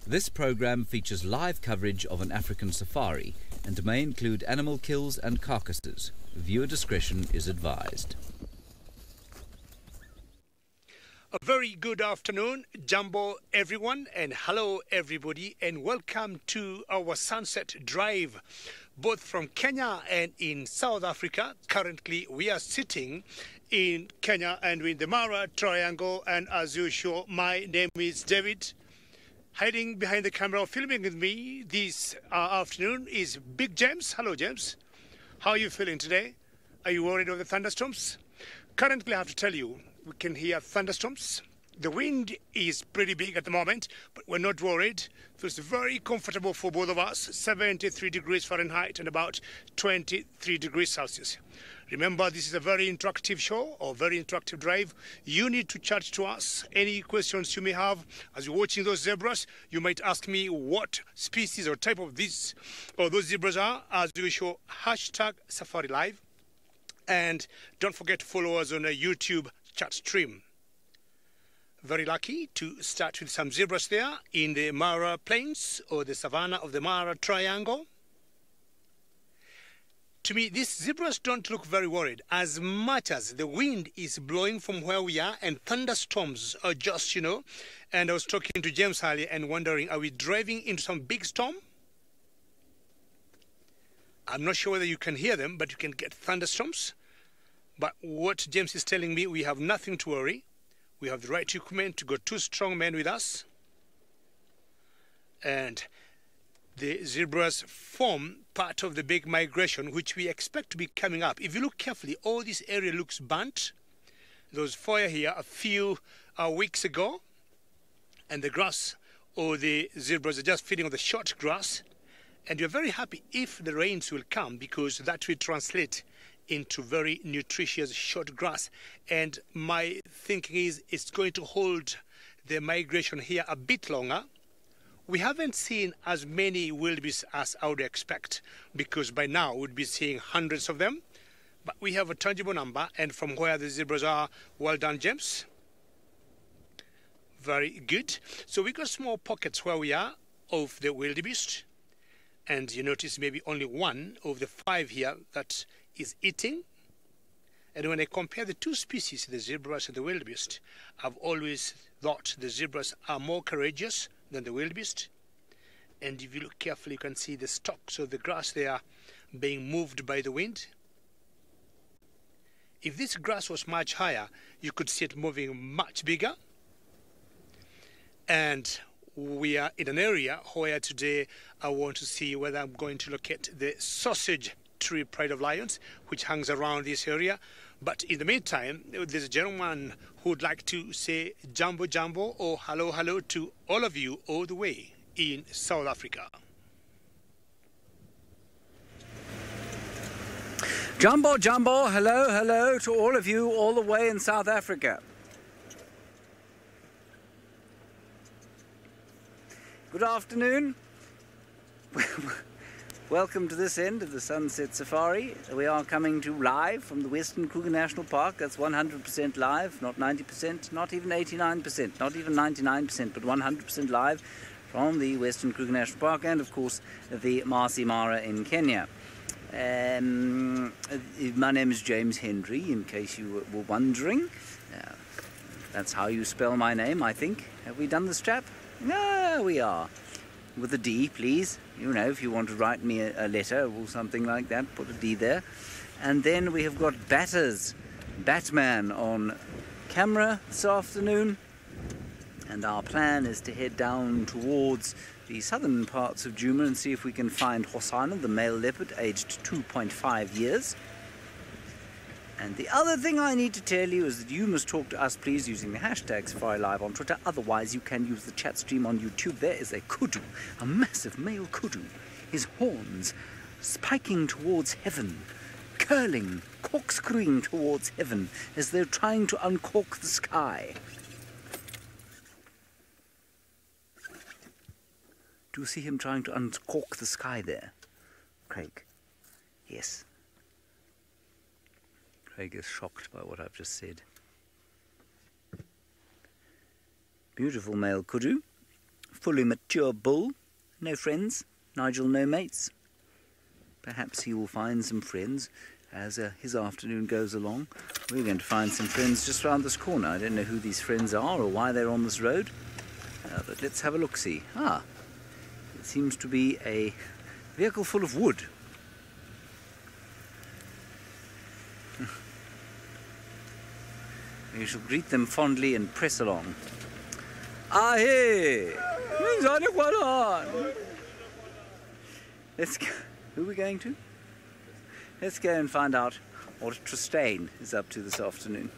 This program features live coverage of an African safari and may include animal kills and carcasses. Viewer discretion is advised. A very good afternoon, Jumbo everyone, and hello everybody, and welcome to our sunset drive, both from Kenya and in South Africa. Currently, we are sitting in Kenya and in the Mara Triangle, and as usual, my name is David. Hiding behind the camera, filming with me this afternoon is Big James. Hello, James. How are you feeling today? Are you worried of the thunderstorms? Currently, I have to tell you, we can hear thunderstorms. The wind is pretty big at the moment, but we're not worried. Feels very comfortable for both of us. 73 degrees Fahrenheit and about 23 degrees Celsius. Remember, this is a very interactive show or very interactive drive. You need to chat to us. Any questions you may have as you're watching those zebras, you might ask me what species or type of these or those zebras are. As usual, hashtag SafariLive. And don't forget to follow us on a YouTube chat stream. Very lucky to start with some zebras there in the Mara Plains or the savannah of the Mara Triangle. To me, these zebras don't look very worried as much as the wind is blowing from where we are and thunderstorms are just, and I was talking to James earlier and wondering, are we driving into some big storm? I'm not sure whether you can hear them, but you can get thunderstorms. But what James is telling me, we have nothing to worry. We have the right equipment to got two strong men with us. And the zebras form part of the big migration, which we expect to be coming up. If you look carefully, all this area looks burnt. There was fire here a few weeks ago. And the grass, or the zebras are just feeding on the short grass. And we're very happy if the rains will come, because that will translate into very nutritious short grass. And my thinking is it's going to hold the migration here a bit longer. We haven't seen as many wildebeest as I would expect, because by now we'd be seeing hundreds of them. But we have a tangible number, and from where the zebras are, well done, James. Very good. So we got small pockets where we are of the wildebeest. And you notice maybe only one of the 5 here that is eating. And when I compare the two species, the zebras and the wildebeest, I've always thought the zebras are more courageous than the wildebeest. And if you look carefully, you can see the stalks of the grass they are being moved by the wind. If this grass was much higher, you could see it moving much bigger. And we are in an area where today I want to see whether I'm going to locate the sausage tree pride of lions, which hangs around this area. But in the meantime, there's a gentleman who would like to say jumbo jumbo or hello hello to all of you all the way in South Africa. Jumbo jumbo, hello hello to all of you all the way in South Africa. Good afternoon. Welcome to this end of the Sunset Safari. We are coming to live from the Western Kruger National Park. That's 100% live, not 90%, not even 89%, not even 99%, but 100% live from the Western Kruger National Park and, of course, the Masai Mara in Kenya. My name is James Hendry, in case you were wondering. That's how you spell my name, I think. Have we done this, chap? No, we are. With a D, please. If you want to write me a letter or something like that, put a D there. And then we have got Batman on camera this afternoon. And our plan is to head down towards the southern parts of Djuma and see if we can find Hosana, the male leopard, aged 2.5 years. And the other thing I need to tell you is that you must talk to us, please, using the hashtag SafariLive on Twitter. Otherwise, you can use the chat stream on YouTube. There is a kudu, a massive male kudu. His horns spiking towards heaven, curling, corkscrewing towards heaven, as though trying to uncork the sky. Do you see him trying to uncork the sky there, Craig? Yes. Craig is shocked by what I've just said. Beautiful male kudu. fully mature bull. No friends. Nigel, no mates. Perhaps he will find some friends as his afternoon goes along. We're going to find some friends just round this corner. I don't know who these friends are or why they're on this road. But let's have a look-see. Ah, it seems to be a vehicle full of wood. We shall greet them fondly and press along. Ah, hey! Let's go. Who are we going to? Let's go and find out what Tristane is up to this afternoon.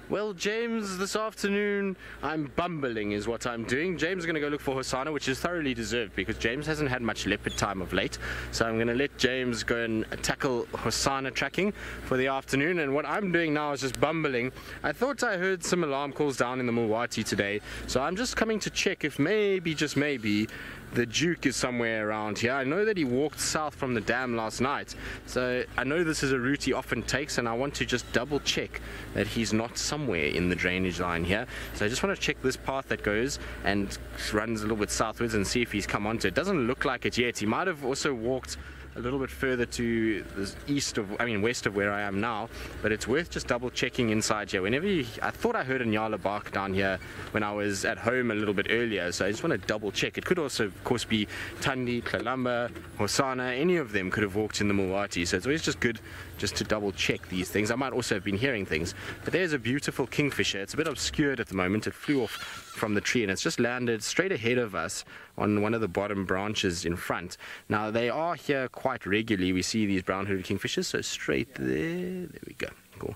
Well, James, this afternoon I'm bumbling is what I'm doing. James is going to go look for Hosanna, which is thoroughly deserved because James hasn't had much leopard time of late. So I'm going to let James go and tackle Hosanna tracking for the afternoon. And what I'm doing now is just bumbling. I thought I heard some alarm calls down in the Mulwati today. So I'm just coming to check if maybe, just maybe, the Duke is somewhere around here. I know that he walked south from the dam last night, so I know this is a route he often takes, and I want to just double check that he's not somewhere in the drainage line here. So I just want to check this path that goes and runs a little bit southwards and see if he's come onto it. Doesn't look like it yet. He might have also walked a little bit further to the west of where I am now, but it's worth just double checking inside here. I thought I heard a Nyala bark down here when I was at home a little bit earlier, so I just want to double check. It could also, of course, be Tandi, Klalamba, Hosanna. Any of them could have walked in the Mulwati, so it's always just good just to double check these things. I might also have been hearing things, but there's a beautiful kingfisher. It's a bit obscured at the moment. It flew off from the tree and it's just landed straight ahead of us on one of the bottom branches in front. Now they are here quite regularly. We see these brown-hooded kingfishers, so straight there we go. Cool.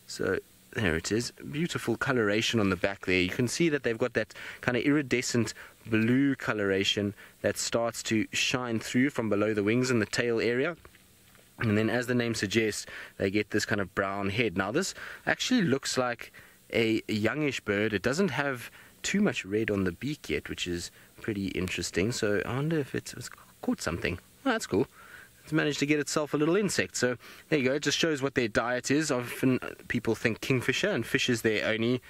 So there it is. Beautiful coloration on the back there. You can see that they've got that kind of iridescent blue coloration that starts to shine through from below the wings and the tail area. And then, as the name suggests, they get this kind of brown head. Now this actually looks like a youngish bird. It doesn't have too much red on the beak yet, which is pretty interesting. So I wonder if it's caught something. Well, that's cool. It's managed to get itself a little insect. So there you go. It just shows what their diet is. Often people think kingfisher and fish is their only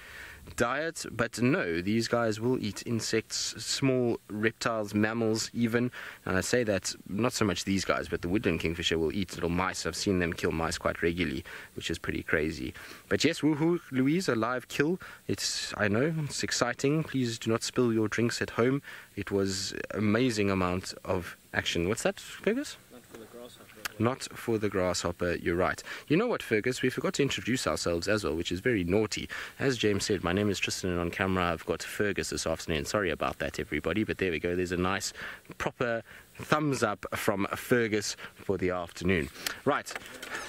diet, but no, these guys will eat insects, small reptiles, mammals even. And I say that not so much these guys, but the woodland kingfisher will eat little mice. I've seen them kill mice quite regularly, which is pretty crazy. But yes, woohoo, Louise, a live kill. I know, it's exciting. Please do not spill your drinks at home. It was amazing amount of action. What's that, Fergus? Not for the grasshopper, you're right. You know what, Fergus, we forgot to introduce ourselves as well, which is very naughty. As James said, my name is Tristan, and on camera I've got Fergus this afternoon. Sorry about that, everybody, but there we go. There's a nice, proper thumbs up from Fergus for the afternoon. Right,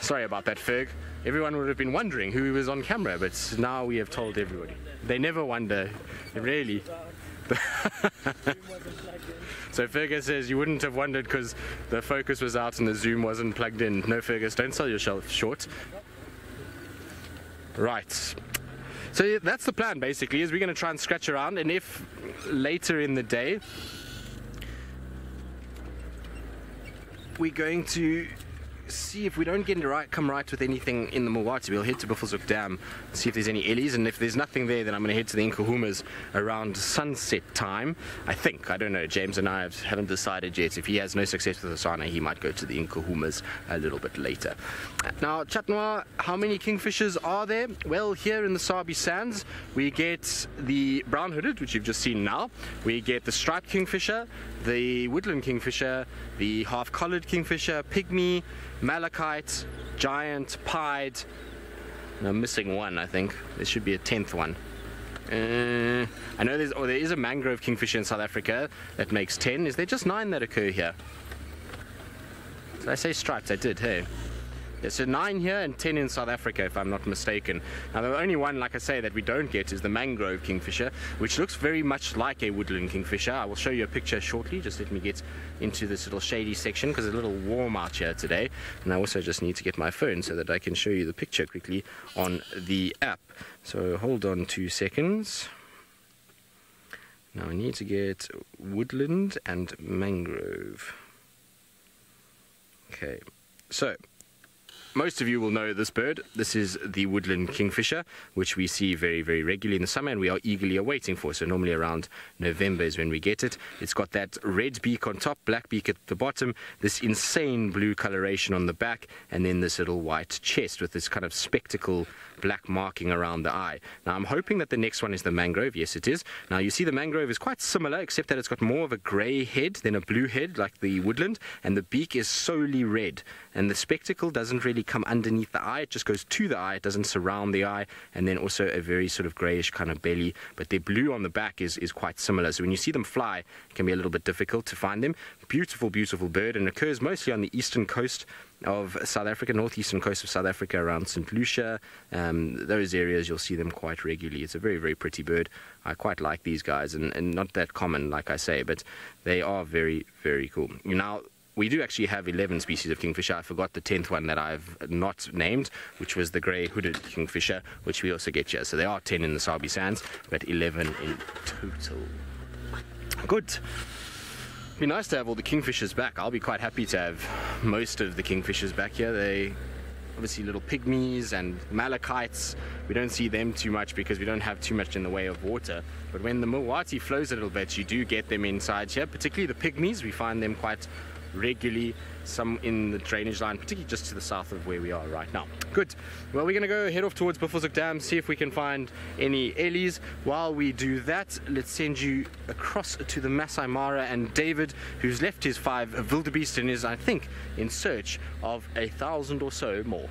sorry about that, Ferg. Everyone would have been wondering who was on camera, but now we have told everybody. They never wonder, really. So Fergus says you wouldn't have wondered because the focus was out and the zoom wasn't plugged in. No, Fergus, don't sell yourself short. Right. So that's the plan basically, is we're going to try and scratch around, and if later in the day we're going to see if we don't come right with anything in the Mulwati, we'll head to Buffelshoek Dam, see if there's any ellies, and if there's nothing there, then I'm going to head to the Inkahumas around sunset time. I think, I don't know, James and I haven't decided yet. If he has no success with Hosanna, he might go to the Inkahumas a little bit later. Now, Chatnoir, how many kingfishers are there? Well, here in the Sabi Sands, we get the brown-hooded, which you've just seen now. We get the striped kingfisher, the woodland kingfisher, the half-collared kingfisher, pygmy, malachite, giant, pied. I'm missing one, I think. There should be a 10th one. I know there is a mangrove kingfisher in South Africa that makes 10. Is there just 9 that occur here? Did I say striped? I did, hey. There's a 9 here and 10 in South Africa, if I'm not mistaken. Now, the only one, like I say, that we don't get is the mangrove kingfisher, which looks very much like a woodland kingfisher. I will show you a picture shortly. Just let me get into this little shady section because it's a little warm out here today. And I also just need to get my phone so that I can show you the picture quickly on the app. So hold on 2 seconds. Now I need to get woodland and mangrove. Okay, so most of you will know this bird. This is the woodland kingfisher, which we see very, very regularly in the summer and we are eagerly awaiting for. So normally around November is when we get it. It's got that red beak on top, black beak at the bottom, this insane blue coloration on the back, and then this little white chest with this kind of spectacle black marking around the eye. Now I'm hoping that the next one is the mangrove. Yes, it is. Now you see the mangrove is quite similar, except that it's got more of a grey head than a blue head like the woodland, and the beak is solely red, and the spectacle doesn't really come underneath the eye. It just goes to the eye, it doesn't surround the eye, and then also a very sort of greyish kind of belly, but their blue on the back is quite similar. So when you see them fly, it can be a little bit difficult to find them. Beautiful, beautiful bird, and occurs mostly on the eastern coast of South Africa, northeastern coast of South Africa, around St. Lucia. Those areas you'll see them quite regularly. It's a very, very pretty bird. I quite like these guys, and not that common, like I say, but they are very, very cool. Now, we do actually have 11 species of kingfisher. I forgot the 10th one that I've not named, which was the grey hooded kingfisher, which we also get here. So there are 10 in the Sabi Sands, but 11 in total. Good. It'd be nice to have all the kingfishers back. I'll be quite happy to have most of the kingfishers back here. They obviously little pygmies and malachites. We don't see them too much because we don't have too much in the way of water. But when the Milwati flows a little bit, you do get them inside here, particularly the pygmies. We find them quite regularly, some in the drainage line, particularly just to the south of where we are right now. Good. Well, we're going to go head off towards Buffelshoek Dam, see if we can find any ellies. While we do that, let's send you across to the Masai Mara and David, who's left his 5 wildebeest and is, I think, in search of 1,000 or so more.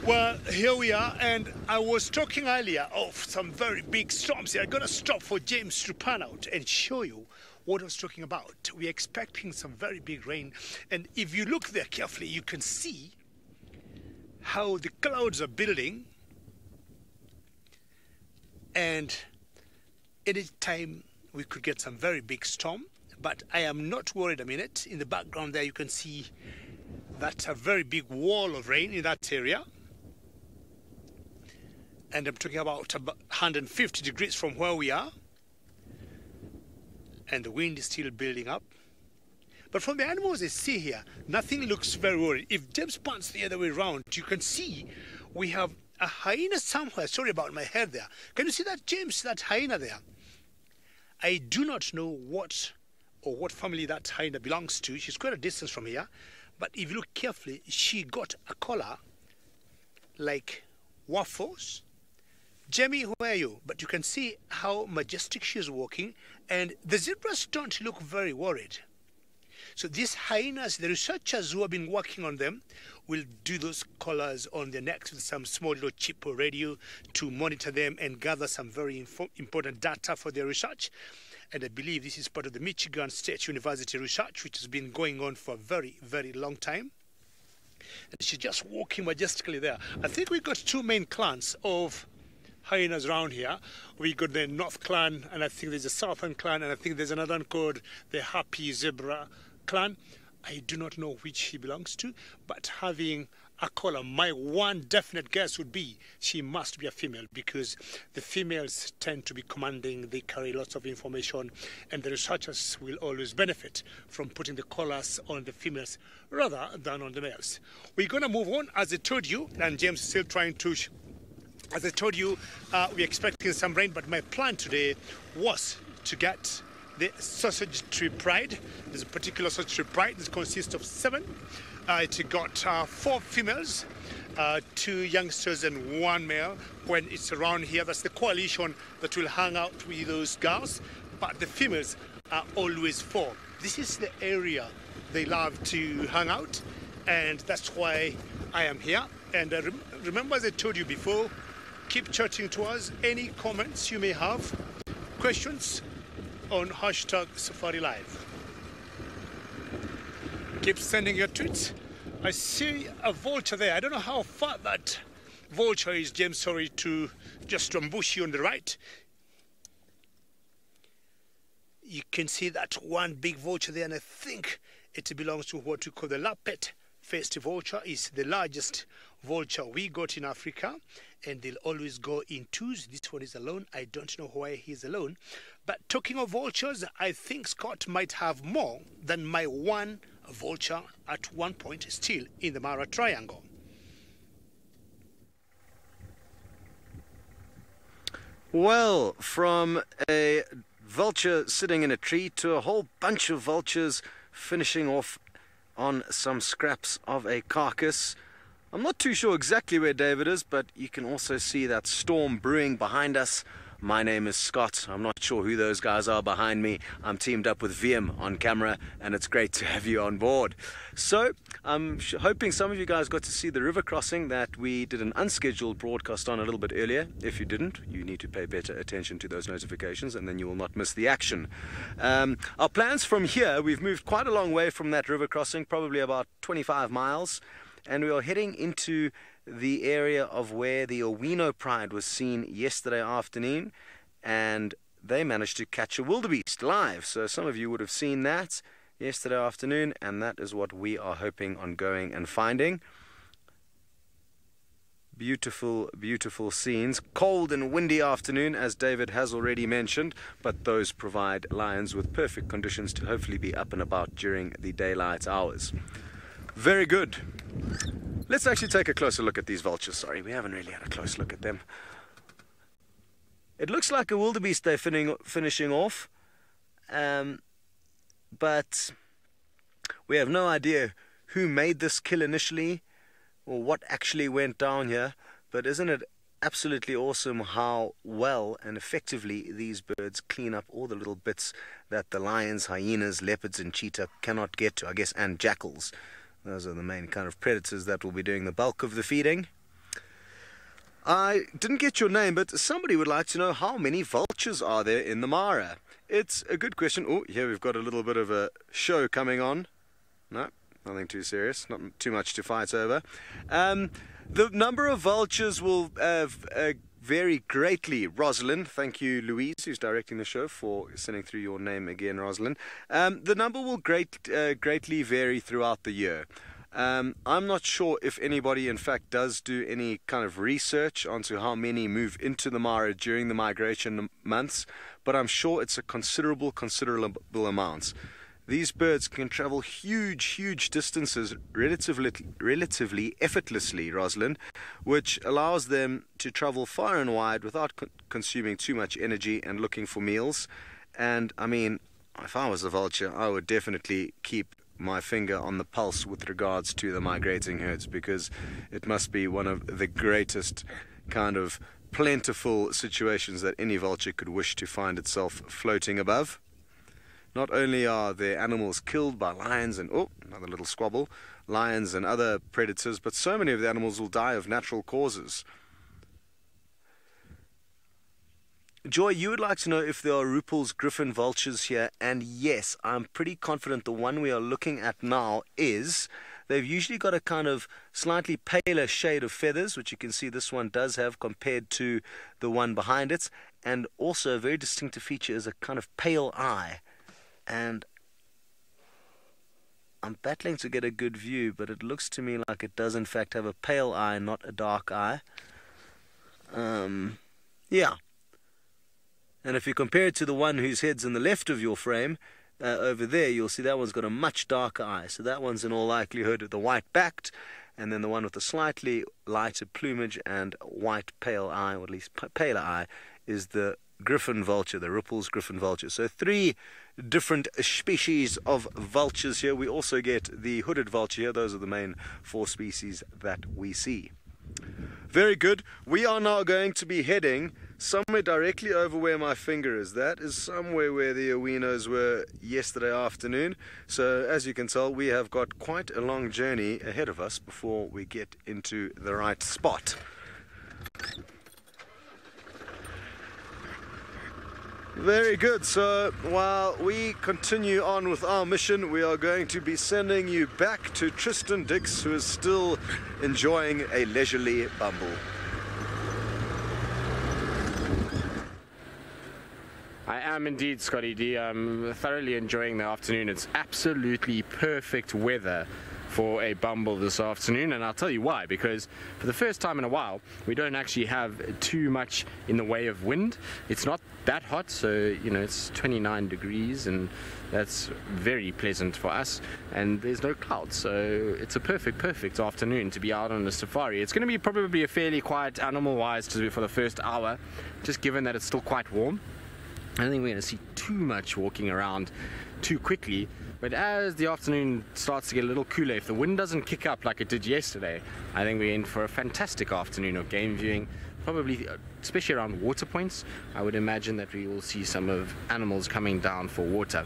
Well, here we are, and I was talking earlier of some very big storms here. I'm going to stop for James to pan out and show you what I was talking about. We're expecting some very big rain, and if you look there carefully, you can see how the clouds are building, and any time we could get some very big storm. But I am not worried a minute. In the background there you can see that's a very big wall of rain in that area, and I'm talking about 150 degrees from where we are, and the wind is still building up. But from the animals I see here, nothing looks very worried. If James pans the other way around, you can see we have a hyena somewhere. Sorry about my hair there. Can you see that, James, that hyena there? I do not know what family that hyena belongs to. She's quite a distance from here. But if you look carefully, she got a collar like waffles. Jamie, where are you? But you can see how majestic she is walking, and the zebras don't look very worried. So these hyenas, the researchers who have been working on them, will do those collars on their necks with some small little chip or radio to monitor them and gather some very important data for their research. And I believe this is part of the Michigan State University research, which has been going on for a very, very long time. And she's just walking majestically there. I think we've got 2 main clans of hyenas around here. We got the North Clan, and I think there's a Southern Clan, and I think there's another one called the Happy Zebra Clan. I do not know which he belongs to, but having a collar, my one definite guess would be she must be a female, because the females tend to be commanding, they carry lots of information, and the researchers will always benefit from putting the collars on the females rather than on the males. We're going to move on, as I told you, and James is still trying to. As I told you, we're expecting some rain, but my plan today was to get the sausage tree pride. There's a particular sausage tree pride. This consists of 7. It got 4 females, 2 youngsters and 1 male. When it's around here, that's the coalition that will hang out with those girls, but the females are always 4. This is the area they love to hang out, and that's why I am here. And remember, as I told you before, keep chatting to us. Any comments you may have, questions on #SafariLive. Keep sending your tweets. I see a vulture there. I don't know how far that vulture is, James. Sorry to just ambush you on the right. You can see that one big vulture there, and I think it belongs to what we call the lappet-faced vulture. It's the largest vulture we got in Africa, and they'll always go in 2s. This one is alone. I don't know why he's alone. But talking of vultures, I think Scott might have more than my one a vulture at one point still in the Mara Triangle. Well, from a vulture sitting in a tree to a whole bunch of vultures finishing off on some scraps of a carcass. I'm not too sure exactly where David is, but you can also see that storm brewing behind us. My name is Scott. I'm not sure who those guys are behind me. I'm teamed up with VM on camera, and it's great to have you on board. So I'm hoping some of you guys got to see the river crossing that we did an unscheduled broadcast on a little bit earlier. If you didn't, you need to pay better attention to those notifications, and then you will not miss the action. Our plans from here, we've moved quite a long way from that river crossing, probably about 25 miles, and we are heading into the area of where the Owino Pride was seen yesterday afternoon, and they managed to catch a wildebeest live. So some of you would have seen that yesterday afternoon, and that is what we are hoping on going and finding. Beautiful, beautiful scenes. Cold and windy afternoon, as David has already mentioned, but those provide lions with perfect conditions to hopefully be up and about during the daylight hours. Very good. Let's actually take a closer look at these vultures. Sorry, we haven't really had a close look at them. It looks like a wildebeest they're finishing off, but we have no idea who made this kill initially or what actually went down here. But isn't it absolutely awesome how well and effectively these birds clean up all the little bits that the lions, hyenas, leopards and cheetah cannot get to, I guess, and jackals. Those are the main kind of predators that will be doing the bulk of the feeding. I didn't get your name, but somebody would like to know how many vultures are there in the Mara. It's a good question. Oh, here we've got a little bit of a show coming on. No, nothing too serious, not too much to fight over. The number of vultures will vary greatly. Rosalind, thank you, Louise, who's directing the show, for sending through your name again, Rosalind. The number will greatly vary throughout the year. I'm not sure if anybody, in fact, does do any kind of research onto how many move into the Mara during the migration months, but I'm sure it's a considerable amount. These birds can travel huge distances relatively effortlessly, Rosalind, which allows them to travel far and wide without consuming too much energy and looking for meals. And I mean, if I was a vulture, I would definitely keep my finger on the pulse with regards to the migrating herds, because it must be one of the greatest kind of plentiful situations that any vulture could wish to find itself floating above. Not only are there animals killed by lions and, oh, another little squabble, lions and other predators, but so many of the animals will die of natural causes. Joy, you would like to know if there are Ruppel's griffon vultures here, and yes, I'm pretty confident the one we are looking at now is. They've usually got a kind of slightly paler shade of feathers, which you can see this one does have compared to the one behind it, and also a very distinctive feature is a kind of pale eye. And I'm battling to get a good view, but it looks to me like it does in fact have a pale eye, not a dark eye. Yeah. And if you compare it to the one whose head's in the left of your frame, over there, you'll see that one's got a much darker eye. So that one's in all likelihood the white-backed, and then the one with the slightly lighter plumage and white pale eye, or at least paler eye, is the griffon vulture, the Ruppel's griffon vulture. So 3 different species of vultures here. We also get the hooded vulture here. Those are the main 4 species that we see. Very good. We are now going to be heading somewhere directly over where my finger is. That is somewhere where the Owinos were yesterday afternoon. So as you can tell, we have got quite a long journey ahead of us before we get into the right spot. Very good. So while we continue on with our mission, we are going to be sending you back to Tristan Dix, who is still enjoying a leisurely bumble. I am indeed, Scotty D. I'm thoroughly enjoying the afternoon. It's absolutely perfect weather for a bumble this afternoon, and I'll tell you why. Because for the first time in a while, we don't actually have too much in the way of wind. It's not that hot, so you know it's 29 degrees, and that's very pleasant for us, and there's no clouds, so it's a perfect afternoon to be out on the safari. It's going to be probably a fairly quiet animal wise for the first hour, just given that it's still quite warm. I don't think we're going to see too much walking around too quickly, but as the afternoon starts to get a little cooler, if the wind doesn't kick up like it did yesterday, I think we're in for a fantastic afternoon of game viewing, probably especially around water points. I would imagine that we will see some of animals coming down for water.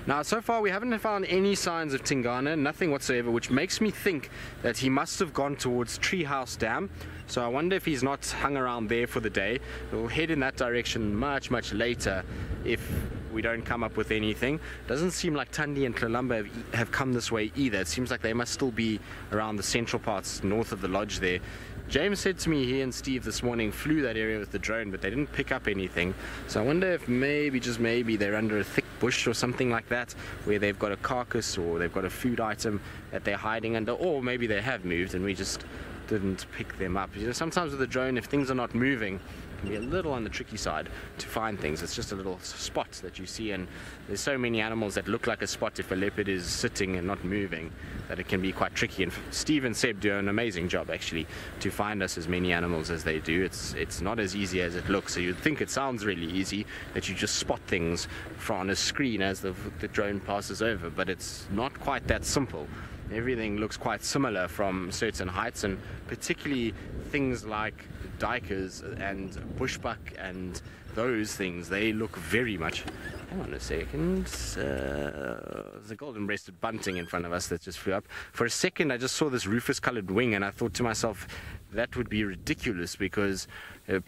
Now, so far we haven't found any signs of Tingana, nothing whatsoever, which makes me think that he must have gone towards Treehouse Dam. So I wonder if he's not hung around there for the day. We'll head in that direction much later if we don't come up with anything. Doesn't seem like Tundi and Kalamba have come this way either. It seems like they must still be around the central parts north of the lodge there. James said to me he and Steve this morning flew that area with the drone, but they didn't pick up anything. So I wonder if maybe, just maybe, they're under a thick bush or something like that, where they've got a carcass or they've got a food item that they're hiding under, or maybe they have moved and we just didn't pick them up. You know, sometimes with the drone, if things are not moving, it can be a little on the tricky side to find things. It's just a little spot that you see, and there's so many animals that look like a spot if a leopard is sitting and not moving that it can be quite tricky. And Steve and Seb do an amazing job actually to find us as many animals as they do. It's not as easy as it looks. So you'd think it sounds really easy, that you just spot things on a screen as the drone passes over, but it's not quite that simple. Everything looks quite similar from certain heights, and particularly things like duikers and bushbuck and those things, they look very much. Hang on a second. There's a golden-breasted bunting in front of us that just flew up. For a second, I just saw this rufous-colored wing, and I thought to myself, that would be ridiculous, because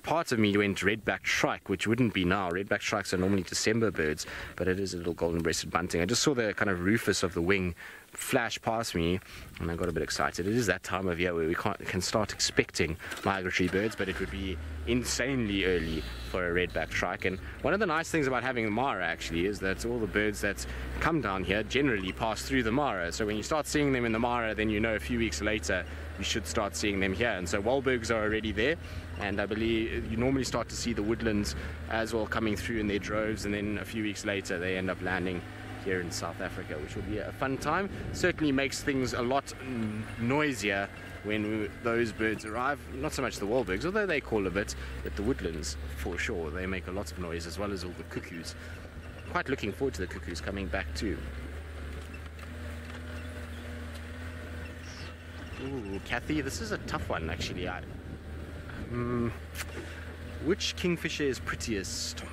part of me went red-backed shrike, which wouldn't be now. Red-backed shrikes are normally December birds, but it is a little golden-breasted bunting. I just saw the kind of rufous of the wing flash past me, and I got a bit excited. It is that time of year where we can start expecting migratory birds, but it would be insanely early for a red-backed shrike. And one of the nice things about having the Mara actually is that all the birds that come down here generally pass through the Mara. So when you start seeing them in the Mara, then you know a few weeks later you should start seeing them here. And so Wahlbergs are already there, and I believe you normally start to see the woodlands as well coming through in their droves, and then a few weeks later they end up landing here in South Africa, which will be a fun time. Certainly makes things a lot noisier when those birds arrive. Not so much the Wahlbergs, although they call a bit, but the woodlands for sure, they make a lot of noise, as well as all the cuckoos. Quite looking forward to the cuckoos coming back too. Ooh, Kathy, this is a tough one actually. Which kingfisher is prettiest?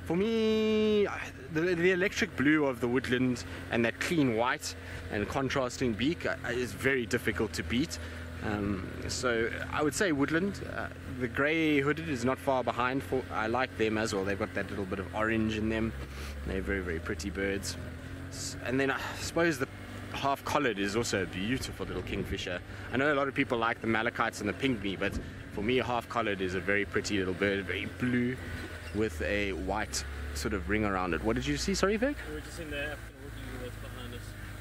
For me, the electric blue of the woodland and that clean white and contrasting beak is very difficult to beat. So I would say woodland. The grey hooded is not far behind. I like them as well. They've got that little bit of orange in them. They're very pretty birds. And then I suppose the half-collared is also a beautiful little kingfisher. I know a lot of people like the malachites and the pygmy, but for me, half-collared is a very pretty little bird, very blue, with a white sort of ring around it. What did you see? Sorry, Vic? We were just in the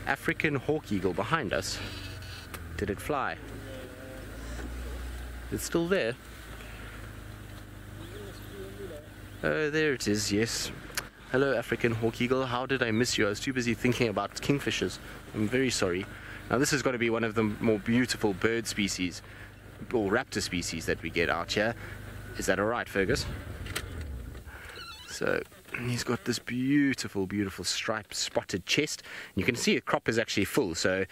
African African hawk eagle that's behind us. hawk eagle behind us. Did it fly? It's still there. Oh, there it is, yes. Hello, African hawk eagle. How did I miss you? I was too busy thinking about kingfishers. I'm very sorry. Now, this has got to be one of the more beautiful bird species, or raptor species, that we get out here. Is that alright, Fergus? So he's got this beautiful striped spotted chest. You can see the crop is actually full, so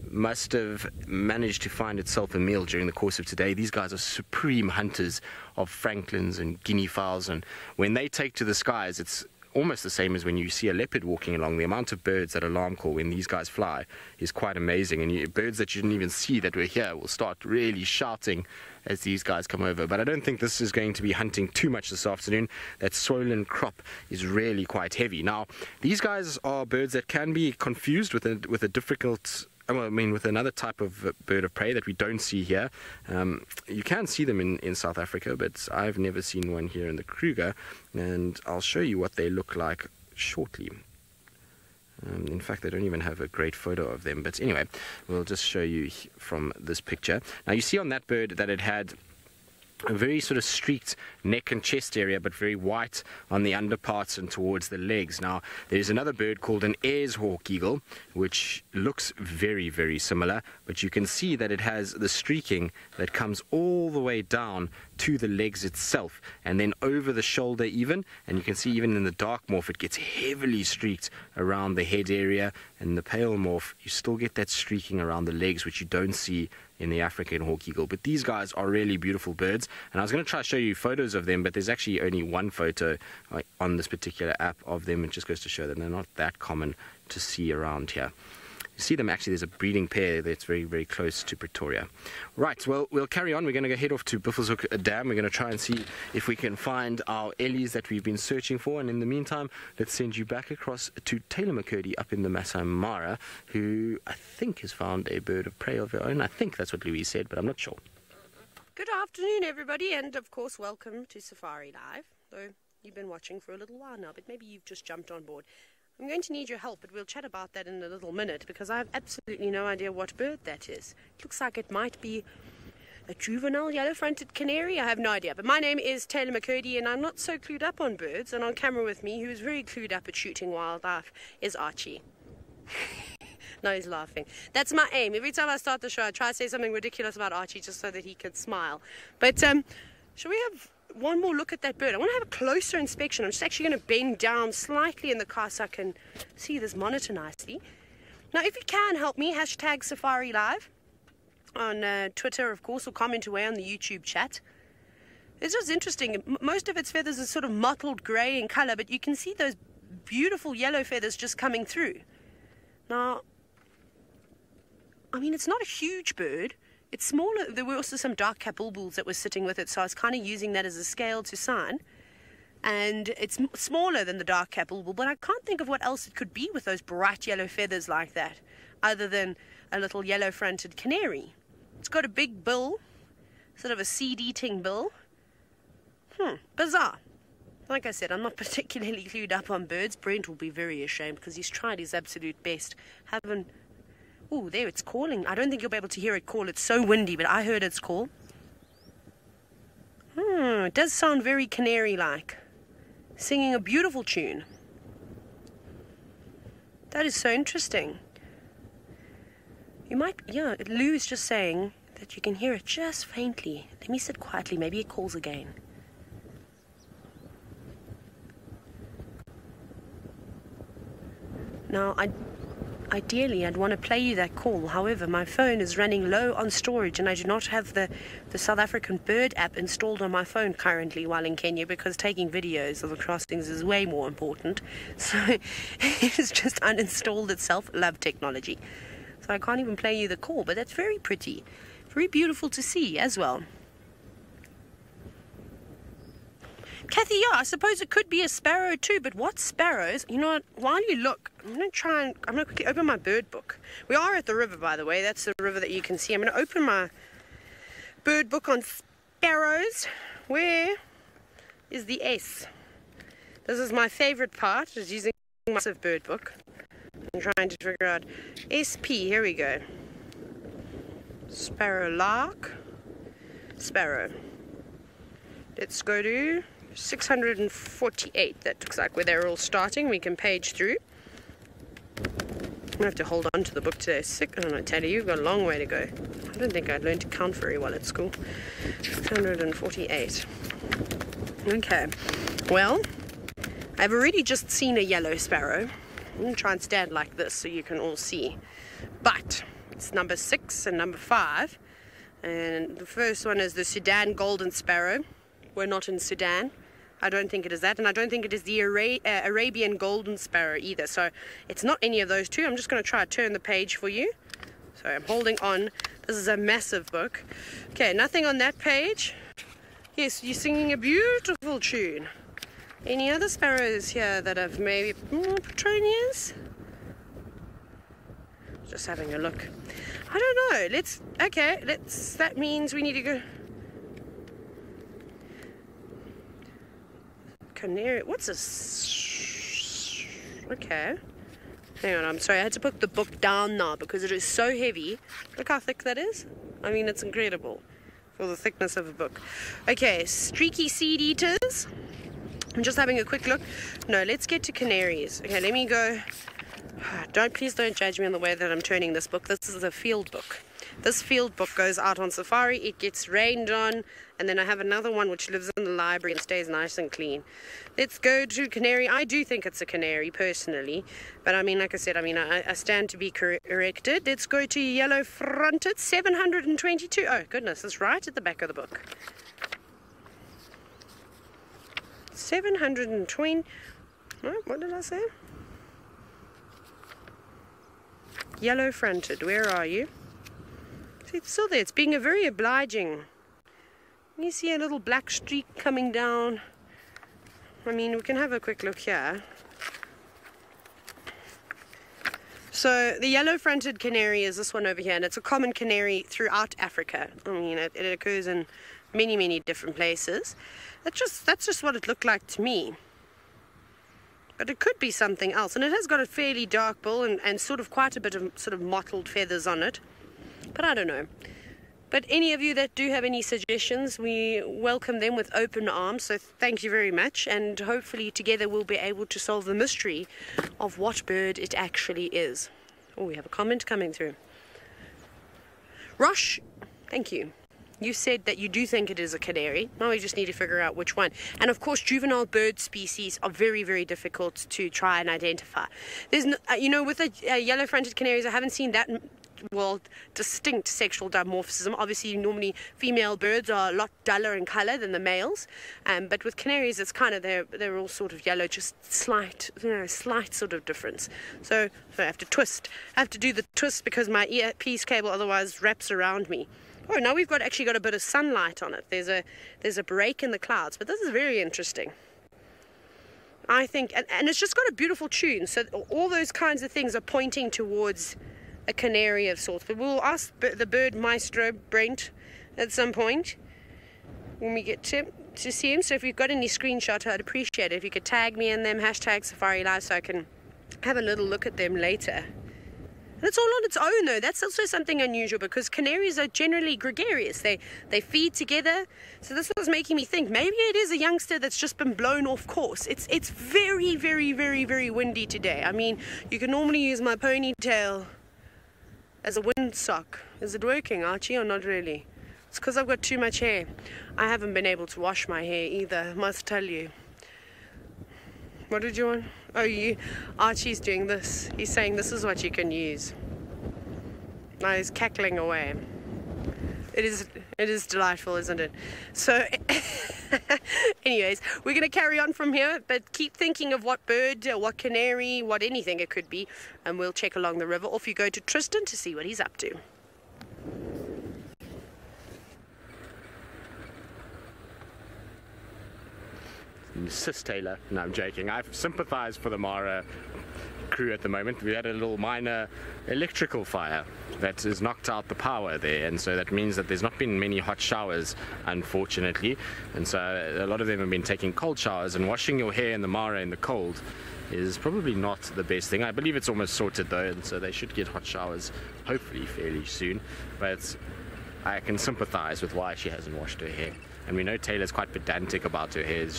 must have managed to find itself a meal during the course of today. These guys are supreme hunters of francolins and guinea fowls, and when they take to the skies, it's almost the same as when you see a leopard walking along. The amount of birds that alarm call when these guys fly is quite amazing, and birds that you didn't even see that were here will start really shouting as these guys come over. But I don't think this is going to be hunting too much this afternoon. That swollen crop is really quite heavy. Now, these guys are birds that can be confused with a difficult, well, I mean, with another type of bird of prey that we don't see here. You can see them in South Africa, but I've never seen one here in the Kruger, and I'll show you what they look like shortly. In fact, they don't even have a great photo of them, but anyway, we'll just show you from this picture. Now, you see on that bird that it had a very sort of streaked neck and chest area, but very white on the underparts and towards the legs. Now, there's another bird called an Ayers hawk eagle, which looks very, very similar, but you can see that it has the streaking that comes all the way down to the legs itself, and then over the shoulder even, and you can see even in the dark morph it gets heavily streaked around the head area, and the pale morph you still get that streaking around the legs, which you don't see in the African hawk eagle. But these guys are really beautiful birds, and I was going to try to show you photos of them, but there's actually only one photo on this particular app of them. It just goes to show that they're not that common to see around here. You see them, actually there's a breeding pair that's very, very close to Pretoria. Right, well, we'll carry on. We're going to go head off to Buffelshoek Dam. We're going to try and see if we can find our Ellies that we've been searching for, and in the meantime, let's send you back across to Taylor McCurdy up in the Masai Mara, who I think has found a bird of prey of her own. I think that's what Louise said, but I'm not sure. Good afternoon, everybody, and of course, welcome to Safari Live. Though you've been watching for a little while now, but maybe you've just jumped on board. I'm going to need your help, but we'll chat about that in a little minute, because I have absolutely no idea what bird that is. It looks like it might be a juvenile yellow-fronted canary. I have no idea. But my name is Taylor McCurdy, and I'm not so clued up on birds. And on camera with me, who is very clued up at shooting wildlife, is Archie. No, he's laughing. That's my aim. Every time I start the show, I try to say something ridiculous about Archie just so that he can smile. But shall we have one more look at that bird? I want to have a closer inspection. I'm just actually going to bend down slightly in the car so I can see this monitor nicely. Now, if you can help me, hashtag SafariLive on Twitter, of course, or comment away on the YouTube chat. It's just interesting. Most of its feathers are sort of mottled grey in colour, but you can see those beautiful yellow feathers just coming through. Now, I mean, it's not a huge bird. It's smaller. There were also some dark-capped bulbuls that were sitting with it, so I was kind of using that as a scale to sign. And it's smaller than the dark-capped bulbul, but I can't think of what else it could be with those bright yellow feathers like that, other than a little yellow-fronted canary. It's got a big bill, sort of a seed-eating bill. Bizarre. Like I said, I'm not particularly clued up on birds. Brent will be very ashamed because he's tried his absolute best. Oh, there, it's calling. I don't think you'll be able to hear it call. It's so windy, but I heard its call. It does sound very canary-like. Singing a beautiful tune. That is so interesting. You might, yeah, Lou is just saying that you can hear it just faintly. Let me sit quietly. Maybe it calls again. Now, ideally, I'd want to play you that call. However, my phone is running low on storage, and I do not have the South African bird app installed on my phone currently while in Kenya, because taking videos of the crossings is way more important. So it's just uninstalled itself. Love technology. So I can't even play you the call, but that's very pretty. Very beautiful to see as well. Kathy, yeah, I suppose it could be a sparrow too, but what sparrows? You know what, while you look, I'm going to quickly open my bird book. We are at the river, by the way. That's the river that you can see. I'm going to open my bird book on sparrows. Where is the S? This is my favorite part, is using my massive bird book. I'm trying to figure out SP, here we go. Sparrow lark, sparrow. Let's go to 648. That looks like where they're all starting. We can page through. I'm gonna have to hold on to the book today. I don't know, Teddy, you've got a long way to go. I don't think I'd learned to count very well at school. 648. Okay. Well, I've already just seen a yellow sparrow. I'm gonna try and stand like this so you can all see. But it's number 6 and number 5. And the first one is the Sudan golden sparrow. We're not in Sudan. I don't think it is that, and I don't think it is the Arabian golden sparrow either. So it's not any of those two. I'm just going to try to turn the page for you. So I'm holding on. This is a massive book. Okay, nothing on that page. Yes, you're singing a beautiful tune. Any other sparrows here that have maybe petronias? Just having a look. I don't know. That means we need to go. Canary. What's this? Okay. Hang on, I'm sorry. I had to put the book down now because it is so heavy. Look how thick that is. I mean, it's incredible. for the thickness of a book. Okay, streaky seed eaters. I'm just having a quick look. No, let's get to canaries. Okay, let me go. Please don't judge me on the way that I'm turning this book. This is a field book. This field book goes out on safari, it gets rained on, and then I have another one which lives in the library and stays nice and clean. Let's go to canary. I do think it's a canary personally, but I mean, like I said, I stand to be corrected. Let's go to yellow fronted, 722. Oh goodness, it's right at the back of the book. 720. Oh, what did I say? Yellow fronted, where are you? See, it's still there. It's being a very obliging. You see a little black streak coming down. I mean, we can have a quick look here. So the yellow fronted canary is this one over here, and it's a common canary throughout Africa. I mean, it occurs in many different places. That's just what it looked like to me. But it could be something else, and it has got a fairly dark bill and sort of quite a bit of sort of mottled feathers on it. But I don't know. But any of you that do have any suggestions, we welcome them with open arms. So thank you very much, and hopefully together we'll be able to solve the mystery of what bird it actually is. Oh, we have a comment coming through. Rosh, thank you. You said that you do think it is a canary. Now we just need to figure out which one. And of course, juvenile bird species are very difficult to try and identify. There's no, with the yellow-fronted canaries, I haven't seen that distinct sexual dimorphism. Obviously, normally female birds are a lot duller in color than the males, but with canaries, it's kind of they're all sort of yellow, just slight sort of difference. So I have to twist. I have to do the twist because my earpiece cable otherwise wraps around me. Oh, now we've actually got a bit of sunlight on it. There's a break in the clouds, but this is very interesting. I think, and it's just got a beautiful tune. So all those kinds of things are pointing towards a canary of sorts. But we'll ask the bird maestro Brent at some point when we get to see him. So if you've got any screenshots, I'd appreciate it if you could tag me in them, #SafariLive, so I can have a little look at them later. And it's all on its own, though. That's also something unusual because canaries are generally gregarious. They feed together. So this was making me think maybe it is a youngster that's just been blown off course. It's very windy today. I mean, you can normally use my ponytail as a windsock. Is it working, Archie, or not really? It's because I've got too much hair. I haven't been able to wash my hair either, must tell you. What did you want? Oh, Archie's doing this. He's saying this is what you can use. Now he's cackling away. It is delightful, isn't it? So, anyways, we're going to carry on from here, but keep thinking of what bird, what canary, what anything it could be, and we'll check along the river. Off you go to Tristan to see what he's up to. Sis Taylor. No, I'm joking. I sympathize for the Mara crew at the moment. We had a little minor electrical fire that has knocked out the power there, and so that means that there's not been many hot showers, unfortunately, and so a lot of them have been taking cold showers, and washing your hair in the Mara in the cold is probably not the best thing. I believe it's almost sorted though, and so they should get hot showers hopefully fairly soon, but I can sympathize with why she hasn't washed her hair. And we know Taylor's quite pedantic about her hair.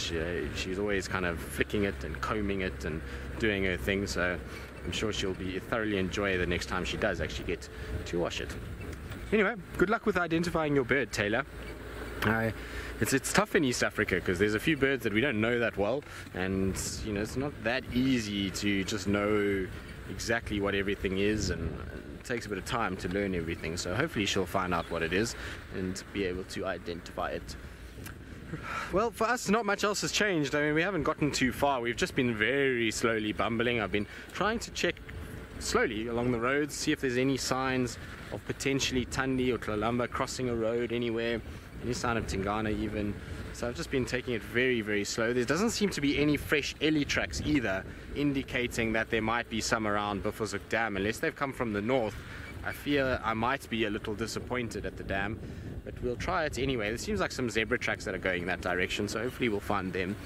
She's always kind of flicking it and combing it and doing her thing, so I'm sure she'll be thoroughly enjoy the next time she does actually get to wash it. Anyway, good luck with identifying your bird, Taylor. It's tough in East Africa because there's a few birds that we don't know that well, and it's not that easy to just know exactly what everything is, and it takes a bit of time to learn everything. So hopefully she'll find out what it is and be able to identify it. Well, for us, not much else has changed. I mean, we haven't gotten too far. We've just been very slowly bumbling. I've been trying to check slowly along the roads, see if there's any signs of potentially Tandi or Tlalamba crossing a road anywhere, any sign of Tingana even. So I've just been taking it very slow. There doesn't seem to be any fresh Ellie tracks either, indicating that there might be some around Buffelshoek Dam. Unless they've come from the north, I fear I might be a little disappointed at the dam. But we'll try it anyway. There seems like some zebra tracks that are going that direction, so hopefully we'll find them.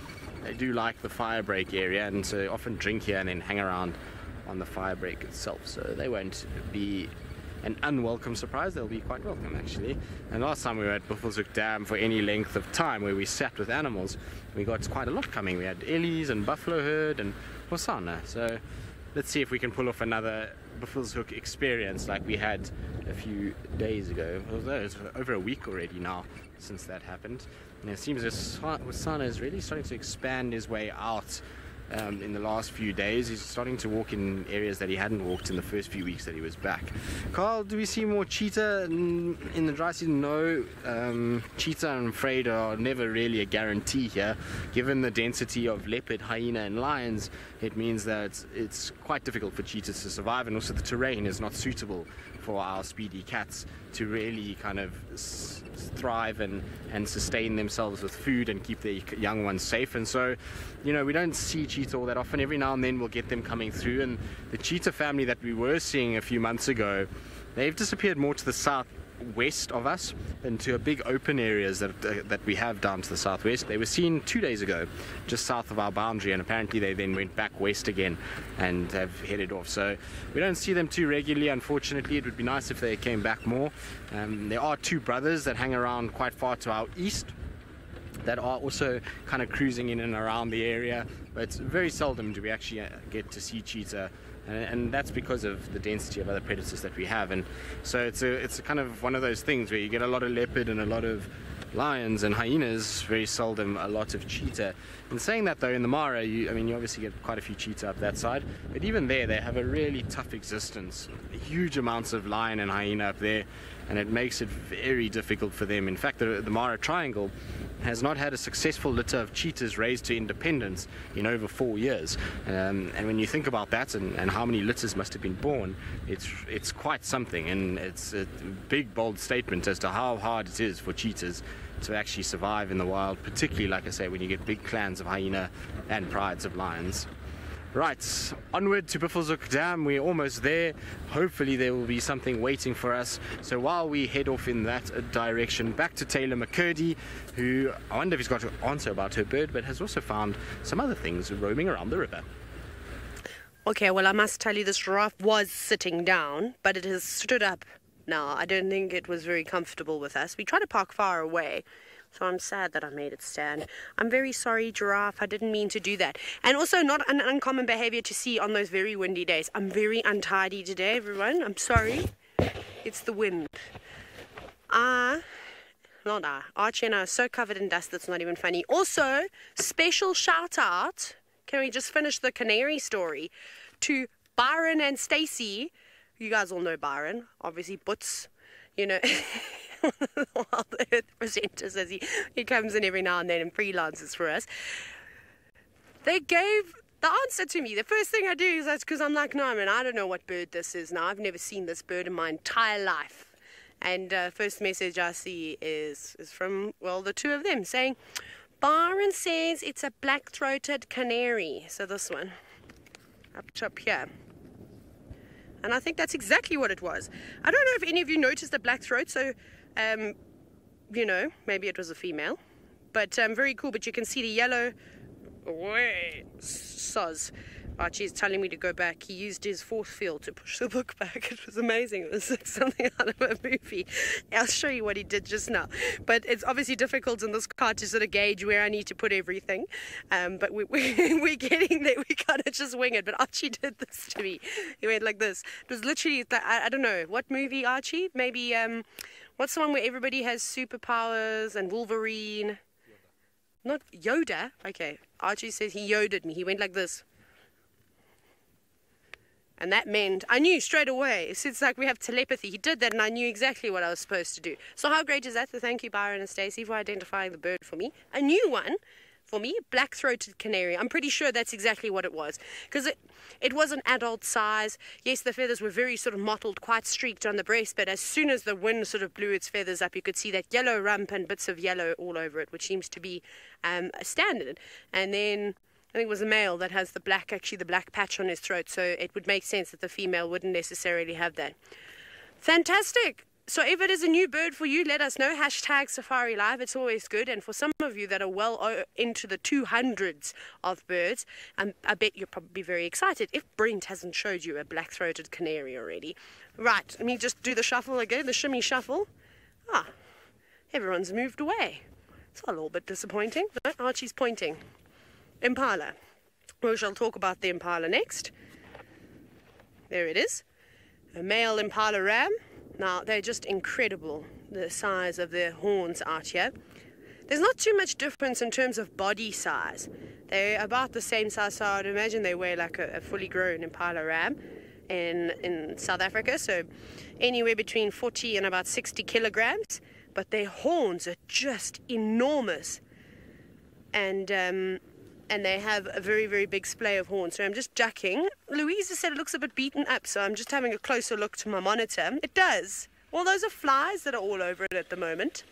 They do like the firebreak area, and so often drink here and then hang around on the firebreak itself, so they won't be an unwelcome surprise, they'll be quite welcome actually. And last time we were at Buffelshoek Dam for any length of time where we sat with animals, we got quite a lot coming. We had ellies and buffalo herd and Hosanna. So let's see if we can pull off another Buffelshoek experience like we had a few days ago. Although it's over a week already now since that happened. And it seems as Hosanna is really starting to expand his way out in the last few days. He's starting to walk in areas that he hadn't walked in the first few weeks that he was back. Carl, do we see more cheetah in the dry season? No. Cheetah, I'm afraid, are never really a guarantee here. Given the density of leopard, hyena and lions, it means that it's quite difficult for cheetahs to survive, and also the terrain is not suitable for our speedy cats to really kind of thrive and sustain themselves with food and keep their young ones safe. And so, you know, we don't see cheetah all that often. Every now and then we'll get them coming through, and the cheetah family that we were seeing a few months ago, they've disappeared more to the southwest of us and to big open areas that we have down to the southwest. They were seen 2 days ago just south of our boundary, and apparently they then went back west again and have headed off. So we don't see them too regularly, unfortunately. It would be nice if they came back more. There are two brothers that hang around quite far to our east that are also kind of cruising in and around the area, but very seldom do we actually get to see cheetah. And that's because of the density of other predators that we have. And so it's a kind of one of those things where you get a lot of leopard and a lot of lions and hyenas, very seldom a lot of cheetah. In saying that though, in the Mara, you obviously get quite a few cheetah up that side, but even there they have a really tough existence. Huge amounts of lion and hyena up there, and it makes it very difficult for them. In fact, the Mara Triangle has not had a successful litter of cheetahs raised to independence in over 4 years. And when you think about that and how many litters must have been born, it's quite something, and it's a big, bold statement as to how hard it is for cheetahs to actually survive in the wild, particularly, like I say, when you get big clans of hyena and prides of lions. Right, onward to Buffelshoek Dam. We're almost there. Hopefully there will be something waiting for us. So while we head off in that direction, back to Taylor McCurdy, who, I wonder if he's got an answer about her bird, but has also found some other things roaming around the river. Okay, well, I must tell you, this giraffe was sitting down, but it has stood up now. I don't think it was very comfortable with us. We tried to park far away, so I'm sad that I made it stand. I'm very sorry, giraffe. I didn't mean to do that. And also not an uncommon behavior to see on those very windy days. I'm very untidy today, everyone. I'm sorry. It's the wind. Archie and I are so covered in dust that's not even funny. Also, special shout out, can we just finish the canary story, to Byron and Stacey. You guys all know Byron, obviously Butts, you know. Wild Earth presenters, as he comes in every now and then and freelances for us. They gave the answer to me. The first thing I do is that's because I'm like, no, man, I don't know what bird this is now. I've never seen this bird in my entire life. And first message I see is from, well, the two of them saying, Byron says it's a black-throated canary. So this one, up top here. And I think that's exactly what it was. I don't know if any of you noticed the black throat, so, you know, maybe it was a female. But very cool, but you can see the yellow, soz. Archie's telling me to go back. He used his force field to push the book back. It was amazing. It was like something out of a movie. I'll show you what he did just now. But it's obviously difficult in this car to sort of gauge where I need to put everything. But we're getting there. We kind of just wing it. But Archie did this to me. He went like this. It was literally, I don't know, what movie, Archie? Maybe, what's the one where everybody has superpowers and Wolverine? Not Yoda. Okay. Archie says he Yoda'd me. He went like this. And that meant, I knew straight away. It's like we have telepathy. He did that and I knew exactly what I was supposed to do. So how great is that? So thank you, Byron and Stacey, for identifying the bird for me. A new one for me, black-throated canary. I'm pretty sure that's exactly what it was. Because it was an adult size. Yes, the feathers were very sort of mottled, quite streaked on the breast, but as soon as the wind sort of blew its feathers up, you could see that yellow rump and bits of yellow all over it, which seems to be a standard. And then I think it was a male that has the black patch on his throat, so it would make sense that the female wouldn't necessarily have that. Fantastic. So if it is a new bird for you, let us know. #SafariLive. It's always good. And for some of you that are well into the 200s of birds, I bet you're probably very excited if Brent hasn't showed you a black-throated canary already. Right, let me just do the shuffle again, the shimmy shuffle. Everyone's moved away. It's a little bit disappointing. No, Archie's pointing. Impala. We shall talk about the impala next. There it is. A male impala ram. Now, they're just incredible, the size of their horns out here. There's not too much difference in terms of body size. They're about the same size, so I'd imagine they weigh like a fully grown impala ram in South Africa, so anywhere between 40 and about 60 kilograms. But their horns are just enormous. And they have a very, very big splay of horns. So I'm just ducking. Louisa said it looks a bit beaten up, so I'm just having a closer look to my monitor. It does. Well, those are flies that are all over it at the moment.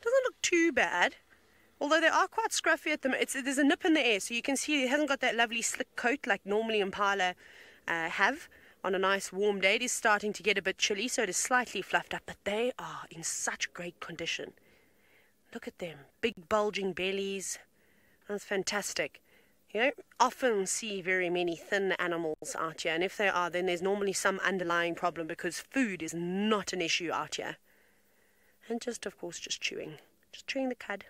Doesn't look too bad, although they are quite scruffy at the moment. There's a nip in the air, so you can see it hasn't got that lovely slick coat like normally impala have. On a nice warm day, it is starting to get a bit chilly, so it is slightly fluffed up, but they are in such great condition. Look at them. Big bulging bellies. That's fantastic. You don't often see very many thin animals out here, and if they are, then there's normally some underlying problem because food is not an issue out here. And just, of course, just chewing the cud.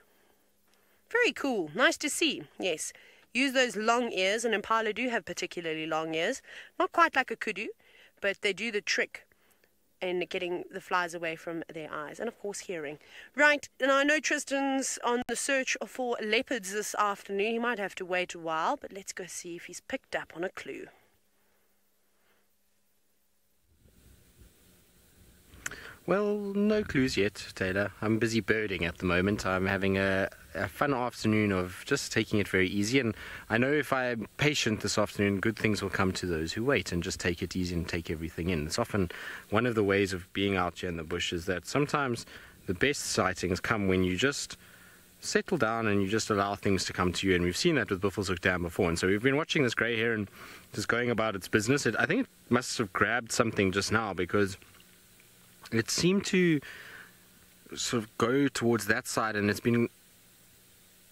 Very cool. Nice to see. Yes. Use those long ears, and impala do have particularly long ears. Not quite like a kudu, but they do the trick in getting the flies away from their eyes. And, of course, hearing. Right, and I know Tristan's on the search for leopards this afternoon. He might have to wait a while, but let's go see if he's picked up on a clue. Well, no clues yet, Taylor. I'm busy birding at the moment. I'm having a fun afternoon of just taking it very easy, and I know if I'm patient this afternoon, good things will come to those who wait and just take it easy and take everything in. It's often one of the ways of being out here in the bush is that sometimes the best sightings come when you just settle down and you just allow things to come to you, and we've seen that with Buffelshoek Dam before. And so we've been watching this grey heron just going about its business. I think it must have grabbed something just now because it seemed to sort of go towards that side, and it's been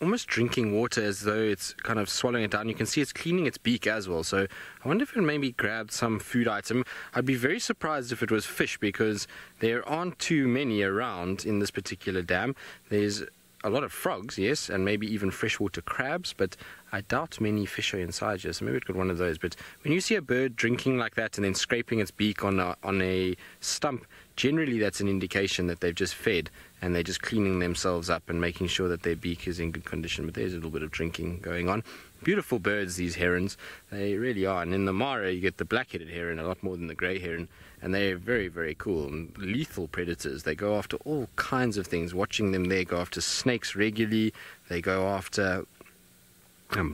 almost drinking water as though it's kind of swallowing it down. You can see it's cleaning its beak as well, so I wonder if it maybe grabbed some food item. I'd be very surprised if it was fish because there aren't too many around in this particular dam. There's a lot of frogs, yes, and maybe even freshwater crabs, but I doubt many fish are inside here, so maybe it got one of those. But when you see a bird drinking like that and then scraping its beak on a stump, generally that's an indication that they've just fed and they're just cleaning themselves up and making sure that their beak is in good condition. But there's a little bit of drinking going on. Beautiful birds, these herons. They really are. And in the Mara, you get the black-headed heron a lot more than the grey heron. And they're very, very cool and lethal predators. They go after all kinds of things. Watching them there, go after snakes regularly. They go after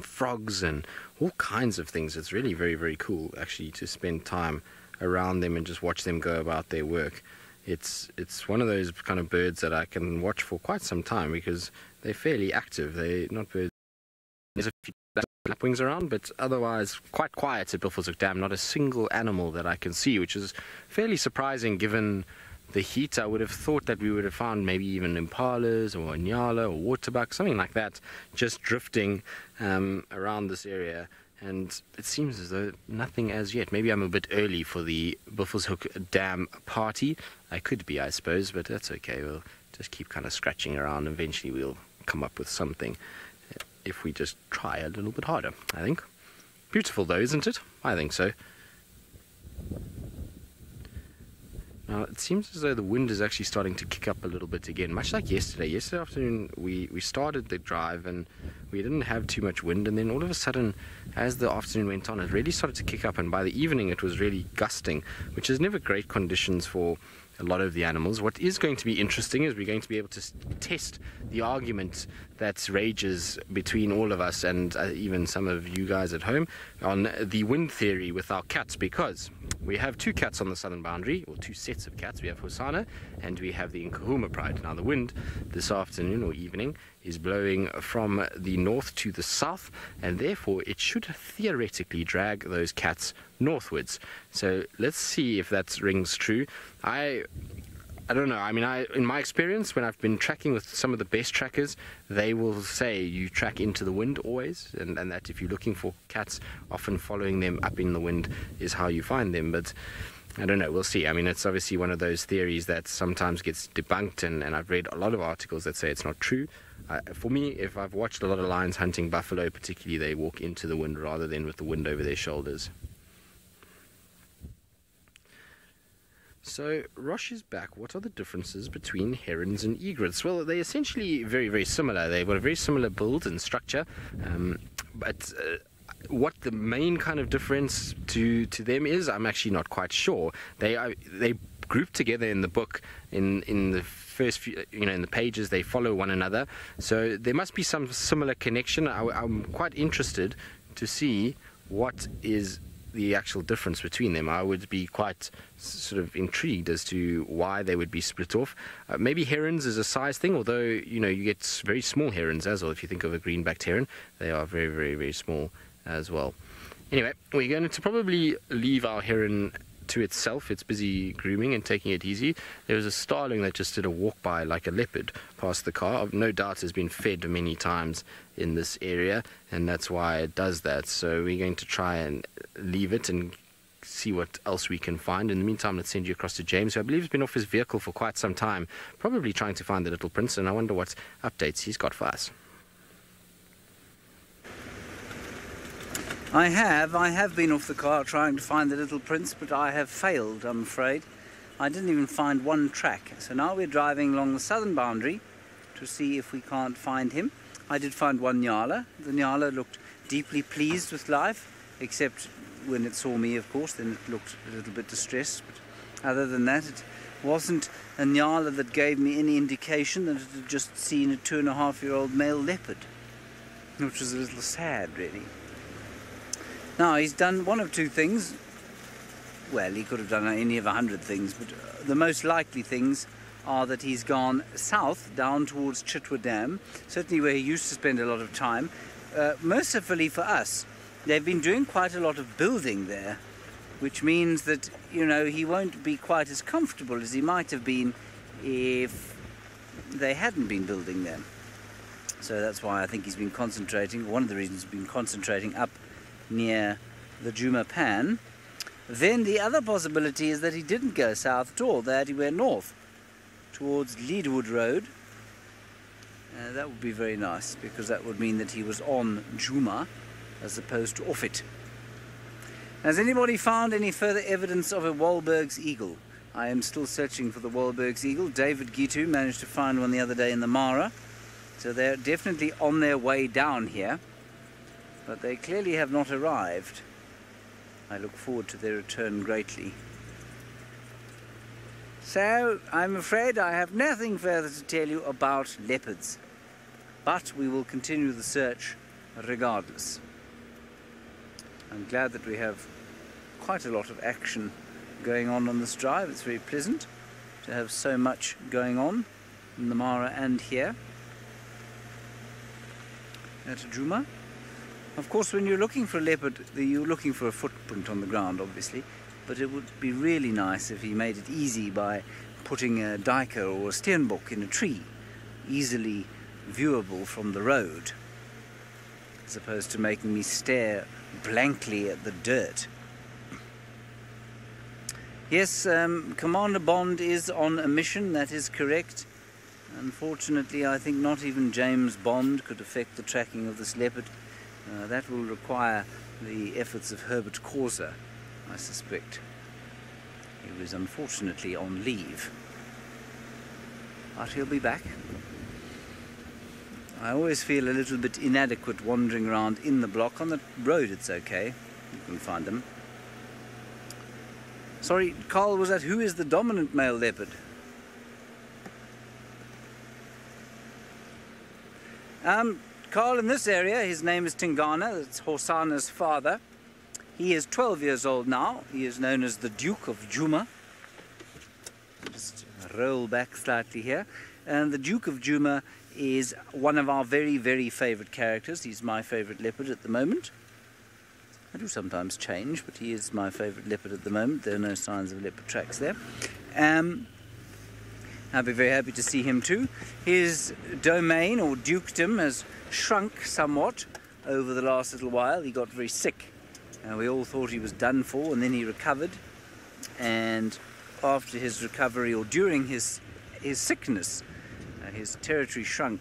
frogs and all kinds of things. It's really very, very cool, actually, to spend time around them and just watch them go about their work. It's one of those kind of birds that I can watch for quite some time because they're fairly active. They're not birds. There's a few lapwings around, but otherwise quite quiet at Buffelshoek Dam. Not a single animal that I can see, which is fairly surprising given the heat. I would have thought that we would have found maybe even impalas or a nyala or waterbuck, something like that, just drifting around this area. And it seems as though nothing as yet. Maybe I'm a bit early for the Buffelshoek Dam party. I could be, I suppose, but that's okay. We'll just keep kind of scratching around. Eventually we'll come up with something if we just try a little bit harder, I think. Beautiful though, isn't it? I think so. Now, it seems as though the wind is actually starting to kick up a little bit again, much like yesterday. Yesterday afternoon, we started the drive and we didn't have too much wind, and then all of a sudden, as the afternoon went on, it really started to kick up, and by the evening it was really gusting, which is never great conditions for a lot of the animals. What is going to be interesting is we're going to be able to test the argument that rages between all of us and even some of you guys at home on the wind theory with our cats, because we have two cats on the southern boundary, or two sets of cats. We have Hosanna and we have the Nkahuma Pride. Now the wind this afternoon or evening is blowing from the north to the south, and therefore it should theoretically drag those cats northwards. So let's see if that rings true. I don't know. I mean, in my experience, when I've been tracking with some of the best trackers, they will say you track into the wind always, and that if you're looking for cats, often following them up in the wind is how you find them. But I don't know. We'll see. I mean, it's obviously one of those theories that sometimes gets debunked, and I've read a lot of articles that say it's not true. For me, if I've watched a lot of lions hunting buffalo, particularly, they walk into the wind rather than with the wind over their shoulders. So, Rosh is back. What are the differences between herons and egrets? Well, they're essentially very, very similar. They've got a very similar build and structure, but what the main kind of difference to them is, I'm actually not quite sure. They group together in the book in the first few, in the pages. They follow one another, so there must be some similar connection. I'm quite interested to see what is the actual difference between them. I would be quite sort of intrigued as to why they would be split off. Maybe herons is a size thing, although you get very small herons as well. If you think of a green-backed heron, they are very, very, very small as well. Anyway, we're going to probably leave our heron to itself. It's busy grooming and taking it easy. There was a starling that just did a walk by like a leopard past the car. No doubt has been fed many times in this area, and that's why it does that. So we're going to try and leave it and see what else we can find. In the meantime, let's send you across to James, who I believe has been off his vehicle for quite some time, probably trying to find the little prince, and I wonder what updates he's got for us. I have been off the car trying to find the little prince, but I have failed, I'm afraid. I didn't even find one track. So now we're driving along the southern boundary to see if we can't find him. I did find one nyala. The nyala looked deeply pleased with life, except when it saw me, of course, then it looked a little bit distressed. But other than that, it wasn't a nyala that gave me any indication that it had just seen a 2.5-year-old male leopard, which was a little sad, really. Now, he's done one of two things. Well, he could have done any of 100 things, but the most likely things are that he's gone south, down towards Chitwa Dam, certainly where he used to spend a lot of time. Mercifully for us, they've been doing quite a lot of building there, which means that, he won't be quite as comfortable as he might have been if they hadn't been building there. So that's why I think he's been concentrating, one of the reasons he's been concentrating up near the Djuma Pan. Then the other possibility is that he didn't go south at all, that he went north towards Leadwood Road. That would be very nice, because that would mean that he was on Djuma as opposed to off it. Has anybody found any further evidence of a Wahlberg's eagle? I am still searching for the Wahlberg's eagle. David Gitu managed to find one the other day in the Mara, so they're definitely on their way down here. But they clearly have not arrived. I look forward to their return greatly. So, I'm afraid I have nothing further to tell you about leopards. But we will continue the search regardless. I'm glad that we have quite a lot of action going on this drive. It's very pleasant to have so much going on in the Mara and here at Djuma. Of course, when you're looking for a leopard, you're looking for a footprint on the ground, obviously, but it would be really nice if he made it easy by putting a duiker or a steenbok in a tree, easily viewable from the road, as opposed to making me stare blankly at the dirt. Yes, Commander Bond is on a mission, that is correct. Unfortunately, I think not even James Bond could affect the tracking of this leopard. That will require the efforts of Herbert Causer, I suspect. He was unfortunately on leave. But he'll be back. I always feel a little bit inadequate wandering around in the block. On the road it's okay, you can find them. Sorry, Carl, was that who is the dominant male leopard? Carl, in this area, his name is Tingana, that's Hosana's father. He is 12 years old now. He is known as the Duke of Djuma. Just roll back slightly here. And the Duke of Djuma is one of our very, very favourite characters. He's my favourite leopard at the moment. I do sometimes change, but he is my favourite leopard at the moment. There are no signs of leopard tracks there. I'll be very happy to see him too. His domain or dukedom has shrunk somewhat over the last little while. He got very sick. We all thought he was done for, and then he recovered. And after his recovery, or during his sickness, his territory shrunk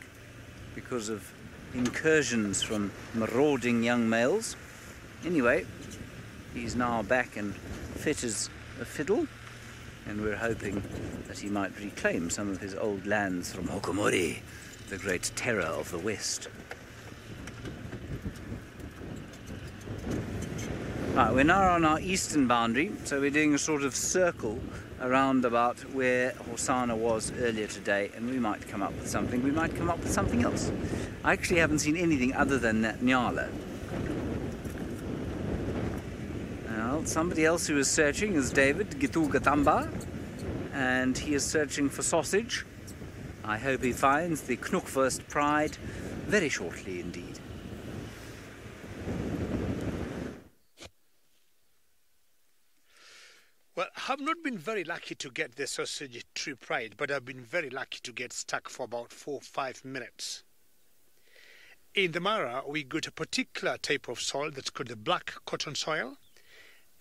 because of incursions from marauding young males. Anyway, he's now back and fit as a fiddle, and we're hoping that he might reclaim some of his old lands from Hokomori, the great terror of the West. Right, we're now on our eastern boundary, so we're doing a sort of circle around about where Hosanna was earlier today, and we might come up with something. We might come up with something else. I actually haven't seen anything other than that nyala. Well, somebody else who is searching is David Gitu Gatamba, and he is searching for sausage. I hope he finds the Knookfirst Pride very shortly indeed. Well, I've not been very lucky to get the sausage tree pride, but I've been very lucky to get stuck for about 4 or 5 minutes. In the Mara, we got a particular type of soil that's called the black cotton soil.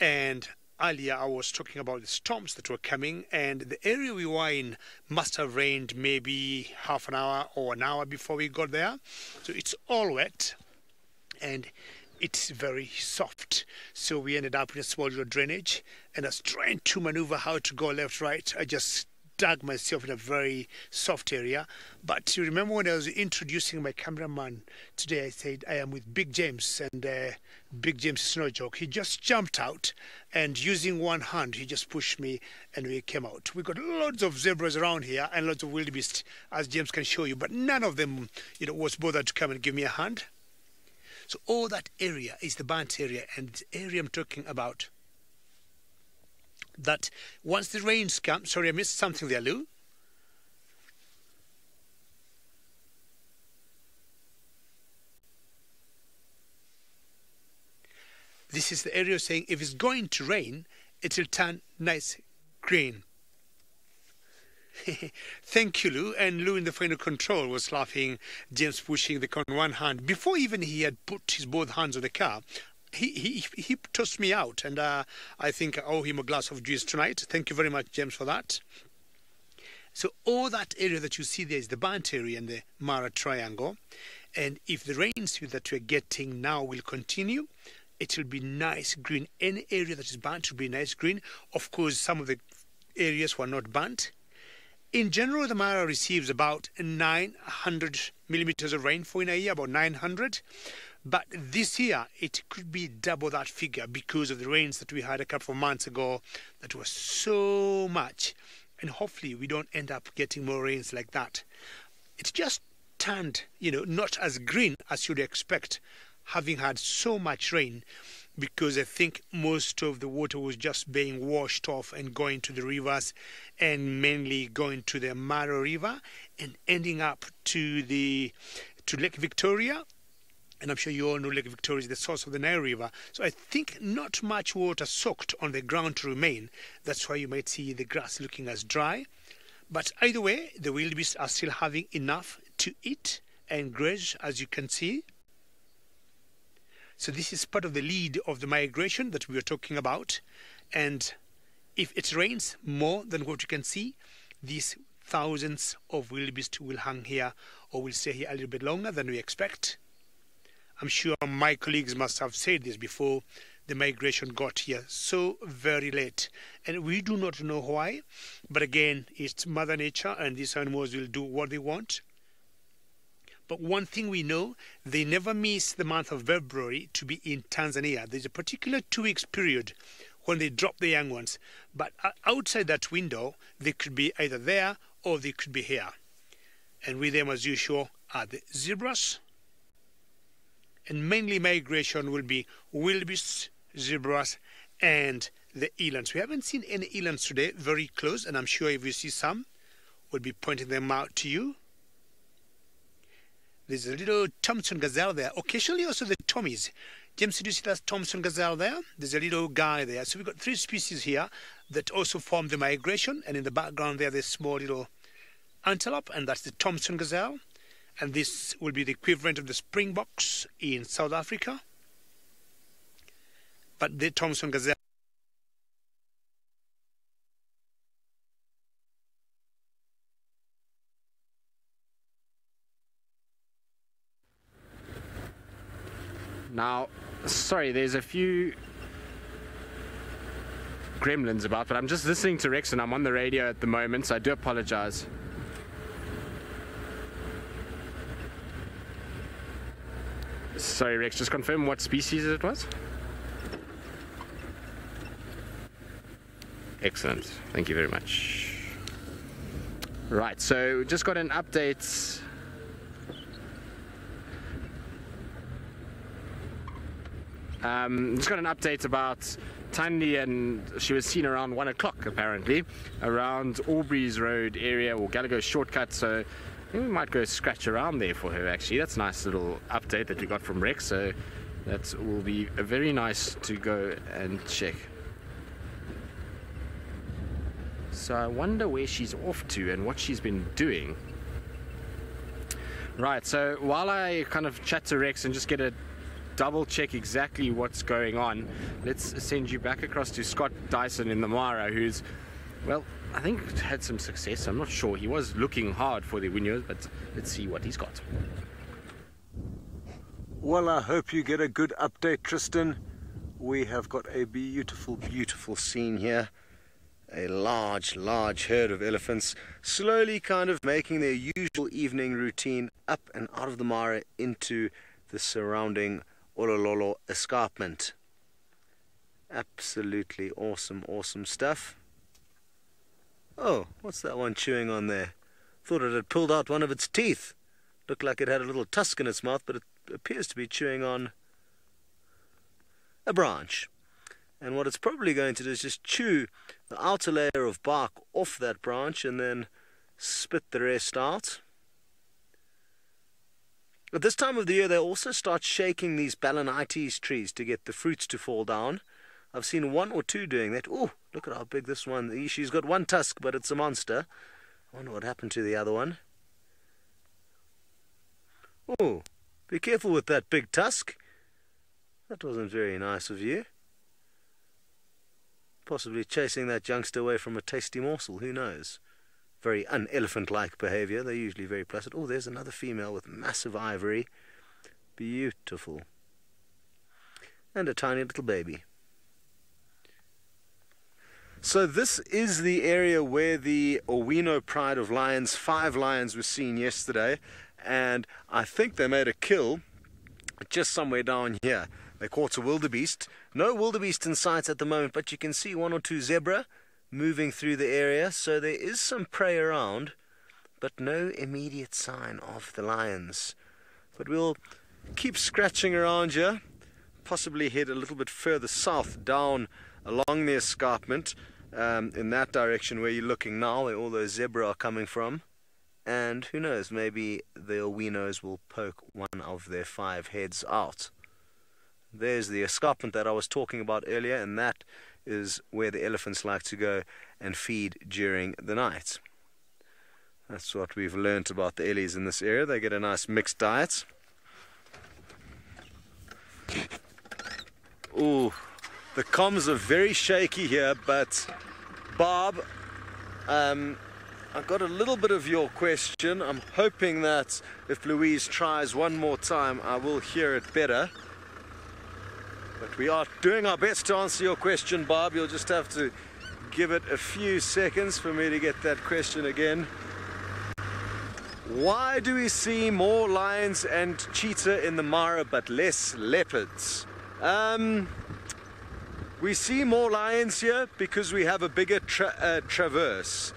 And earlier I was talking about the storms that were coming, and the area we were in must have rained maybe half an hour or an hour before we got there. So it's all wet, and it's very soft. So we ended up in a small little drainage, and I was trying to maneuver how to go left, right. I just dug myself in a very soft area. But you remember when I was introducing my cameraman today, I said I am with Big James, and Big James is no joke. He just jumped out, and using one hand, he just pushed me, and we came out. We got lots of zebras around here and lots of wildebeest, as James can show you, but none of them, was bothered to come and give me a hand. So all that area is the burnt area, and the area I'm talking about, that once the rains come, sorry I missed something there, Lou. This is the area saying if it's going to rain, it will turn nice green. Thank you, Lou. And Lou in the final control was laughing, James pushing the car on one hand. Before even he had put his both hands on the car, he tossed me out, and I think I owe him a glass of juice tonight. Thank you very much, James, for that. So all that area that you see there is the burnt area and the Mara Triangle. And if the rains that we're getting now will continue, it will be nice green. Any area that is burnt will be nice green. Of course, some of the areas were not burnt. In general, the Mara receives about 900 millimeters of rainfall in a year, about 900. But this year, it could be double that figure because of the rains that we had a couple of months ago that was so much. And hopefully we don't end up getting more rains like that. It's just turned, not as green as you'd expect, having had so much rain, because I think most of the water was just being washed off and going to the rivers, and mainly going to the Mara River and ending up to Lake Victoria. And I'm sure you all know Lake Victoria is the source of the Nile River. So I think not much water soaked on the ground to remain. That's why you might see the grass looking as dry. But either way, the wildebeest are still having enough to eat and graze, as you can see. So this is part of the lead of the migration that we were talking about. And if it rains more than what you can see, these thousands of wildebeest will hang here or will stay here a little bit longer than we expect. I'm sure my colleagues must have said this before the migration got here so very late. And we do not know why. But again, it's Mother Nature, and these animals will do what they want. But one thing we know, they never miss the month of February to be in Tanzania. There's a particular 2 weeks period when they drop the young ones. But outside that window, they could be either there or they could be here. And with them, as usual, are the zebras. And mainly migration will be wildebeest, zebras, and the elands. We haven't seen any elands today, very close, and I'm sure if you see some, we'll be pointing them out to you. There's a little Thompson gazelle there. Occasionally also the Tommies. James, did you see that Thompson gazelle there? There's a little guy there. So we've got 3 species here that also form the migration, and in the background there, there's small little antelope, and that's the Thompson gazelle. And this will be the equivalent of the springboks in South Africa. But the Thompson gazelle. Now, sorry, there's a few gremlins about, but I'm just listening to Rex and I'm on the radio at the moment, so I do apologize. Sorry, Rex, just confirm what species it was. Excellent, thank you very much. Right, so we just got an update. Just got an update about Tandy, and she was seen around 1 o'clock apparently around Aubrey's Road area, or Gallagher shortcut, so I think we might go scratch around there for her actually. That's a nice little update that we got from Rex, so that will be very nice to go and check. So I wonder where she's off to and what she's been doing. Right, so while I kind of chat to Rex and just get a double check exactly what's going on, let's send you back across to Scott Dyson in the Mara, who's, well, I think had some success. I'm not sure. He was looking hard for the winners, but let's see what he's got. Well, I hope you get a good update, Tristan. We have got a beautiful, beautiful scene here. A large, large herd of elephants slowly kind of making their usual evening routine up and out of the Mara into the surrounding Olololo escarpment. Absolutely awesome, awesome stuff. Oh, what's that one chewing on there? Thought it had pulled out one of its teeth. Looked like it had a little tusk in its mouth, but it appears to be chewing on a branch. And what it's probably going to do is just chew the outer layer of bark off that branch and then spit the rest out. At this time of the year, they also start shaking these balanites trees to get the fruits to fall down. I've seen 1 or 2 doing that. Oh, look at how big this one is. She's got 1 tusk, but it's a monster. I wonder what happened to the other one. Oh, be careful with that big tusk. That wasn't very nice of you. Possibly chasing that youngster away from a tasty morsel, who knows? Very un-elephant-like behavior. They're usually very placid. Oh, there's another female with massive ivory. Beautiful. And a tiny little baby. So this is the area where the Owino Pride of Lions, 5 lions were seen yesterday, and I think they made a kill just somewhere down here. They caught a wildebeest. No wildebeest in sight at the moment, but you can see 1 or 2 zebra moving through the area, so there is some prey around, but no immediate sign of the lions. But we'll keep scratching around here, possibly head a little bit further south down along the escarpment, in that direction where you're looking now, where all those zebra are coming from. And who knows, maybe the Owinos will poke one of their 5 heads out. There's the escarpment that I was talking about earlier, and that is where the elephants like to go and feed during the night. That's what we've learnt about the ellies in this area. They get a nice mixed diet. Ooh, the comms are very shaky here, but Bob, I got a little bit of your question. I'm hoping that if Louise tries one more time, I will hear it better. But we are doing our best to answer your question, Bob. You'll just have to give it a few seconds for me to get that question again. Why do we see more lions and cheetah in the Mara but less leopards? We see more lions here because we have a bigger traverse.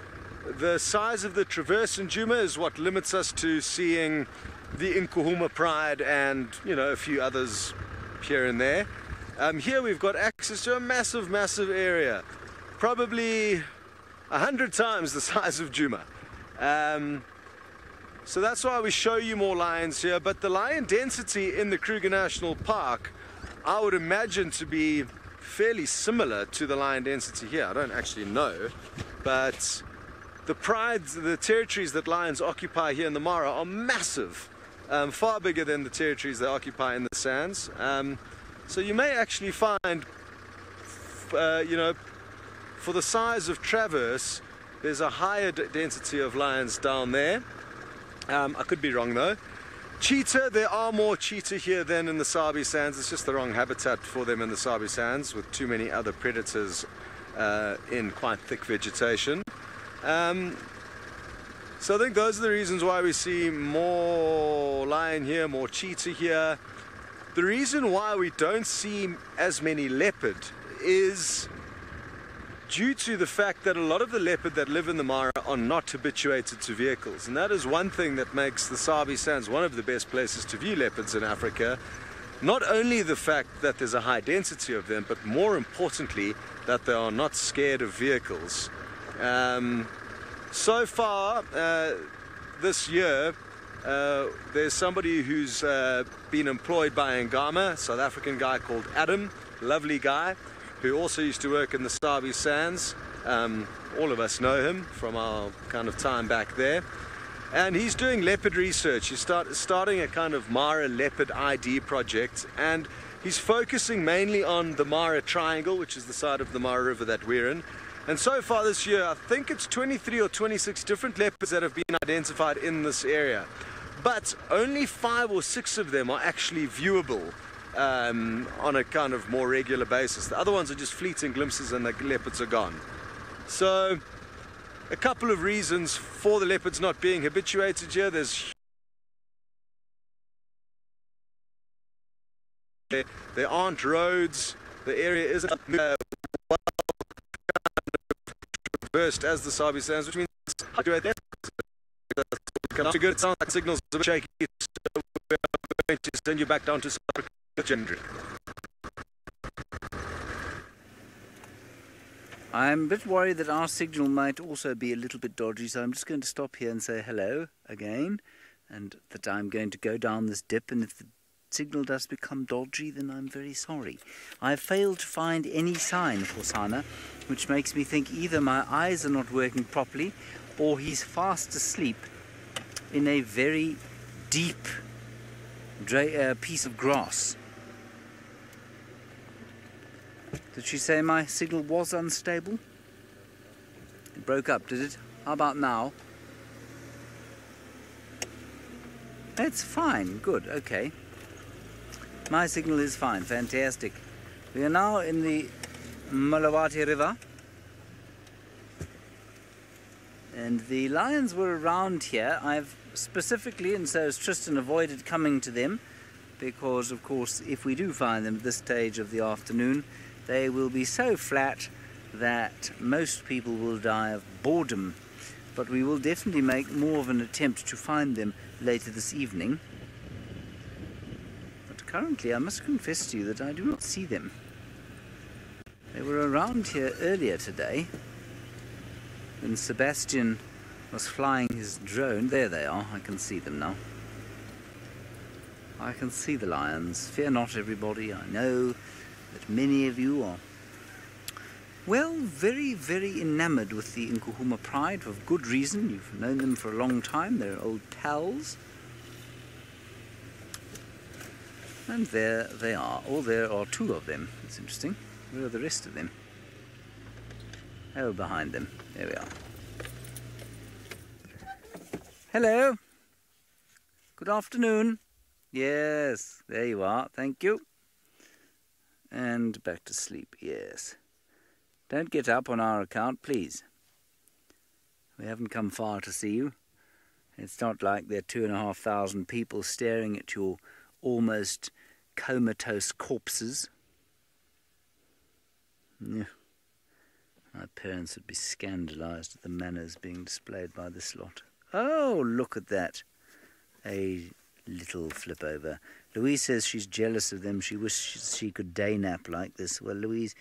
The size of the traverse in Djuma is what limits us to seeing the Nkuhuma Pride and, you know, a few others here and there. Here we've got access to a massive, massive area, probably 100 times the size of Djuma. So that's why we show you more lions here, but the lion density in the Kruger National Park I would imagine to be fairly similar to the lion density here. I don't actually know, but the territories that lions occupy here in the Mara are massive, far bigger than the territories they occupy in the sands. So you may actually find, you know, for the size of Traverse, there's a higher density of lions down there. I could be wrong though. Cheetah, there are more cheetah here than in the Sabi Sands. It's just the wrong habitat for them in the Sabi Sands, with too many other predators in quite thick vegetation. So I think those are the reasons why we see more lion here, more cheetah here. The reason why we don't see as many leopard is due to the fact that a lot of the leopard that live in the Mara are not habituated to vehicles. And that is one thing that makes the Sabi Sands one of the best places to view leopards in Africa. Not only the fact that there's a high density of them, but more importantly, that they are not scared of vehicles. So far, this year, there's somebody who's been employed by Ngama, a South African guy called Adam, lovely guy, who also used to work in the Sabi Sands. All of us know him from our kind of time back there. And he's doing leopard research. He's starting a kind of Mara leopard ID project, and he's focusing mainly on the Mara Triangle, which is the side of the Mara River that we're in. And so far this year, I think it's 23 or 26 different leopards that have been identified in this area. But only 5 or 6 of them are actually viewable on a kind of more regular basis. The other ones are just fleeting glimpses and the leopards are gone. So a couple of reasons for the leopards not being habituated here. There aren't roads. The area isn't well traversed as the Sabi Sands, which means to good. It sounds like signals are a bit shaky, so we're going to send you back down to South Africa. I'm a bit worried that our signal might also be a little bit dodgy, so I'm just going to stop here and say hello again, and that I'm going to go down this dip, and if the signal does become dodgy, then I'm very sorry. I've failed to find any sign of Hosana, which makes me think either my eyes are not working properly, or he's fast asleep in a very deep piece of grass. Did she say my signal was unstable? It broke up, did it? How about now? It's fine. Good. Okay. My signal is fine. Fantastic. We are now in the Malawati River. And the lions were around here. I've specifically, and so as Tristan avoided coming to them, because, of course, if we do find them at this stage of the afternoon, they will be so flat that most people will die of boredom. But we will definitely make more of an attempt to find them later this evening. But currently, I must confess to you that I do not see them. They were around here earlier today when Sebastian was flying his drone. There they are. I can see them now. I can see the lions. Fear not, everybody. I know that many of you are, well, very, very enamoured with the Nkuhuma Pride for good reason. You've known them for a long time. They're old pals. And there they are. Oh, there are 2 of them. It's interesting. Where are the rest of them? Oh, behind them. There we are. Hello. Good afternoon. Yes, there you are. Thank you. And back to sleep, yes. Don't get up on our account, please. We haven't come far to see you. It's not like there are 2,500 people staring at your almost comatose corpses. Yeah. My parents would be scandalized at the manners being displayed by this lot. Oh, look at that. A little flip over. Louise says she's jealous of them. She wishes she could day nap like this. Well, Louise,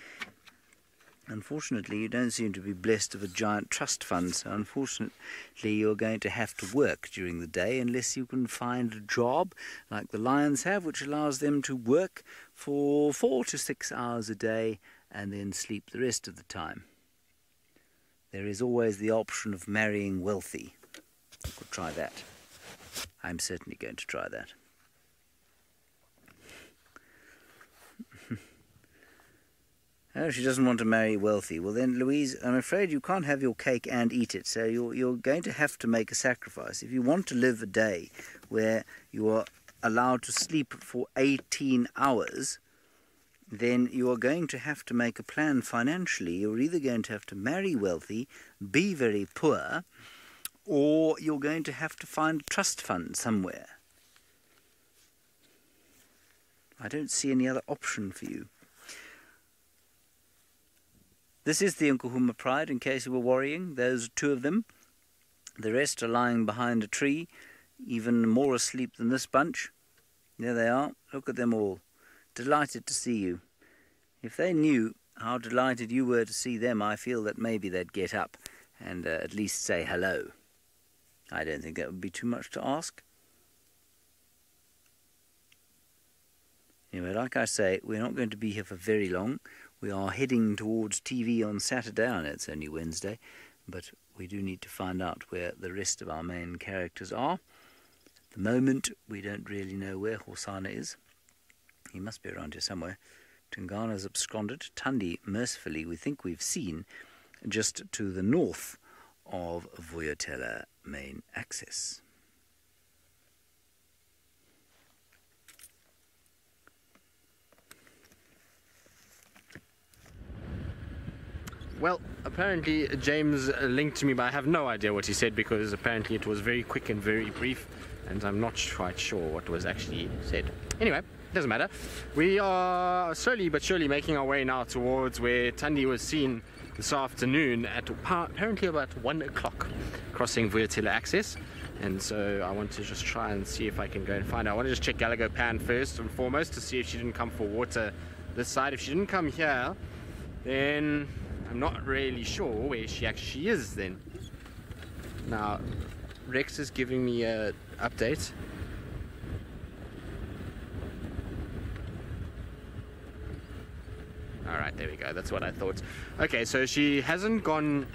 Unfortunately, you don't seem to be blessed with a giant trust fund, so unfortunately you're going to have to work during the day unless you can find a job like the lions have, which allows them to work for 4 to 6 hours a day and then sleep the rest of the time. There is always the option of marrying wealthy. You could try that. I'm certainly going to try that. Oh, she doesn't want to marry wealthy. Well then, Louise, I'm afraid you can't have your cake and eat it, so you're going to have to make a sacrifice. If you want to live a day where you are allowed to sleep for 18 hours, then you are going to have to make a plan financially. You're either going to have to marry wealthy, be very poor, or you're going to have to find a trust fund somewhere. I don't see any other option for you. This is the Nkuhuma Pride, in case you were worrying. Those are 2 of them. The rest are lying behind a tree, even more asleep than this bunch. There they are. Look at them all. Delighted to see you. If they knew how delighted you were to see them, I feel that maybe they'd get up and at least say hello. I don't think that would be too much to ask. Anyway, like I say, we're not going to be here for very long. We are heading towards TV on Saturday. I know it's only Wednesday, but we do need to find out where the rest of our main characters are. At the moment, we don't really know where Hosana is. He must be around here somewhere. Tungana's absconded. Tundi, mercifully, we think we've seen just to the north of Vuyatela main access. Well, apparently James linked to me, but I have no idea what he said because apparently it was very quick and very brief, and I'm not quite sure what was actually said. Anyway, doesn't matter. We are slowly but surely making our way now towards where Tundi was seen this afternoon at apparently about 1 o'clock, crossing Vuyatela access. And so I want to just try and see if I can go and find out. I want to just check Gallagher Pan first and foremost to see if she didn't come for water this side. If she didn't come here, then I'm not really sure where she actually is then. Now, Rex is giving me an update. Alright, there we go. That's what I thought. Okay, so she hasn't gone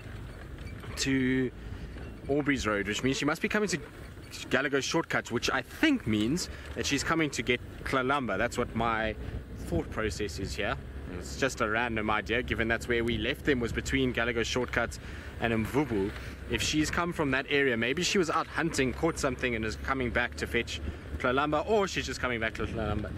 to Aubrey's Road, which means she must be coming to Gallagher Shortcut, which I think means that she's coming to get Klalamba. That's what my thought process is here. It's just a random idea, given that's where we left them, was between Gallagher Shortcut and Mvubu. If she's come from that area, maybe she was out hunting, caught something, and is coming back to fetch Klalamba, or she's just coming back to Klalamba.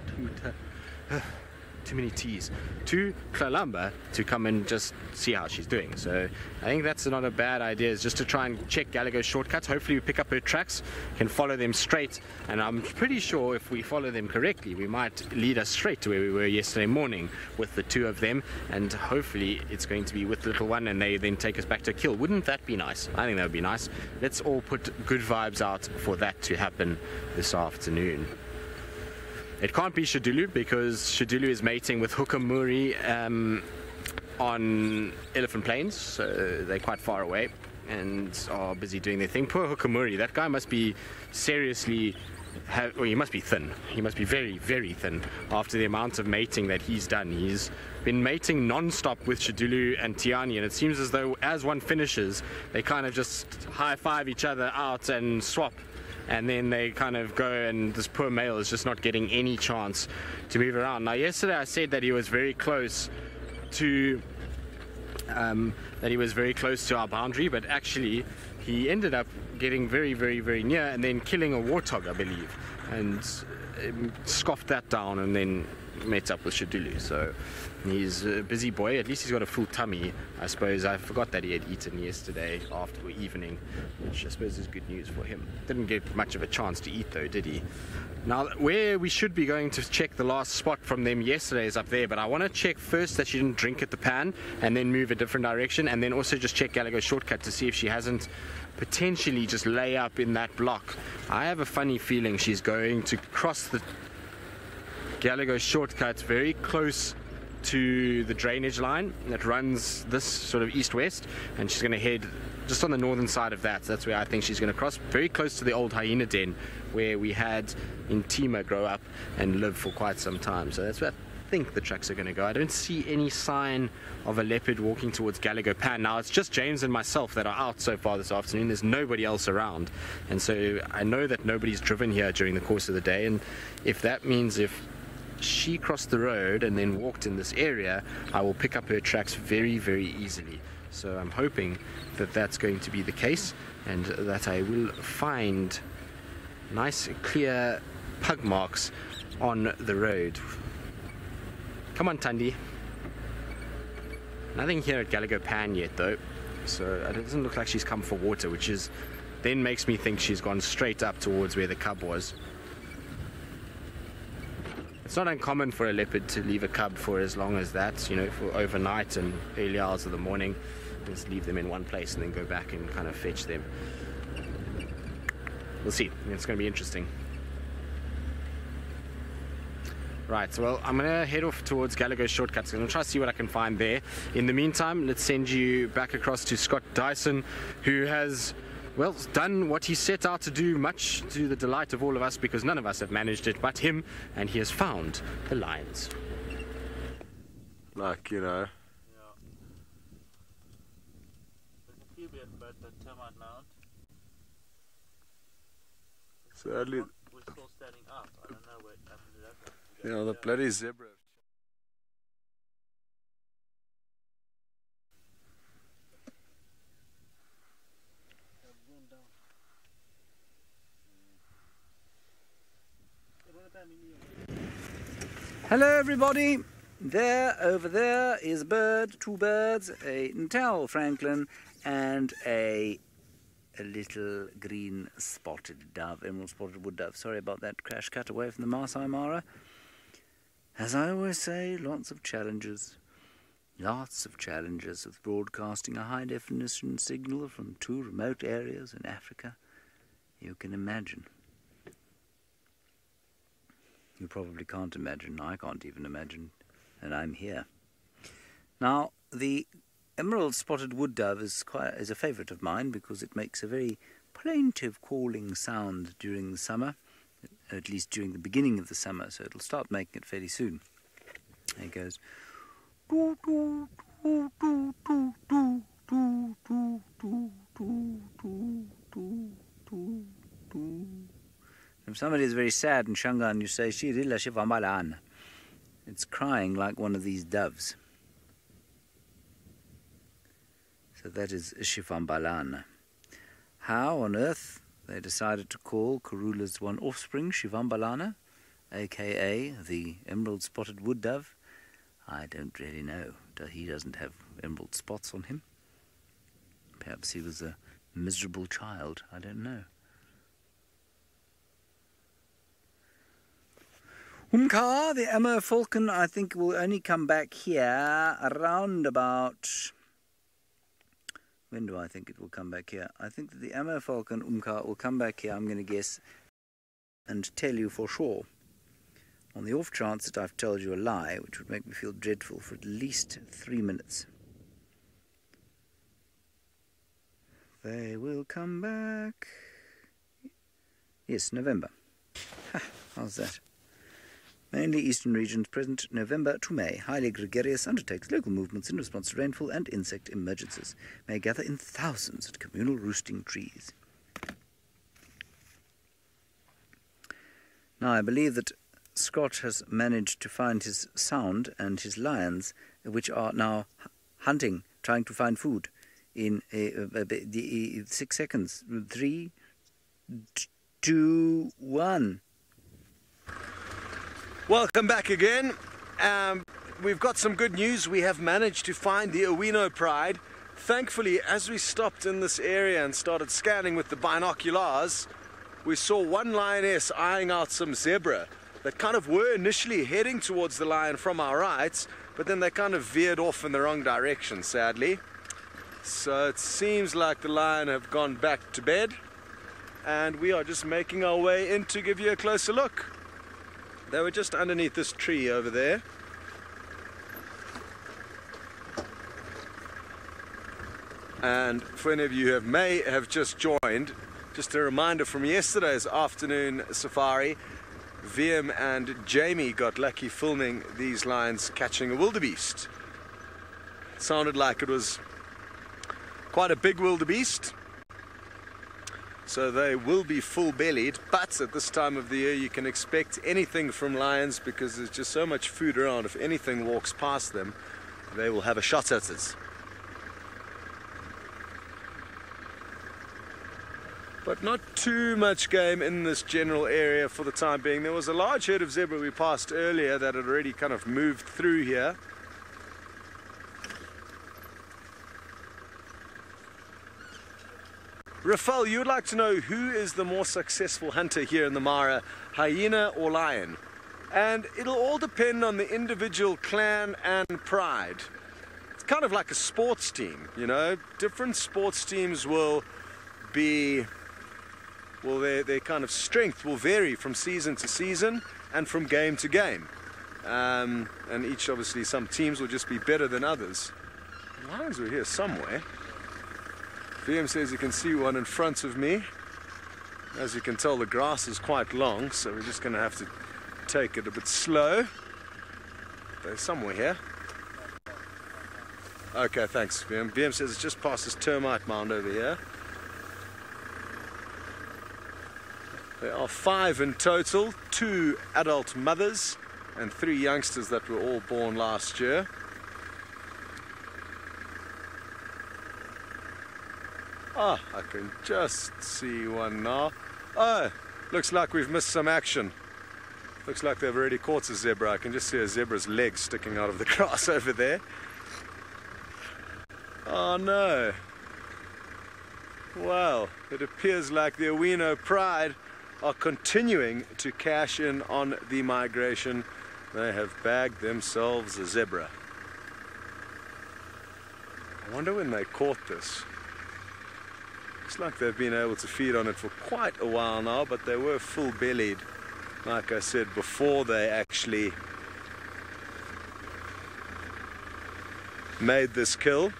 Too many T's. To Klalamba to come and just see how she's doing. So I think that's not a bad idea, is just to try and check Gallagher's shortcuts. Hopefully we pick up her tracks, can follow them straight, and I'm pretty sure if we follow them correctly, we might lead us straight to where we were yesterday morning with the 2 of them, and hopefully it's going to be with little one and they then take us back to kill. Wouldn't that be nice? I think that would be nice. Let's all put good vibes out for that to happen this afternoon. It can't be Shadulu because Shadulu is mating with Hukamuri on Elephant Plains, so they're quite far away and are busy doing their thing. Poor Hukamuri, that guy must be seriously, well, he must be thin. He must be very, very thin after the amount of mating that he's done. He's been mating non-stop with Shadulu and Tiani, and it seems as though as one finishes, they kind of just high-five each other out and swap. And then they kind of go, and this poor male is just not getting any chance to move around. Now, yesterday I said that he was very close to our boundary, but actually he ended up getting very, very, very near, and then killing a warthog, I believe, and scoffed that down, and then met up with Shadulu. So he's a busy boy. At least he's got a full tummy, I suppose. I forgot that he had eaten yesterday after evening, which I suppose is good news for him. Didn't get much of a chance to eat though, did he? Now, where we should be going to check the last spot from them yesterday is up there, but I want to check first that she didn't drink at the pan and then move a different direction, and then also just check Gallagher's shortcut to see if she hasn't potentially just lay up in that block. I have a funny feeling she's going to cross the Gallagher shortcut very close to the drainage line that runs this sort of east-west, and she's going to head just on the northern side of that. That's where I think she's going to cross, very close to the old hyena den where we had Intima grow up and live for quite some time. So that's where I think the tracks are going to go. I don't see any sign of a leopard walking towards Gallagher Pan. Now, it's just James and myself that are out so far this afternoon. There's nobody else around. And so I know that nobody's driven here during the course of the day. And if that means if she crossed the road and then walked in this area, I will pick up her tracks very, very easily. So I'm hoping that that's going to be the case and that I will find nice, clear pug marks on the road. Come on, Tandi. Nothing here at Gallagher Pan yet, though. So it doesn't look like she's come for water, which is then makes me think she's gone straight up towards where the cub was. It's not uncommon for a leopard to leave a cub for as long as that, you know, for overnight and early hours of the morning. Just leave them in one place and then go back and kind of fetch them. We'll see. It's going to be interesting. Right, well, I'm going to head off towards Gallagher Shortcuts. I'm going to try to see what I can find there. In the meantime, let's send you back across to Scott Dyson, who has, well, done what he set out to do, much to the delight of all of us, because none of us have managed it but him, and he has found the lions. Like, you know. Sadly, we're still standing up. I don't know what happened to that. you know, the bloody zebra. Hello everybody. There, over there is a bird, two birds, a Natal Franklin and a little green spotted dove, emerald spotted wood dove. Sorry about that crash cut away from the Masai Mara. As I always say, lots of challenges with broadcasting a high definition signal from two remote areas in Africa. You can imagine. You probably can't imagine. I can't even imagine. And I'm here. Now, the emerald spotted wood dove is a favourite of mine because it makes a very plaintive calling sound during the summer, at least during the beginning of the summer, so it'll start making it fairly soon. There it goes. If somebody is very sad in Shangaan, you say, Shirila Shivamalan. It's crying like one of these doves. So that is Shivambalana. How on earth they decided to call Karula's one offspring Shivambalana, aka the emerald spotted wood dove, I don't really know. He doesn't have emerald spots on him. Perhaps he was a miserable child, I don't know. The Emma falcon, I think, will only come back here around about... When do I think it will come back here? I think that the Emma falcon, will come back here, I'm going to guess, and tell you for sure. On the off chance that I've told you a lie, which would make me feel dreadful, for at least 3 minutes. They will come back... Yes, November. How's that? Mainly eastern regions present November to May. Highly gregarious, undertakes local movements in response to rainfall and insect emergencies. May gather in thousands at communal roosting trees. Now, I believe that Scott has managed to find his sound and his lions, which are now hunting, trying to find food in 6 seconds. 3, 2, 1. Welcome back again. We've got some good news. We have managed to find the Owino Pride. Thankfully, as we stopped in this area and started scanning with the binoculars, we saw one lioness eyeing out some zebra that kind of were initially heading towards the lion from our right, but then they kind of veered off in the wrong direction, sadly. So it seems like the lion have gone back to bed, and we are just making our way in to give you a closer look. They were just underneath this tree over there. And for any of you who may have just joined, just a reminder from yesterday's afternoon safari, VM and Jamie got lucky filming these lions catching a wildebeest. It sounded like it was quite a big wildebeest, so they will be full-bellied, but at this time of the year you can expect anything from lions because there's just so much food around. If anything walks past them, they will have a shot at it. But not too much game in this general area for the time being. There was a large herd of zebra we passed earlier that had already kind of moved through here. Rafael, you would like to know who is the more successful hunter here in the Mara, hyena or lion? And it'll all depend on the individual clan and pride. It's kind of like a sports team, you know. Different sports teams will be... well, their kind of strength will vary from season to season and from game to game. And each, obviously, some teams will just be better than others. The lions were here somewhere. VM says you can see one in front of me. As you can tell, the grass is quite long, so we're just going to have to take it a bit slow. They're somewhere here. Okay, thanks, VM. VM says it's just past this termite mound over here. There are 5 in total, 2 adult mothers and 3 youngsters that were all born last year. Ah, I can just see one now. Oh, looks like we've missed some action. Looks like they've already caught a zebra. I can just see a zebra's leg sticking out of the grass over there. Oh no. Well, it appears like the Owino pride are continuing to cash in on the migration. They have bagged themselves a zebra. I wonder when they caught this. Looks like they've been able to feed on it for quite a while now, but they were full-bellied, like I said, before they actually made this kill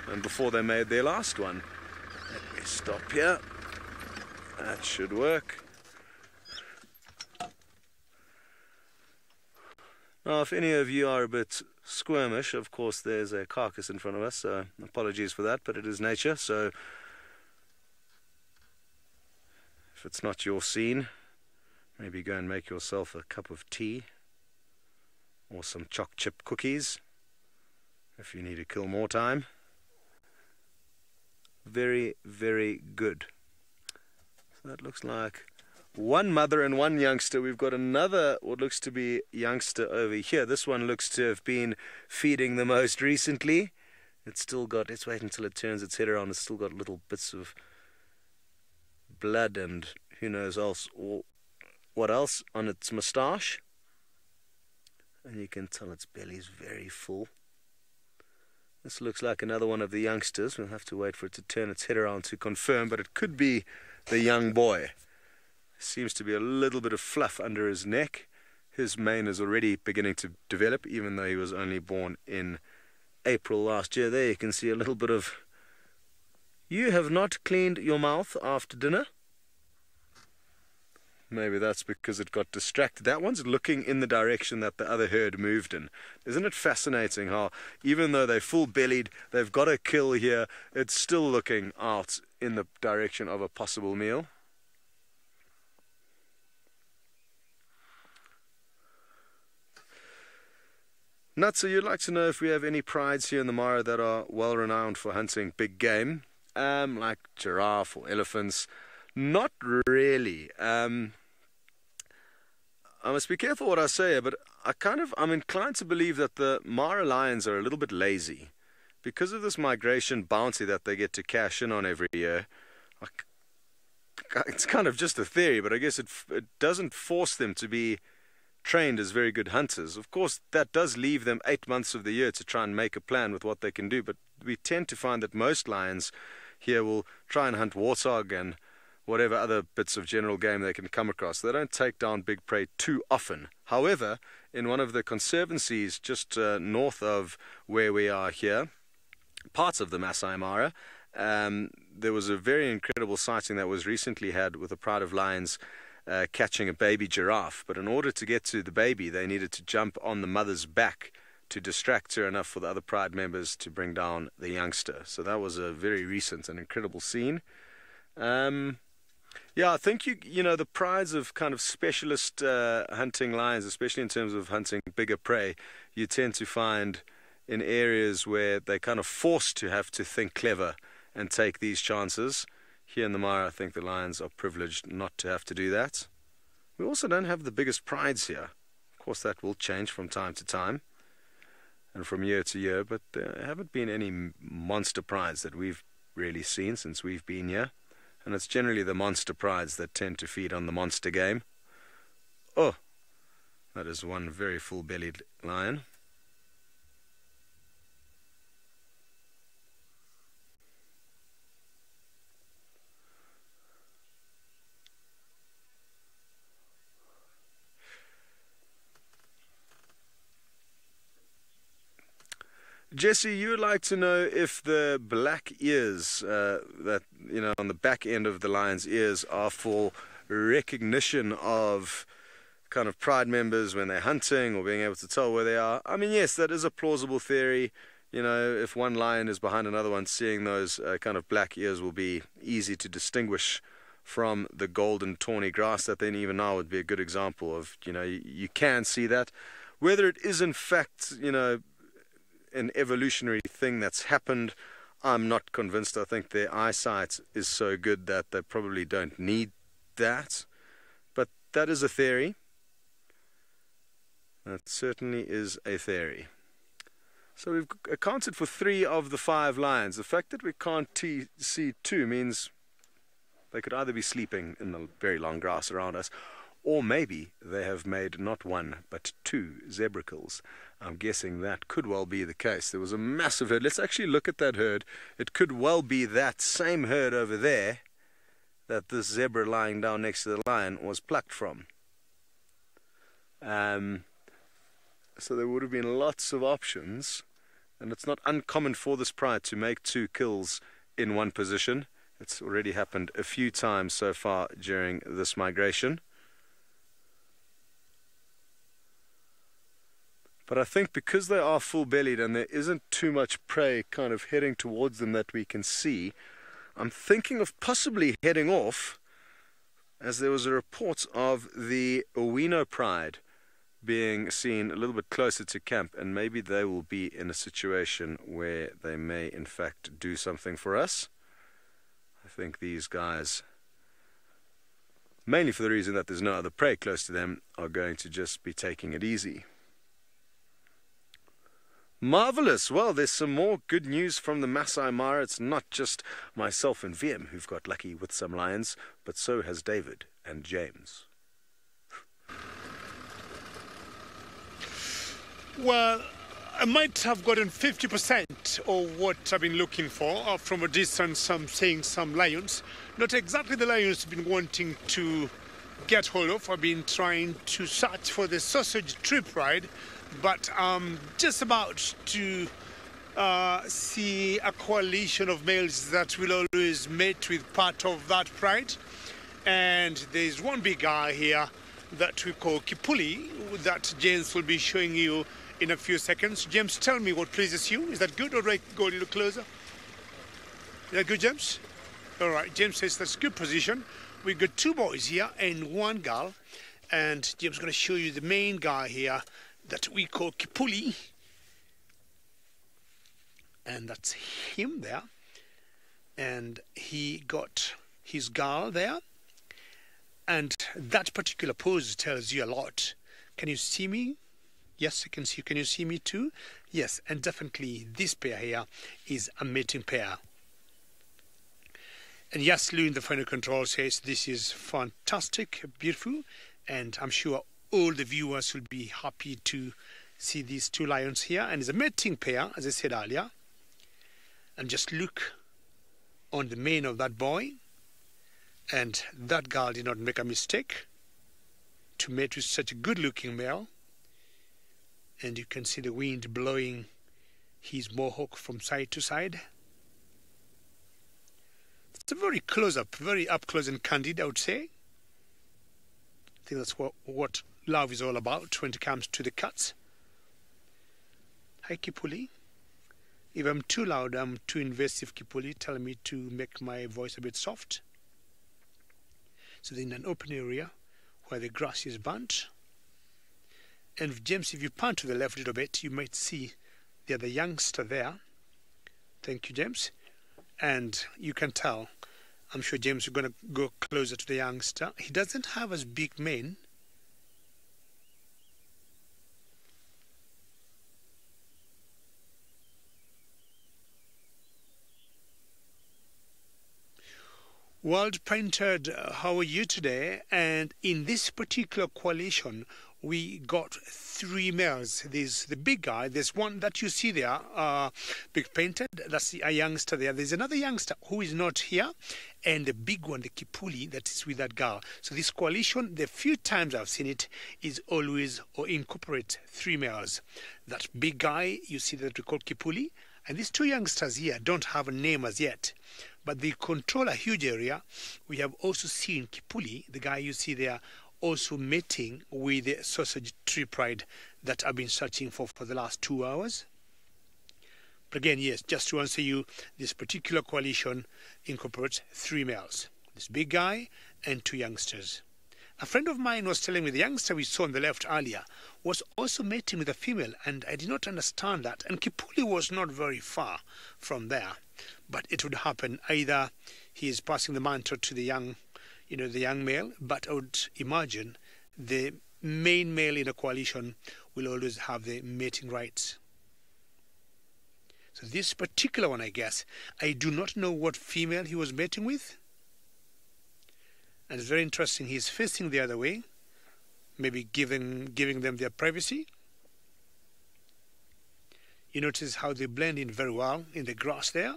and before they made their last one. Let me stop here. That should work. Now, if any of you are a bit squirmish, of course there's a carcass in front of us, so apologies for that, but it is nature, so if it's not your scene, maybe go and make yourself a cup of tea or some choc chip cookies if you need to kill more time. Very, very good. So that looks like one mother and one youngster. We've got another, what looks to be youngster over here. This one looks to have been feeding the most recently. It's still got, let's wait until it turns its head around, it's still got little bits of blood and who knows else or what else on its moustache. And you can tell its belly's very full. This looks like another one of the youngsters. We'll have to wait for it to turn its head around to confirm, but it could be the young boy. Seems to be a little bit of fluff under his neck. His mane is already beginning to develop, even though he was only born in April last year. There you can see a little bit of... You have not cleaned your mouth after dinner? Maybe that's because it got distracted. That one's looking in the direction that the other herd moved in. Isn't it fascinating how, even though they're full-bellied, they've got a kill here, it's still looking out in the direction of a possible meal? Nutsa, you'd like to know if we have any prides here in the Mara that are well renowned for hunting big game, like giraffe or elephants. Not really. I must be careful what I say here, but I'm inclined to believe that the Mara lions are a little bit lazy. Because of this migration bounty that they get to cash in on every year, it's kind of just a theory, but I guess it doesn't force them to be trained as very good hunters. Of course, that does leave them 8 months of the year to try and make a plan with what they can do, but we tend to find that most lions here will try and hunt warthog and whatever other bits of general game they can come across. They don't take down big prey too often. However, in one of the conservancies just north of where we are here, parts of the Masai Mara, there was a very incredible sighting that was recently had with a pride of lions catching a baby giraffe. But in order to get to the baby, they needed to jump on the mother's back to distract her enough for the other pride members to bring down the youngster. So that was a very recent and incredible scene. Yeah, I think you know, the prides of kind of specialist hunting lions, especially in terms of hunting bigger prey, you tend to find in areas where they're kind of forced to have to think clever and take these chances. Here in the Mara, I think the lions are privileged not to have to do that. We also don't have the biggest prides here. Of course, that will change from time to time and from year to year, but there haven't been any monster prides that we've really seen since we've been here. And it's generally the monster prides that tend to feed on the monster game. Oh, that is one very full-bellied lion. Jesse, you would like to know if the black ears that, you know, on the back end of the lion's ears are for recognition of kind of pride members when they're hunting or being able to tell where they are. I mean, yes, that is a plausible theory. You know, if one lion is behind another one, seeing those kind of black ears will be easy to distinguish from the golden tawny grass that then even now would be a good example of, you know, you can see that. Whether it is in fact, you know, an evolutionary thing that's happened, I'm not convinced. I think their eyesight is so good that they probably don't need that. But that is a theory. That certainly is a theory. So we've accounted for 3 of the 5 lions. The fact that we can't see 2 means they could either be sleeping in the very long grass around us, or maybe they have made not 1 but 2 zebracles. I'm guessing that could well be the case. There was a massive herd. Let's actually look at that herd. It could well be that same herd over there that this zebra lying down next to the lion was plucked from. So there would have been lots of options, and it's not uncommon for this pride to make 2 kills in one position. It's already happened a few times so far during this migration. But I think because they are full-bellied and there isn't too much prey kind of heading towards them that we can see, I'm thinking of possibly heading off, as there was a report of the Owino pride being seen a little bit closer to camp, and maybe they will be in a situation where they may in fact do something for us. I think these guys, mainly for the reason that there's no other prey close to them, are going to just be taking it easy. Marvelous. Well, there's some more good news from the Masai Mara. It's not just myself and VM who've got lucky with some lions, but so has David and James. Well, I might have gotten 50% of what I've been looking for. From a distance, I'm seeing some lions. Not exactly the lions I've been wanting to get hold of. I've been trying to search for the sausage trip ride, but I'm just about to see a coalition of males that will always mate with part of that pride. And there's one big guy here that we call Kipuli that James will be showing you in a few seconds. James, tell me what pleases you. Is that good, or do I go a little closer? Is that good, James? All right, James says that's good position. We've got 2 boys here and 1 girl. And James is going to show you the main guy here that we call Kipuli. And that's him there. And he got his girl there. And that particular pose tells you a lot. Can you see me? Yes, I can see you. Can you see me too? Yes, and definitely this pair here is a mating pair. And yes, Lou in the final control says this is fantastic, beautiful, and I'm sure all the viewers will be happy to see these 2 lions here. And it's a mating pair, as I said earlier. And just look on the mane of that boy. And that girl did not make a mistake to mate with such a good-looking male. And you can see the wind blowing his mohawk from side to side. It's a very close-up, very up-close and candid, I would say. I think that's what love is all about when it comes to the cats. Hi, Kipuli. If I'm too loud, I'm too invasive, Kipuli. Tell me to make my voice a bit soft. So they're in an open area where the grass is burnt. And James, if you pan to the left a little bit, you might see the other youngster there. Thank you, James. And you can tell, I'm sure James is going to go closer to the youngster. He doesn't have as big mane. World Painted, how are you today? And in this particular coalition, we got 3 males. There's the big guy. There's one that you see there, Big Painted. That's a youngster there. There's another youngster who is not here. And the big one, the Kipuli, that is with that girl. So this coalition, the few times I've seen it, is always or incorporate 3 males. That big guy, you see that we call Kipuli. And these 2 youngsters here don't have a name as yet, but they control a huge area. We have also seen Kipuli, the guy you see there, also mating with the sausage tree pride that I've been searching for the last 2 hours. But again, yes, just to answer you, this particular coalition incorporates 3 males. This big guy and 2 youngsters. A friend of mine was telling me the youngster we saw on the left earlier was also mating with a female, and I did not understand that. And Kipuli was not very far from there, but it would happen either he is passing the mantle to the young, the young male, but I would imagine the main male in a coalition will always have the mating rights. So this particular one, I guess, I do not know what female he was mating with. And it's very interesting, he's facing the other way, maybe giving them their privacy. You notice how they blend in very well in the grass there.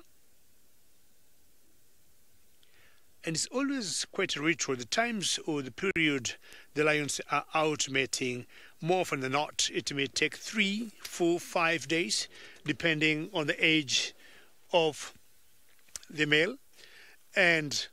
And it's always quite a ritual. The times or the period the lions are out mating, more often than not, it may take 3, 4, 5 days, depending on the age of the male. And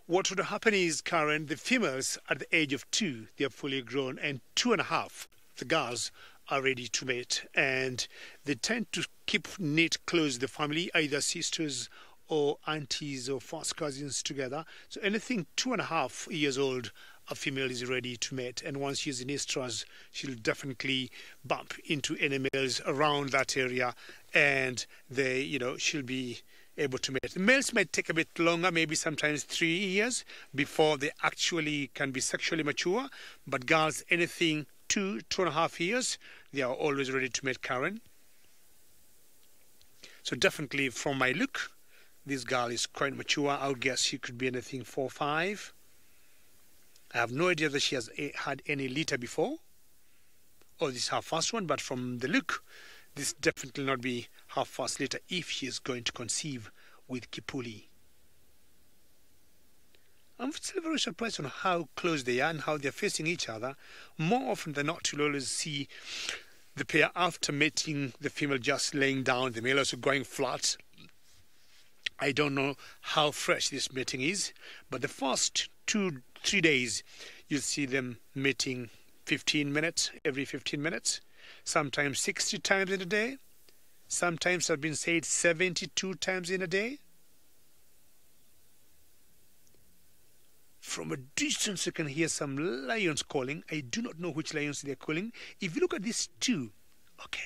what would happen is, Karen, the females at the age of 2, they are fully grown, and 2.5, the girls are ready to mate. And they tend to keep knit close the family, either sisters or aunties or first cousins together. So anything 2.5 years old, a female is ready to mate. And once she's in estrus, she'll definitely bump into any males around that area, and she'll be able to mate. The males might take a bit longer, maybe sometimes 3 years before they actually can be sexually mature. But girls, anything 2.5 years, they are always ready to mate, Karen. So definitely from my look, this girl is quite mature. I would guess she could be anything 4 or 5. I have no idea that she has had any litter before, or this is her first one, but from the look, this definitely not be her first litter if she is going to conceive with Kipuli. I'm still very surprised on how close they are and how they're facing each other. More often than not, you'll always see the pair after mating, the female just laying down, the male also going flat. I don't know how fresh this mating is, but the first 2-3 days, you'll see them mating 15 minutes, every 15 minutes. Sometimes 60 times in a day. Sometimes have been said 72 times in a day. From a distance you can hear some lions calling. I do not know which lions they are calling. If you look at these 2, okay.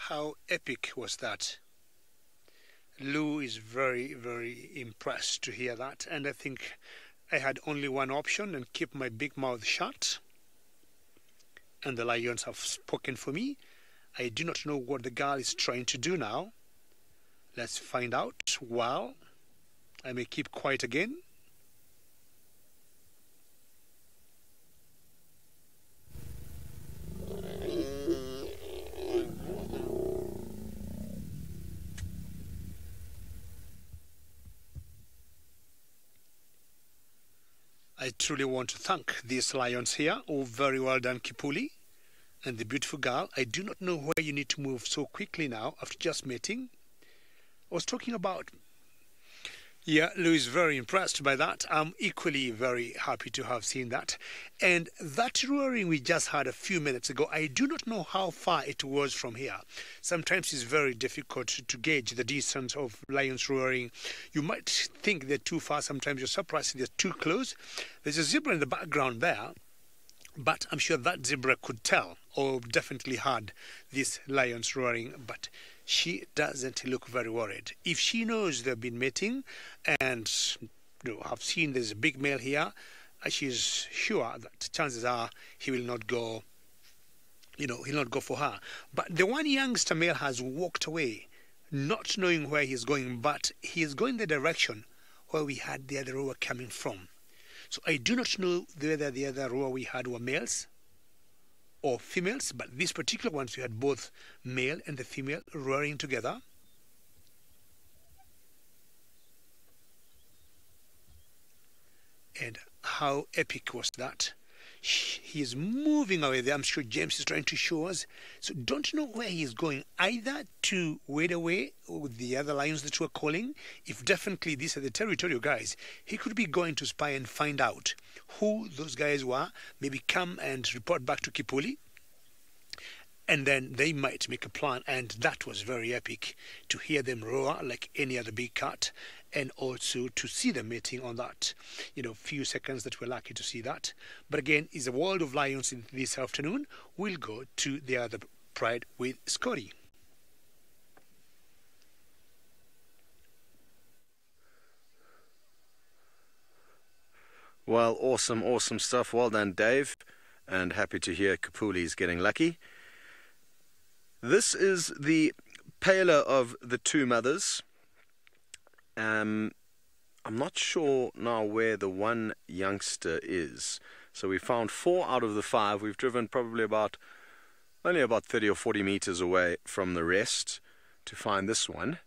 How epic was that? Lou is very, very impressed to hear that, and I think I had only one option and keep my big mouth shut. And the lions have spoken for me. I do not know what the girl is trying to do now. Let's find out. Well, I may keep quiet again. I truly want to thank these lions here. Oh, very well done, Kipuli. And the beautiful girl. I do not know where you need to move so quickly now after just mating. I was talking about... Yeah, Lou is very impressed by that. I'm equally very happy to have seen that. And that roaring we just had a few minutes ago, I do not know how far it was from here. Sometimes it's very difficult to gauge the distance of lions roaring. You might think they're too far. Sometimes you're surprised they're too close. There's a zebra in the background there, but I'm sure that zebra could tell or definitely heard these lions roaring, but she doesn't look very worried. If she knows they've been mating and have seen there's a big male here, she's sure that chances are he will not go, he'll not go for her. But the one youngster male has walked away, not knowing where he's going, but he is going the direction where we had the other rower coming from. So I do not know whether the other rower we had were males or females, but these particular ones we had both male and the female roaring together. And how epic was that? He is moving away there. I'm sure James is trying to show us. So don't know where he is going, either to wade away with the other lions that were calling. If definitely these are the territorial guys, he could be going to spy and find out who those guys were, maybe come and report back to Kipuli. And then they might make a plan, and that was very epic to hear them roar like any other big cat, and also to see them mating on that, few seconds that we're lucky to see that. But again, it's a world of lions in this afternoon. We'll go to the other pride with Scotty. Well, awesome stuff. Well done, Dave, and happy to hear Kapuli's getting lucky. This is the paler of the two mothers. I'm not sure now where the one youngster is. So we found 4 out of the 5. We've driven probably only about 30 or 40 meters away from the rest to find this one.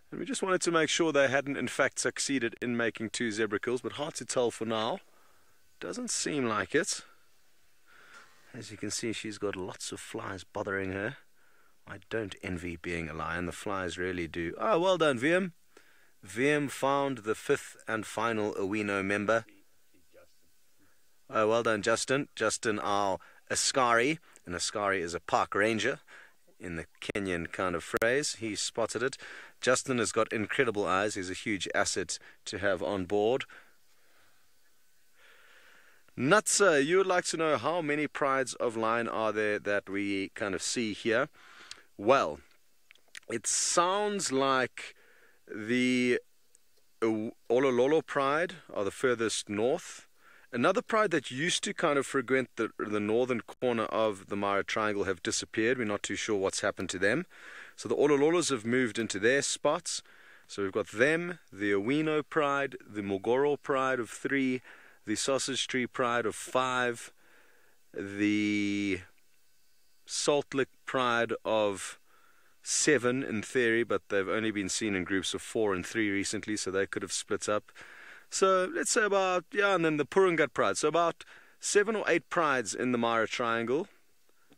And we just wanted to make sure they hadn't in fact succeeded in making 2 zebra kills, but hard to tell for now. Doesn't seem like it. As you can see, she's got lots of flies bothering her. I don't envy being a lion. The flies really do. Oh, well done, VM. VM found the 5th and final Awino member. Oh, well done, Justin. Justin, our Askari. An Askari is a park ranger in the Kenyan kind of phrase. He spotted it. Justin has got incredible eyes. He's a huge asset to have on board. Nutsa, you would like to know how many prides of lion are there that we kind of see here? Well, it sounds like the Olololo pride are the furthest north. Another pride that used to kind of frequent the northern corner of the Mara Triangle have disappeared. We're not too sure what's happened to them. So the Olololos have moved into their spots. So we've got them, the Awino pride, the Mogoro pride of 3, the Sausage Tree pride of 5, the Salt Lick pride of 7 in theory, but they've only been seen in groups of 4 and 3 recently, so they could have split up. So let's say about, and then the Purungat pride. So about 7 or 8 prides in the Mara Triangle.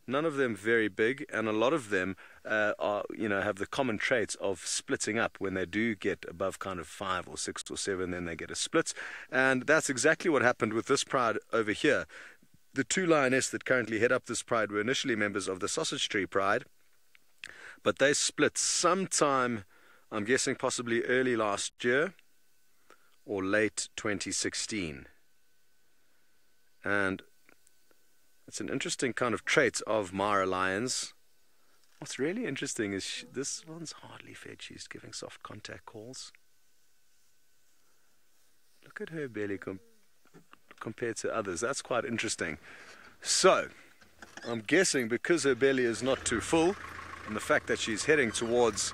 None of them very big, and a lot of them have the common traits of splitting up. When they do get above kind of 5 or 6 or 7, then they get a split. And that's exactly what happened with this pride over here. The 2 lionesses that currently head up this pride were initially members of the Sausage Tree pride, but they split sometime, I'm guessing possibly early last year or late 2016. And it's an interesting kind of trait of Mara lions What's really interesting is this one's hardly fed. She's giving soft contact calls. Look at her belly compared to others. That's quite interesting. So, I'm guessing because her belly is not too full, and the fact that she's heading towards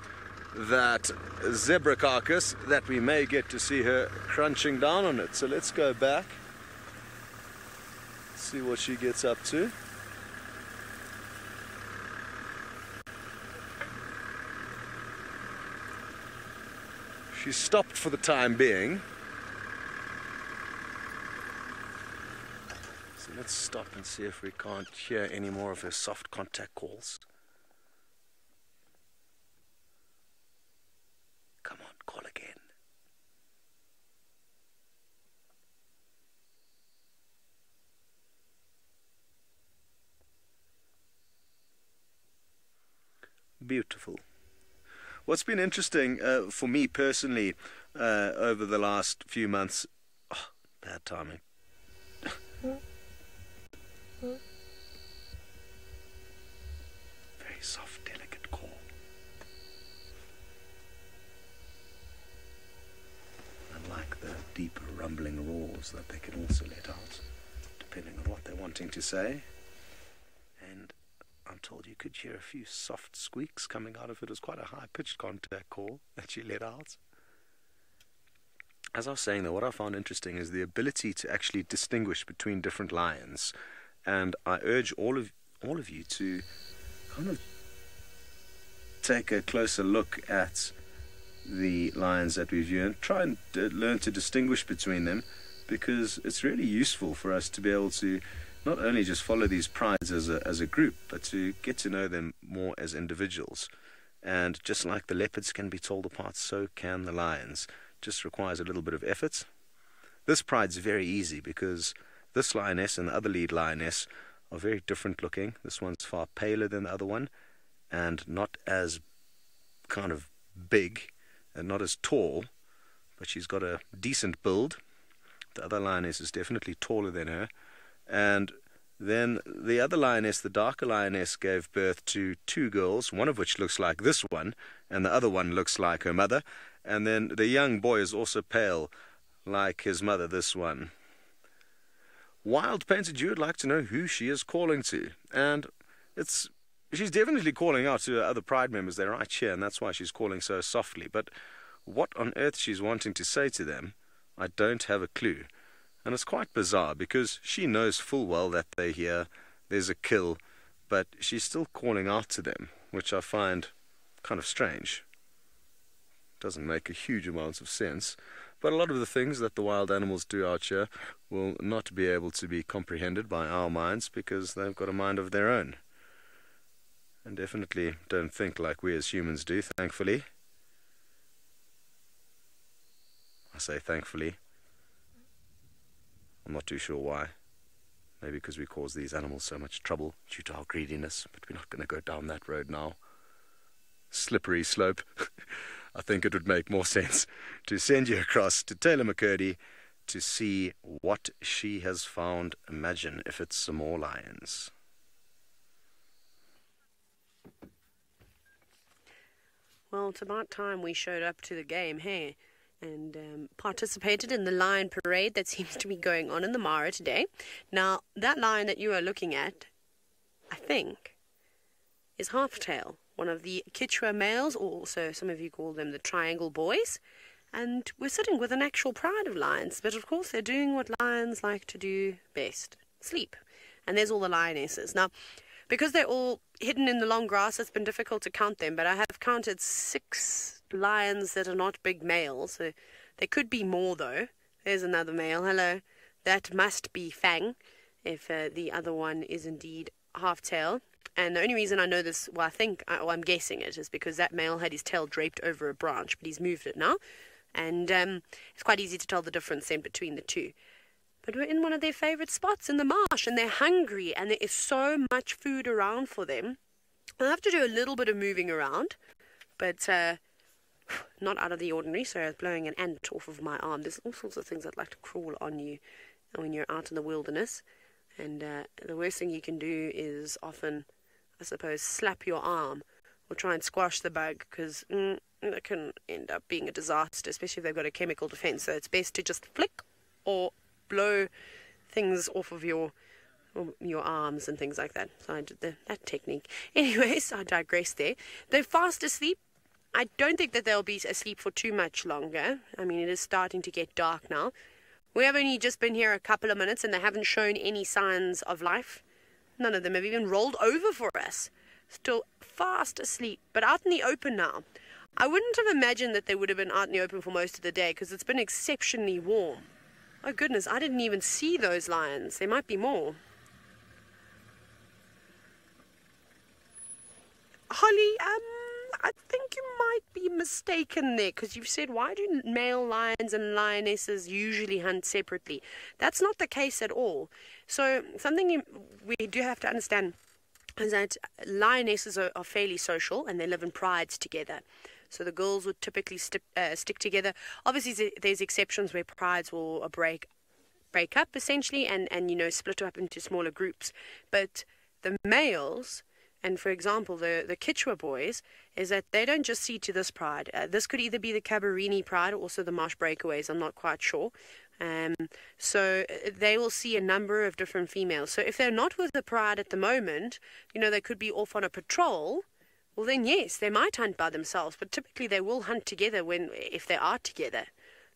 that zebra carcass, that we may get to see her crunching down on it. So let's go back, see what she gets up to. She's stopped for the time being. So let's stop and see if we can't hear any more of her soft contact calls. Come on, call again. Beautiful. What's been interesting for me personally over the last few months... Oh, bad timing. Very soft, delicate call. Unlike the deeper rumbling roars that they can also let out, depending on what they're wanting to say. And I'm told you could hear a few soft squeaks coming out of it. It was quite a high-pitched contact call that she let out. As I was saying, though, what I found interesting is the ability to actually distinguish between different lions. And I urge all of you to kind of take a closer look at the lions that we view and try and learn to distinguish between them, because it's really useful for us to be able to not only just follow these prides as a group, but to get to know them more as individuals. And just like the leopards can be told apart, so can the lions. Just requires a little bit of effort. This pride's very easy because this lioness and the other lead lioness are very different looking. This one's far paler than the other one and not as kind of big and not as tall, but she's got a decent build. The other lioness is definitely taller than her. And then the other lioness, the darker lioness, gave birth to two girls, one of which looks like this one and the other one looks like her mother. And then the young boy is also pale like his mother, this one. Wild Painted, you would like to know who she is calling to, and she's definitely calling out to her other pride members. They're right here, and that's why she's calling so softly. But what on earth she's wanting to say to them, I don't have a clue. And it's quite bizarre because she knows full well that they're here, there's a kill, but she's still calling out to them, which I find kind of strange. Doesn't make a huge amount of sense. But a lot of the things that the wild animals do out here will not be able to be comprehended by our minds because they've got a mind of their own. And definitely don't think like we as humans do, thankfully. I say thankfully. I'm not too sure why. Maybe because we cause these animals so much trouble due to our greediness, but we're not going to go down that road now. Slippery slope. I think it would make more sense to send you across to Taylor McCurdy to see what she has found. Imagine if it's some more lions. Well, it's about time we showed up to the game, hey, and participated in the lion parade that seems to be going on in the Mara today. Now, that lion that you are looking at, I think, is Halftail, one of the Kichwa males, or also some of you call them the Triangle Boys. And we're sitting with an actual pride of lions, but of course they're doing what lions like to do best, sleep. And there's all the lionesses. Now, because they're all hidden in the long grass, it's been difficult to count them, but I have counted 6 lions that are not big males. So there could be more, though. There's another male. Hello. That must be Fang, if the other one is indeed Halftail. And the only reason I know this, well, I'm guessing it, is because that male had his tail draped over a branch, but he's moved it now. And it's quite easy to tell the difference then between the two. But we're in one of their favourite spots in the marsh, and they're hungry, and there is so much food around for them. I'll have to do a little bit of moving around, but not out of the ordinary. Sorry, I was blowing an ant off of my arm. There's all sorts of things that like to crawl on you when you're out in the wilderness. And the worst thing you can do is often, I suppose, slap your arm or try and squash the bug, because it can end up being a disaster, especially if they've got a chemical defense. So it's best to just flick or blow things off of your arms and things like that. So I did that technique. Anyways, I digress there. They're fast asleep. I don't think that they'll be asleep for too much longer. I mean, it is starting to get dark now. We have only just been here a couple of minutes and they haven't shown any signs of life. None of them have even rolled over for us. Still fast asleep, but out in the open now. I wouldn't have imagined that they would have been out in the open for most of the day because it's been exceptionally warm. Oh goodness, I didn't even see those lions. There might be more. Holly, I think you might be mistaken there, because you've said, why do male lions and lionesses usually hunt separately? That's not the case at all. So something we do have to understand is that lionesses are fairly social and they live in prides together. So the girls would typically stick together. Obviously, there's exceptions where prides will break up essentially and split up into smaller groups. But the males, and for example, the Kichwa boys, is that they don't just see to this pride. This could either be the Cabarini pride or also the Marsh Breakaways. I'm not quite sure. So they will see a number of different females. So if they're not with the pride at the moment, they could be off on a patrol. Well, then yes, they might hunt by themselves, but typically they will hunt together if they are together.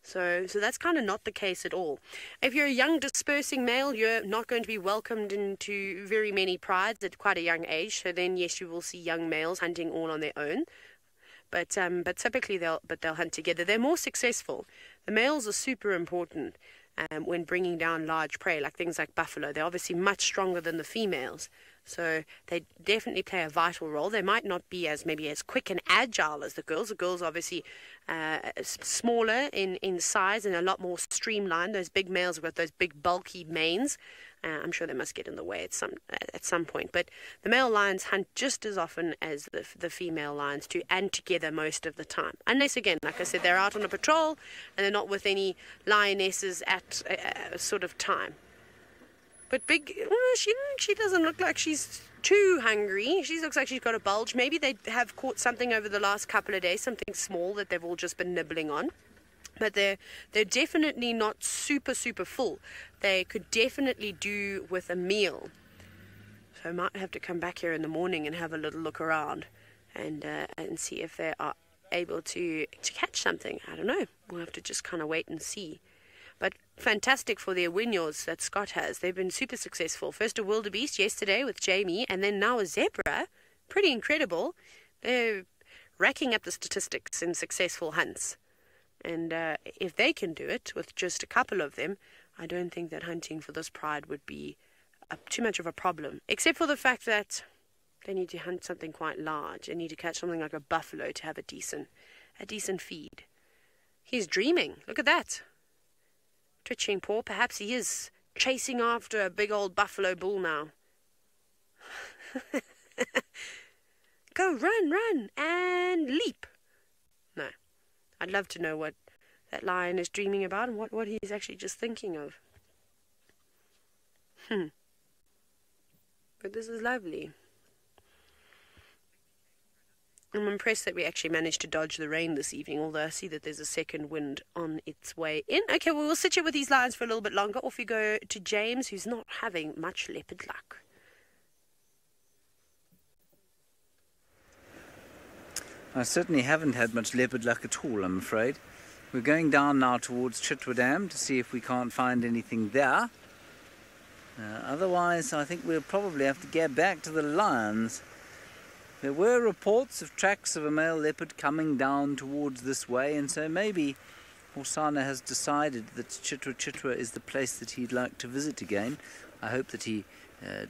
So that's kind of not the case at all. If you're a young dispersing male, you're not going to be welcomed into very many prides at quite a young age. So then, yes, you will see young males hunting all on their own. But typically they'll hunt together. They're more successful. The males are super important when bringing down large prey, like things like buffalo. They're obviously much stronger than the females. So they definitely play a vital role. They might not be as quick and agile as the girls. The girls are obviously smaller in size and a lot more streamlined. Those big males have got those big bulky manes. I'm sure they must get in the way at some point. But the male lions hunt just as often as the female lions do, and together most of the time. Unless, again, like I said, they're out on a patrol and they're not with any lionesses at a sort of time. But she doesn't look like she's too hungry. She looks like she's got a bulge. Maybe they have caught something over the last couple of days, something small that they've all just been nibbling on. But they're definitely not super, super full. They could definitely do with a meal. So I might have to come back here in the morning and have a little look around and see if they are able to catch something. I don't know. We'll have to just kind of wait and see. But fantastic for their winyows that Scott has. They've been super successful. First a wildebeest yesterday with Jamie, and then now a zebra. Pretty incredible. They're racking up the statistics in successful hunts. And if they can do it with just a couple of them, I don't think that hunting for this pride would be too much of a problem. Except for the fact that they need to hunt something quite large. They need to catch something like a buffalo to have a decent feed. He's dreaming. Look at that. Twitching paw. Perhaps he is chasing after a big old buffalo bull now. Go, run, and leap. No. I'd love to know what that lion is dreaming about and what he's actually just thinking of. But this is lovely. I'm impressed that we actually managed to dodge the rain this evening, although I see that there's a second wind on its way in. Okay, well, we'll sit here with these lions for a little bit longer. Off we go to James, who's not having much leopard luck. I certainly haven't had much leopard luck at all, I'm afraid. We're going down now towards Chitwa Dam to see if we can't find anything there. Otherwise, I think we'll probably have to get back to the lions. There were reports of tracks of a male leopard coming down towards this way, and so maybe Hosana has decided that Chitwa is the place that he'd like to visit again. I hope that he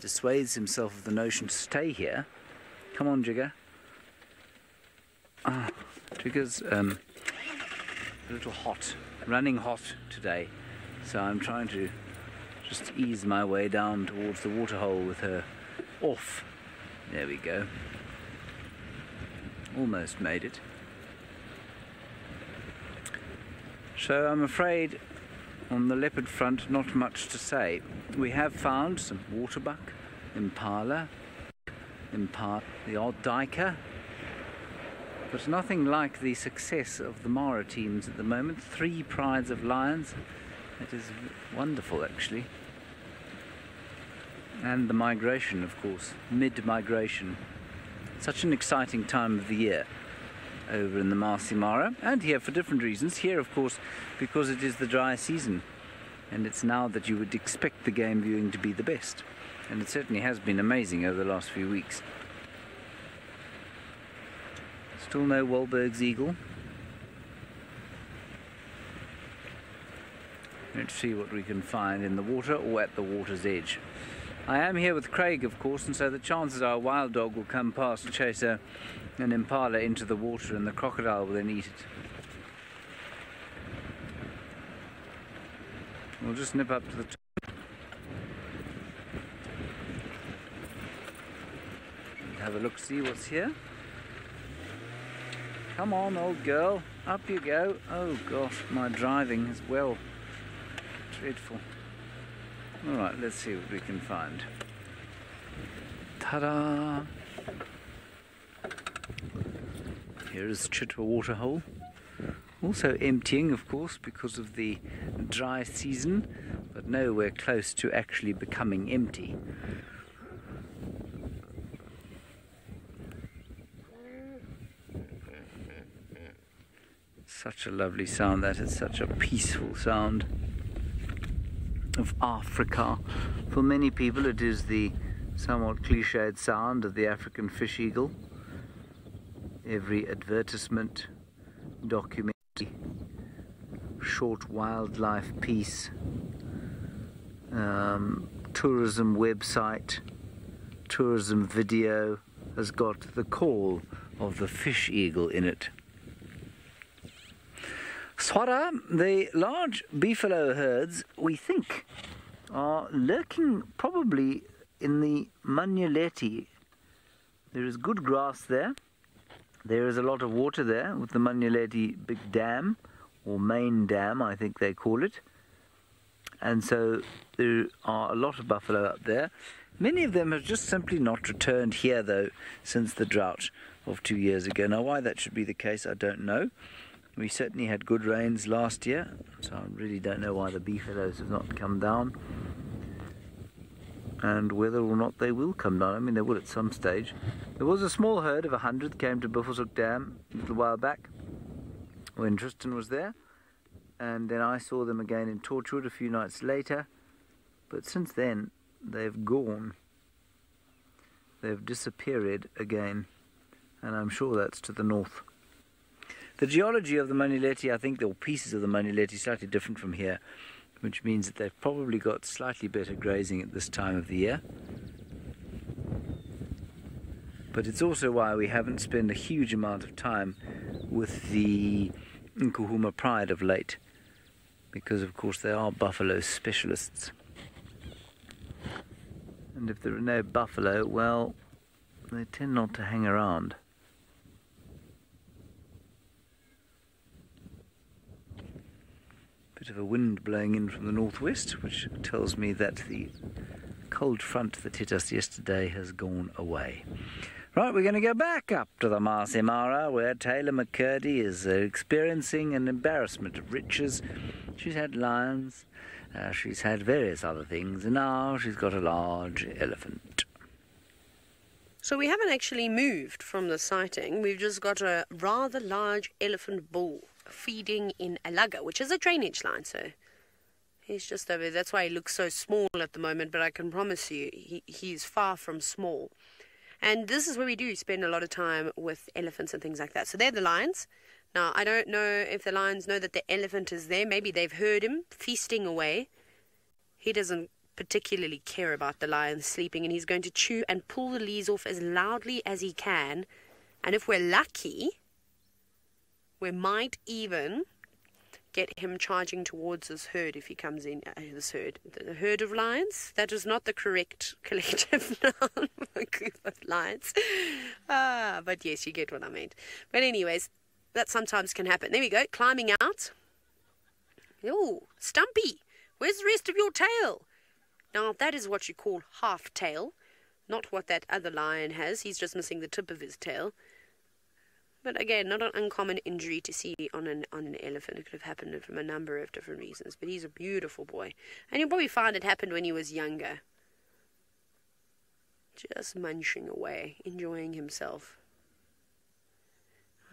dissuades himself of the notion to stay here. Come on, Jigger. Jigger's a little hot, running hot today, so I'm trying to just ease my way down towards the waterhole with her off. There we go. Almost made it. So I'm afraid on the leopard front not much to say. We have found some waterbuck, impala, the odd duiker, But nothing like the success of the Mara teams at the moment. 3 prides of lions. It is wonderful, actually. And the migration, of course, mid-migration. Such an exciting time of the year over in the Marsi Mara, and here for different reasons. Here, of course, because it is the dry season, and it's now that you would expect the game viewing to be the best. And it certainly has been amazing over the last few weeks. Still no Wahlberg's eagle. Let's see what we can find in the water or at the water's edge. I am here with Craig, of course, and so the chances are a wild dog will come past and chase an impala into the water, and the crocodile will then eat it. We'll just nip up to the top. Have a look, see what's here. Come on, old girl, up you go. Oh gosh, my driving is well dreadful. Alright, let's see what we can find. Ta-da! Here is Chitwa waterhole. Also emptying, of course, because of the dry season, but nowhere close to actually becoming empty. Such a lovely sound, that is such a peaceful sound of Africa. For many people it is the somewhat cliched sound of the African fish eagle. Every advertisement, documentary, short wildlife piece, tourism website, tourism video has got the call of the fish eagle in it. Swara, the large beefalo herds, we think, are lurking probably in the Manyeleti. There is good grass there. There is a lot of water there with the Manyeleti big dam, or main dam, I think they call it. And so there are a lot of buffalo up there. Many of them have just simply not returned here, though, since the drought of 2 years ago. Now, why that should be the case, I don't know. We certainly had good rains last year, so I really don't know why the beefalos have not come down, and whether or not they will come down. I mean, they will at some stage. There was a small herd of 100 that came to Buffelshoek Dam a little while back when Tristan was there, and then I saw them again in Torchwood a few nights later, but since then they've gone. They've disappeared again, and I'm sure that's to the north. The geology of the Manyeleti, I think, or pieces of the Manyeleti, is slightly different from here, which means that they've probably got slightly better grazing at this time of the year. But it's also why we haven't spent a huge amount of time with the Nkuhuma Pride of late, because of course they are buffalo specialists. And if there are no buffalo, well, they tend not to hang around. Bit of a wind blowing in from the northwest, which tells me that the cold front that hit us yesterday has gone away. Right, we're going to go back up to the Marsi Mara, where Taylor McCurdy is experiencing an embarrassment of riches. She's had lions, she's had various other things, and now she's got a large elephant. So we haven't actually moved from the sighting. We've just got a rather large elephant bull feeding in Alaga, which is a drainage line, so he's just over there. That's why he looks so small at the moment, but I can promise you he's far from small. And this is where we do spend a lot of time with elephants and things like that. So they're the lions. Now, I don't know if the lions know that the elephant is there. Maybe they've heard him feasting away. He doesn't particularly care about the lions sleeping, and he's going to chew and pull the leaves off as loudly as he can. And if we're lucky, we might even get him charging towards this herd if he comes in. The herd of lions? That is not the correct collective noun for a group of lions. But yes, you get what I meant. But anyways, that sometimes can happen. There we go, climbing out. Oh, Stumpy, where's the rest of your tail? Now, that is what you call half tail, not what that other lion has. He's just missing the tip of his tail. But again, not an uncommon injury to see on an elephant. It could have happened from a number of different reasons. But he's a beautiful boy. And you'll probably find it happened when he was younger. Just munching away, enjoying himself.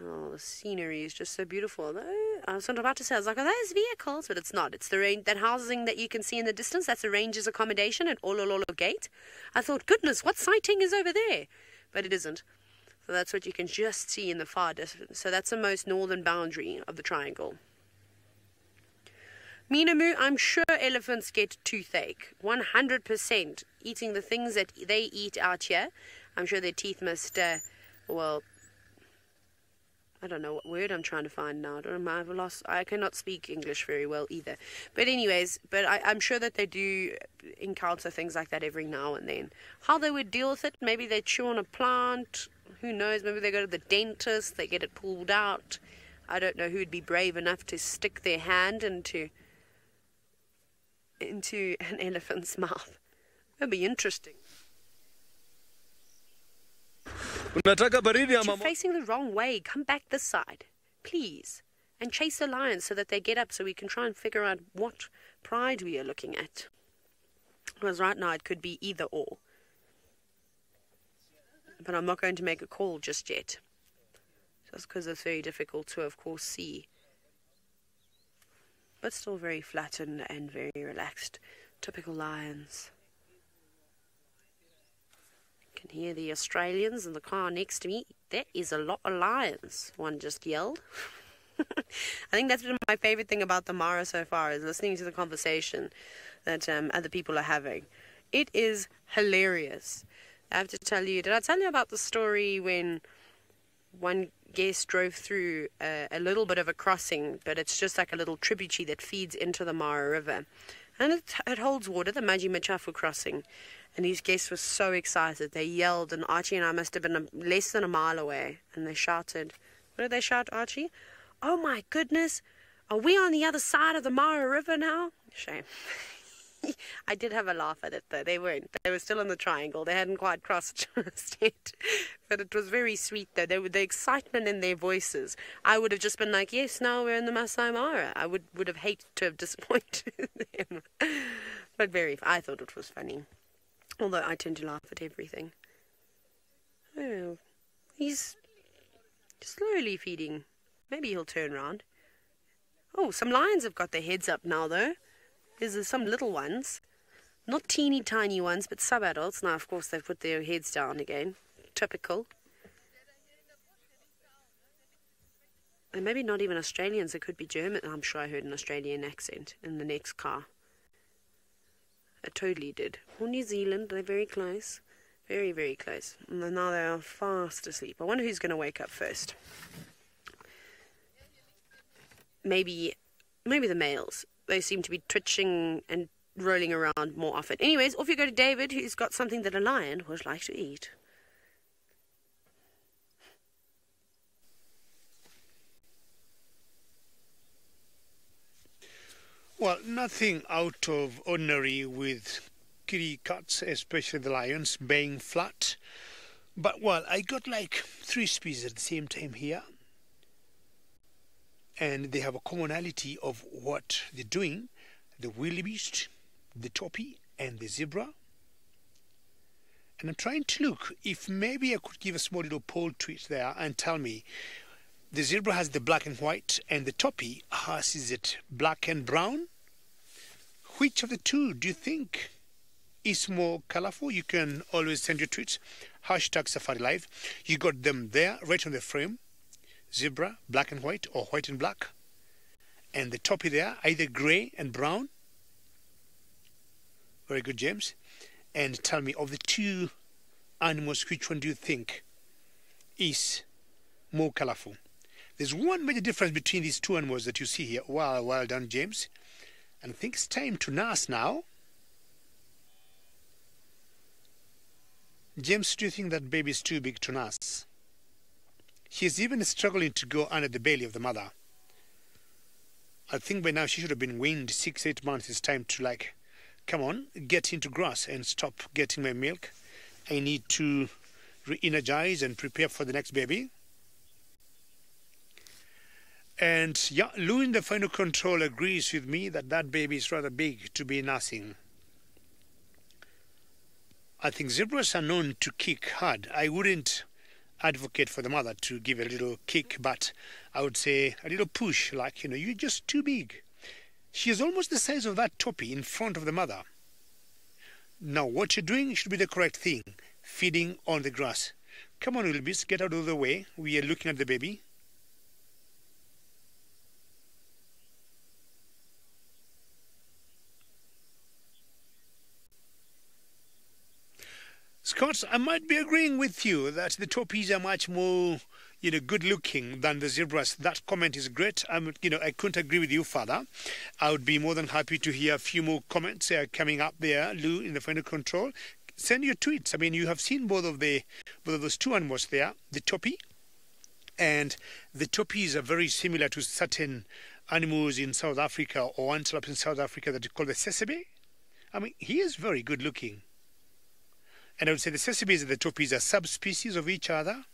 Oh, the scenery is just so beautiful. I was about to say, I was like, are those vehicles? But it's not. It's the that housing that you can see in the distance. That's a ranger's accommodation at Olololo Gate. I thought, goodness, what sighting is over there? But it isn't. So that's what you can just see in the far distance. So that's the most northern boundary of the triangle. Minamu, I'm sure elephants get toothache. 100%. Eating the things that they eat out here. I'm sure their teeth must, well, I don't know what word I'm trying to find now. I cannot speak English very well either. But anyways, I'm sure that they do encounter things like that every now and then. How they would deal with it, maybe they chew on a plant. Who knows? Maybe they go to the dentist, they get it pulled out. I don't know who would be brave enough to stick their hand into an elephant's mouth. That'd be interesting. But you're facing the wrong way. Come back this side, please. And chase the lions so that they get up so we can try and figure out what pride we are looking at. Because right now it could be either or. But I'm not going to make a call just yet. Just because it's very difficult to, of course, see. But still very flat and very relaxed. Typical lions. Can hear the Australians in the car next to me. There is a lot of lions, one just yelled. I think that's been my favorite thing about the Mara so far, is listening to the conversation that other people are having. It is hilarious. I have to tell you, did I tell you about the story when one guest drove through a little bit of a crossing, but it's just like a little tributary that feeds into the Mara River. And it holds water, the Maji Machafu crossing. And these guests were so excited. They yelled, and Archie and I must have been less than a mile away. And they shouted, what did they shout, Archie? Oh my goodness, are we on the other side of the Mara River now? Shame. I did have a laugh at it though. They weren't. They were still in the triangle. They hadn't quite crossed just yet. But it was very sweet though. The excitement in their voices. I would have just been like, yes, now we're in the Masai Mara. I would have hated to have disappointed them. But I thought it was funny. Although I tend to laugh at everything. Oh, he's slowly feeding. Maybe he'll turn around. Oh, some lions have got their heads up now though. There's some little ones. Not teeny tiny ones, but sub-adults. Now, of course, they've put their heads down again. Typical. And maybe not even Australians. It could be German. I'm sure I heard an Australian accent in the next car. I totally did. Or New Zealand. They're very close. Very, very close. And now they are fast asleep. I wonder who's going to wake up first. Maybe the males. They seem to be twitching and rolling around more often. Anyways, off you go to David, who's got something that a lion would like to eat. Well, nothing out of ordinary with kitty cats, especially the lions, baying flat. But, well, I got like 3 species at the same time here. And they have a commonality of what they're doing. The wildebeest, the topi, and the zebra. And I'm trying to look if maybe I could give a small little poll to it there and tell me. The zebra has the black and white, and the topi has, is it black and brown? Which of the two do you think is more colorful? You can always send your tweets. #SafariLive. You got them there, right on the frame. Zebra, black and white, or white and black. And the topi there, either grey and brown. Very good, James. And tell me, of the two animals, which one do you think is more colorful? There's one major difference between these two animals that you see here. Well done, James. And I think it's time to nurse now. James, do you think that baby is too big to nurse? She's even struggling to go under the belly of the mother. I think by now she should have been weaned 6-8 months. It's time to, like, come on, get into grass and stop getting my milk. I need to re-energize and prepare for the next baby. And yeah, Lou in the final control agrees with me that that baby is rather big to be nursing. I think zebras are known to kick hard. I wouldn't advocate for the mother to give a little kick, but I would say a little push, like, you know, you're just too big. She is almost the size of that toppy in front of the mother. Now, what you're doing should be the correct thing, feeding on the grass. Come on, wildebeest, get out of the way. We are looking at the baby. Scott, I might be agreeing with you that the toppies are much more, you know, good looking than the zebras. That comment is great. I couldn't agree with you further. I would be more than happy to hear a few more comments coming up there, Lou, in the final control. Send your tweets. I mean, you have seen both of those two animals there, the toppy, and the toppies are very similar to certain animals in South Africa or antelopes in South Africa that you call the sesame. I mean, he is very good looking. And I would say the sesabes and the toppies are subspecies of each other.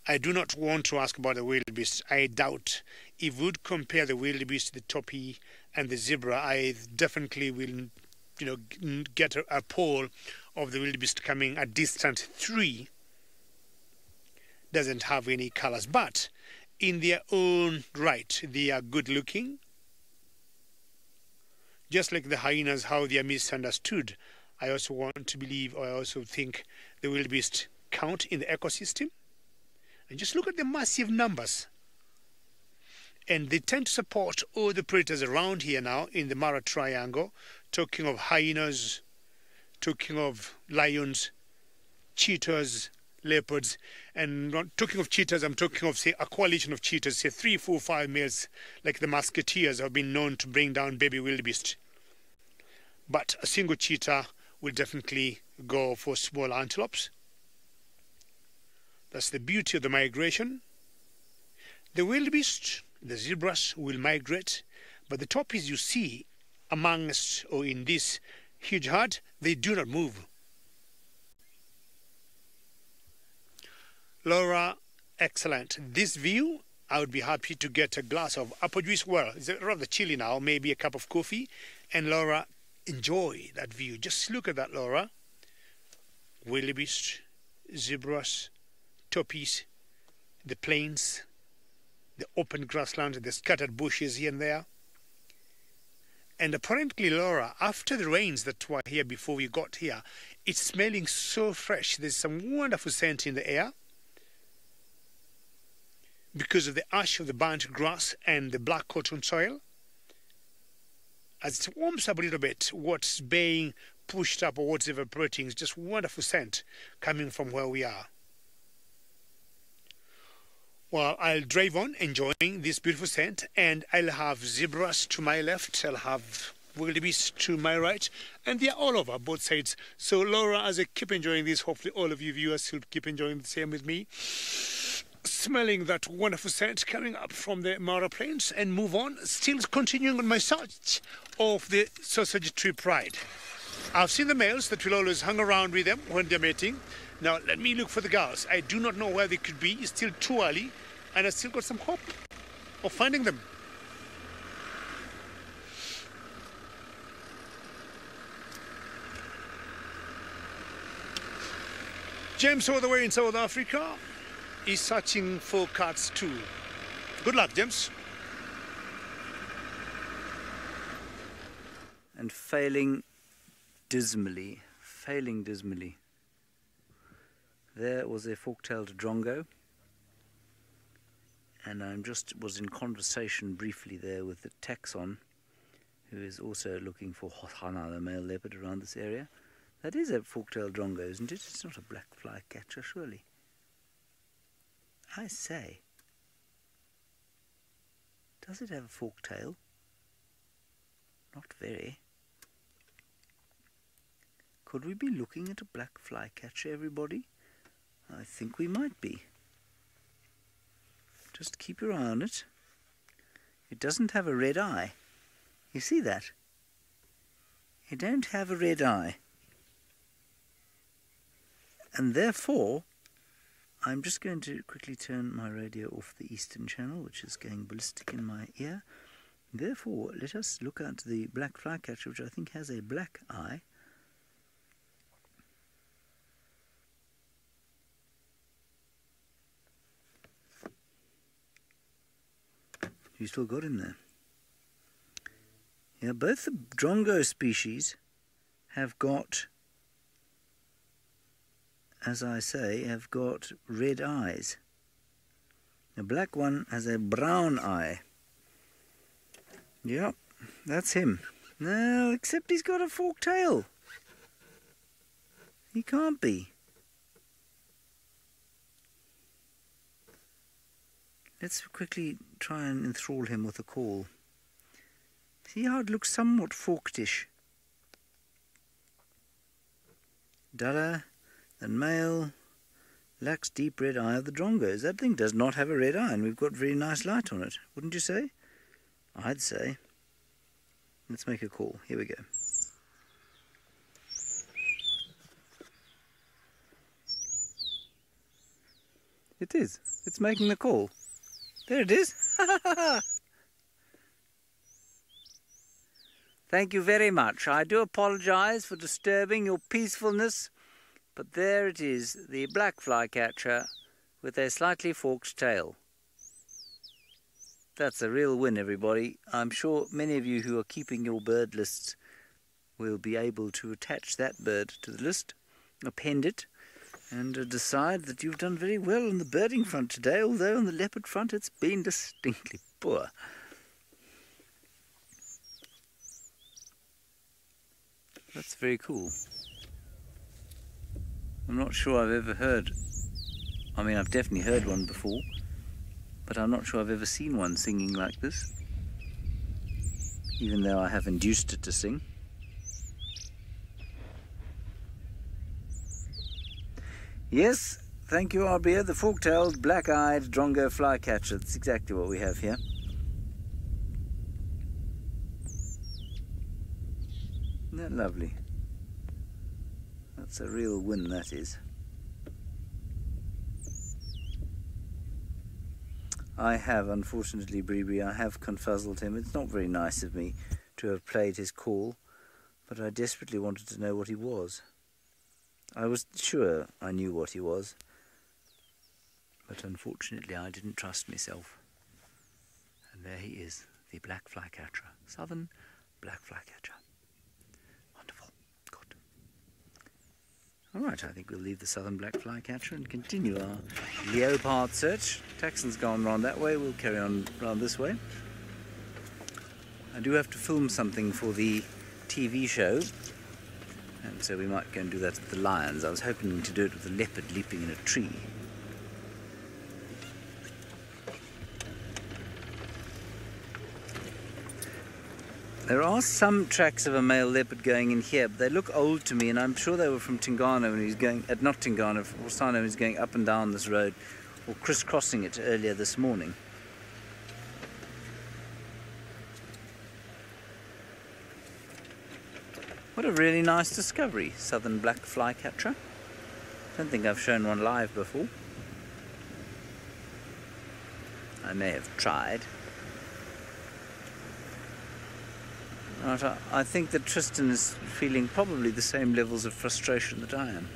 I do not want to ask about the wildebeest. I doubt if we would compare the wildebeest to the toppy and the zebra, I definitely will, you know, get a poll of the wildebeest coming at distant 3. Doesn't have any colors, but in their own right, they are good looking. Just like the hyenas, how they are misunderstood, I also want to believe, or I also think the wildebeest count in the ecosystem. And just look at the massive numbers. And they tend to support all the predators around here now in the Mara Triangle, talking of hyenas, talking of lions, cheetahs, leopards, and not talking of cheetahs, I'm talking of, say, a coalition of cheetahs, say 3, 4, 5 males, like the musketeers have been known to bring down baby wildebeest. But a single cheetah will definitely go for small antelopes. That's the beauty of the migration. The wildebeest, the zebras will migrate, but the toppies you see amongst or in this huge herd, they do not move. Laura, excellent. This view, I would be happy to get a glass of apple juice. Well, it's rather chilly now, maybe a cup of coffee. And Laura, enjoy that view. Just look at that, Laura. Wildebeest, zebras, toppies, the plains, the open grasslands, the scattered bushes here and there. And apparently, Laura, after the rains that were here before we got here, it's smelling so fresh. There's some wonderful scent in the air because of the ash of the burnt grass and the black cotton soil. As it warms up a little bit, what's being pushed up or what's evaporating is just wonderful scent coming from where we are. Well, I'll drive on enjoying this beautiful scent, and I'll have zebras to my left, I'll have wildebeest to my right, and they're all over both sides. So Laura, as I keep enjoying this, hopefully all of you viewers will keep enjoying the same with me, smelling that wonderful scent coming up from the Mara Plains, and move on, still continuing on my search of the sausage tree pride. I've seen the males that will always hang around with them when they're mating. Now let me look for the girls. I do not know where they could be. It's still too early, and I still got some hope of finding them. James, all the way in South Africa, is searching for cats too. Good luck, James. And failing dismally. There was a fork-tailed drongo, and I was in conversation briefly there with the taxon, who is also looking for Hothana, the male leopard, around this area. That is a fork-tailed drongo, isn't it? It's not a black flycatcher, surely. I say, does it have a forked tail? Not very. Could we be looking at a black flycatcher, everybody? I think we might be. Just keep your eye on it. It doesn't have a red eye. You see that? It don't have a red eye. And therefore, I'm just going to quickly turn my radio off the eastern channel, which is going ballistic in my ear. Therefore, let us look at the black flycatcher, which I think has a black eye. You still got him there. Yeah, both the drongo species have got, as I say, have got red eyes. The black one has a brown eye. Yep, that's him. No, except he's got a forked tail. He can't be. Let's quickly try and enthrall him with a call. See how it looks somewhat forkedish. Duller than male, lacks deep red eye of the drongos. That thing does not have a red eye, and we've got very nice light on it, wouldn't you say? I'd say. Let's make a call. Here we go. It is. It's making the call. There it is. Thank you very much. I do apologize for disturbing your peacefulness, but there it is, the black flycatcher with a slightly forked tail. That's a real win, everybody. I'm sure many of you who are keeping your bird lists will be able to attach that bird to the list, append it, and decide that you've done very well on the birding front today, although on the leopard front it's been distinctly poor. That's very cool. I'm not sure I've ever heard, I mean I've definitely heard one before, but I'm not sure I've ever seen one singing like this, even though I have induced it to sing. Yes, thank you Arbia, the fork-tailed, black-eyed drongo flycatcher. That's exactly what we have here. Isn't that lovely? That's a real win, that is. I have, unfortunately, Bree, I have confuzzled him. It's not very nice of me to have played his call, but I desperately wanted to know what he was. I was sure I knew what he was, but unfortunately I didn't trust myself. And there he is, the black flycatcher, southern black flycatcher. Wonderful, good. Alright, I think we'll leave the southern black flycatcher and continue our leopard search. Taxon's gone round that way, we'll carry on round this way. I do have to film something for the TV show, and so we might go and do that with the lions. I was hoping to do it with the leopard leaping in a tree. There are some tracks of a male leopard going in here, but they look old to me, and I'm sure they were from Tingana when he was going, not Tingana, Orsano when he was going up and down this road, or crisscrossing it earlier this morning. What a really nice discovery, southern black flycatcher. Don't think I've shown one live before. I may have tried. Right, I think that Tristan is feeling probably the same levels of frustration that I am.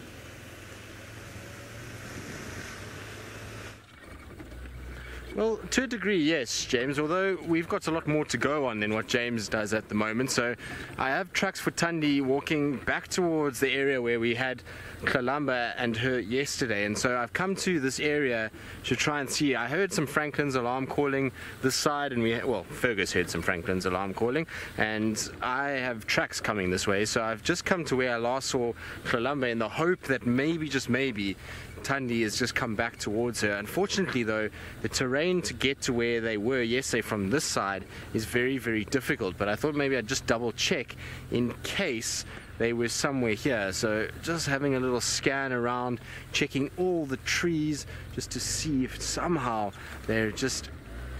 Well, to a degree, yes, James, although we've got a lot more to go on than what James does at the moment. So I have tracks for Thandi walking back towards the area where we had Kalamba and her yesterday. And so I've come to this area to try and see. I heard some Franklin's alarm calling this side, and well, Fergus heard some Franklin's alarm calling, and I have tracks coming this way. So I've just come to where I last saw Kalamba in the hope that maybe, just maybe, Thandi has just come back towards her. Unfortunately though, the terrain to get to where they were yesterday from this side is very, very difficult, but I thought maybe I'd just double check in case they were somewhere here. So just having a little scan around, checking all the trees just to see if somehow they're just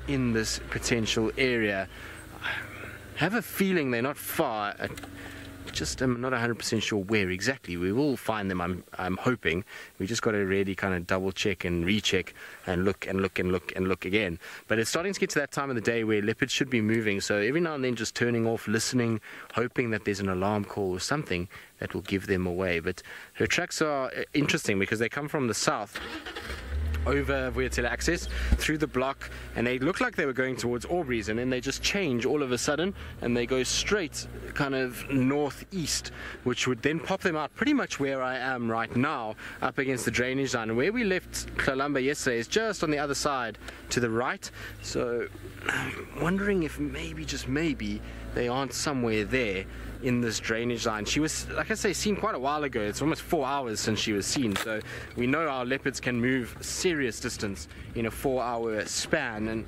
in this potential area. I have a feeling they're not far. just am not 100% sure where exactly. We will find them, I'm hoping. We just got to really kind of double check and recheck and look and look and look and look again. But it's starting to get to that time of the day where leopards should be moving, so every now and then just turning off, listening, hoping that there's an alarm call or something that will give them away. But her tracks are interesting because they come from the south over Vuyatela access through the block, and they look like they were going towards Aubrey's, and then they just change all of a sudden and they go straight kind of northeast, which would then pop them out pretty much where I am right now, up against the drainage line. Where we left Kalamba yesterday is just on the other side to the right, so I'm wondering if maybe, just maybe, they aren't somewhere there in this drainage line. She was, like I say, seen quite a while ago. It's almost 4 hours since she was seen, so we know our leopards can move serious distance in a 4-hour span, and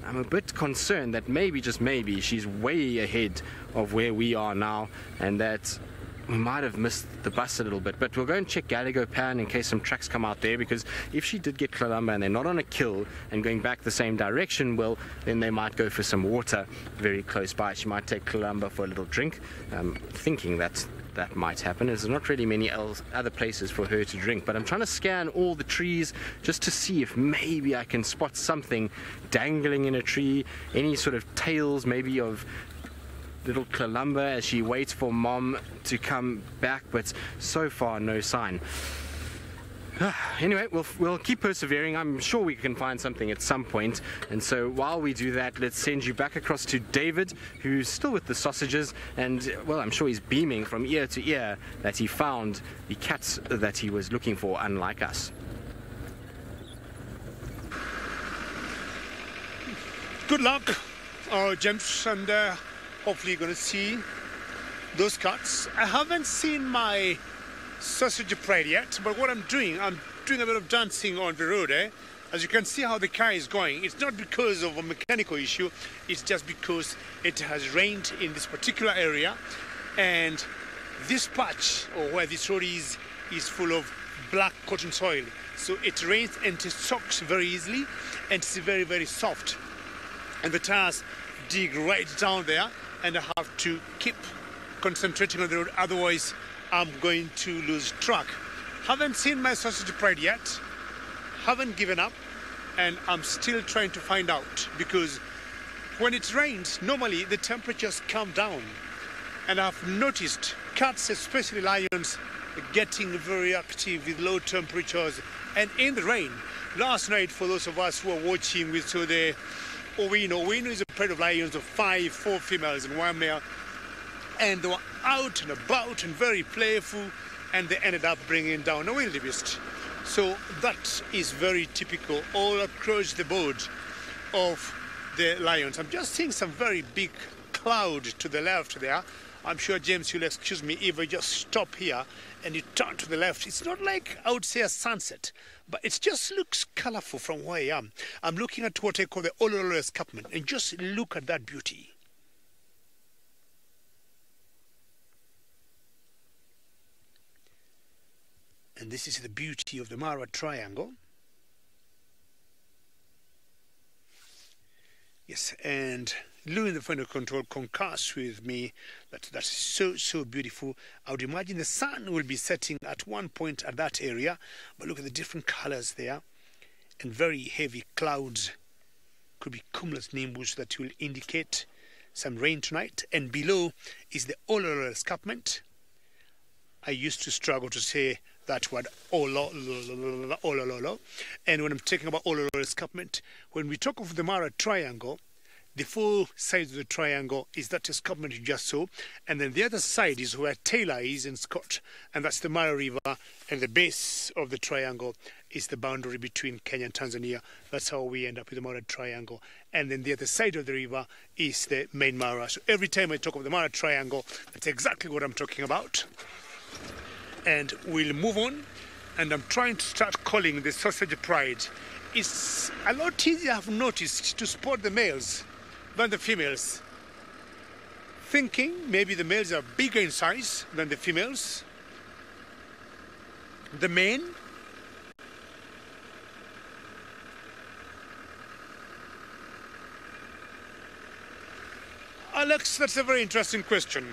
I'm a bit concerned that maybe, just maybe, she's way ahead of where we are now, and that we might have missed the bus a little bit. But we'll go and check Gallego Pan in case some tracks come out there, because if she did get Kalamba and they're not on a kill and going back the same direction, well, then they might go for some water very close by. She might take Kalamba for a little drink, thinking that might happen. There's not really many other places for her to drink, but I'm trying to scan all the trees just to see if maybe I can spot something dangling in a tree, any sort of tails maybe of little Kalamba as she waits for Mom to come back, but so far no sign. Anyway, we'll keep persevering. I'm sure we can find something at some point, and so while we do that, let's send you back across to David, who's still with the sausages, and well, I'm sure he's beaming from ear to ear that he found the cats that he was looking for, unlike us. Good luck, James, and hopefully you're going to see those cats. I haven't seen my sausage parade yet, but what I'm doing a bit of dancing on the road. As you can see how the car is going, it's not because of a mechanical issue, it's just because it has rained in this particular area, and this patch, or where this road is full of black cotton soil. So it rains and it soaks very easily, and it's very, very soft. And the tires dig right down there, and I have to keep concentrating on the road, otherwise I'm going to lose track. Haven't seen my sausage parade yet, haven't given up, and I'm still trying to find out, because when it rains, normally the temperatures come down, and I've noticed cats, especially lions, getting very active with low temperatures and in the rain. Last night, for those of us who are watching, we saw the Owino. Owino is a pair of lions of 4 females and 1 male, and they were out and about and very playful, and they ended up bringing down a wildebeest. So that is very typical all across the board of the lions. I'm just seeing some very big cloud to the left there. I'm sure, James, you'll excuse me if I just stop here and you turn to the left. It's not like I would say a sunset, but it just looks colorful from where I am. I'm looking at what I call the Olololo escarpment, and just look at that beauty. And this is the beauty of the Mara Triangle. Yes, and Lou in the final control concurs with me that that's so beautiful. I would imagine the sun will be setting at one point at that area, but look at the different colors there, and very heavy clouds. Could be cumulus nimbus that will indicate some rain tonight. And below is the Olololo escarpment. I used to struggle to say that word, Olololo. And when I'm talking about Olololo escarpment, when we talk of the Mara Triangle, the 4 sides of the triangle is that escarpment you just saw, and then the other side is where Taylor is in Scott, and that's the Mara River, and the base of the triangle is the boundary between Kenya and Tanzania. That's how we end up with the Mara Triangle. And then the other side of the river is the main Mara. So every time I talk of the Mara Triangle, that's exactly what I'm talking about. And we'll move on, and I'm trying to start calling the sausage pride. It's a lot easier, I've noticed, to spot the males than the females. Thinking maybe the males are bigger in size than the females. The men, Alex, that's a very interesting question.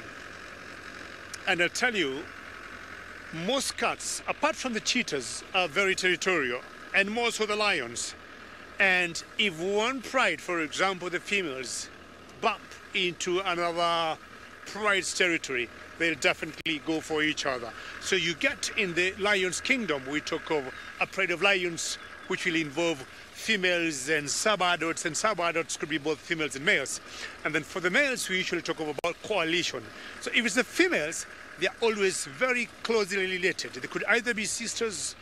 And I'll tell you, most cats, apart from the cheetahs, are very territorial, and more so the lions. And if one pride, for example, the females, bump into another pride's territory, they'll definitely go for each other. So you get in the lion's kingdom, we talk of a pride of lions, which will involve females and sub-adults could be both females and males. And then for the males, we usually talk about coalition. So if it's the females, they are always very closely related. They could either be sisters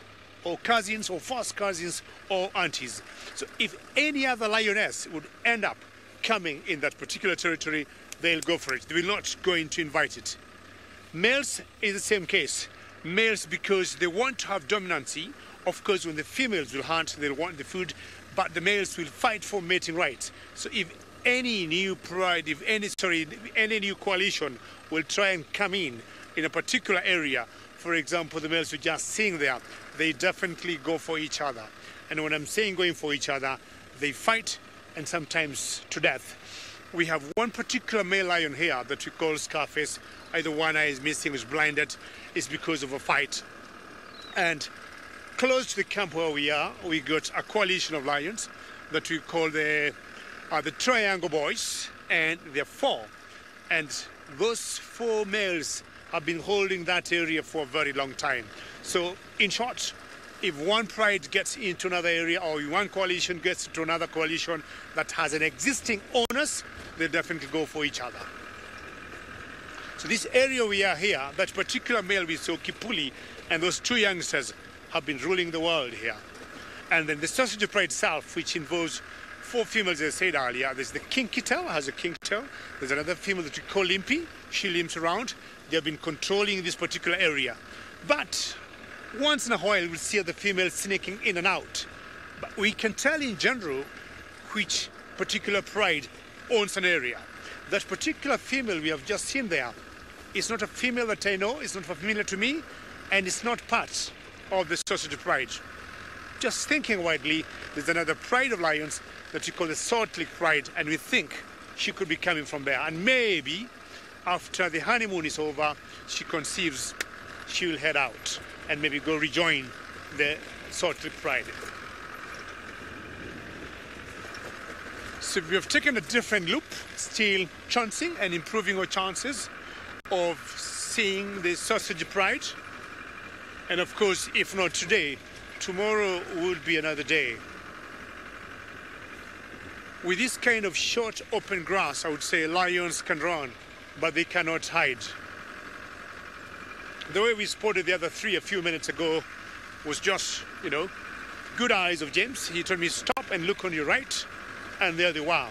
or cousins or first cousins or aunties. So if any other lioness would end up coming in that particular territory, they'll go for it. They will not going to invite it. Males is the same case. Males, because they want to have dominancy. Of course, when the females will hunt, they'll want the food, but the males will fight for mating rights. So if any new pride, any new coalition will try and come in a particular area, for example, the males were just sitting there, they definitely go for each other. And when I'm saying going for each other, they fight, and sometimes to death. We have one particular male lion here that we call Scarface. Either one eye is missing, is blinded. It's because of a fight. And close to the camp where we are, we got a coalition of lions that we call the Triangle Boys, and they're 4. And those 4 males have been holding that area for a very long time. So in short, if one pride gets into another area, or one coalition gets into another coalition that has an existing owners, they definitely go for each other. So this area we are here, that particular male we saw, Kipuli, and those 2 youngsters have been ruling the world here. And then the sausage pride itself, which involves 4 females, as I said earlier. There's the kinky tail, has a kink tail. There's another female that we call Limpy. She limps around. They have been controlling this particular area. But once in a while, we'll see the females sneaking in and out. But we can tell in general which particular pride owns an area. That particular female we have just seen there is not a female that I know, it's not familiar to me, and it's not part of the sausage pride. Just thinking widely, there's another pride of lions that we call the Salt Lake Pride, and we think she could be coming from there. And maybe after the honeymoon is over, she conceives, she will head out and maybe go rejoin the Salt Lake Pride. So we have taken a different loop, still chancing and improving our chances of seeing the sausage pride. And of course, if not today, tomorrow would be another day. With this kind of short open grass, I would say lions can run, but they cannot hide. The way we spotted the other 3 a few minutes ago was just, good eyes of James. He told me, stop and look on your right, and there they were.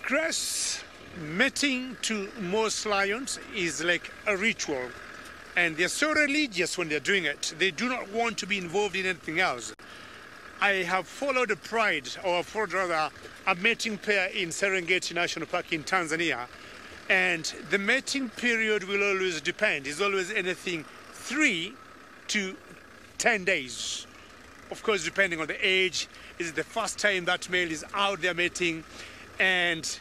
Grass mating to most lions is like a ritual, and they're so religious when they're doing it. They do not want to be involved in anything else. I have followed a pride, or followed rather a mating pair in Serengeti National Park in Tanzania, and the mating period will always depend. It's always anything 3 to 10 days. Of course, depending on the age, is it the first time that male is out there mating, and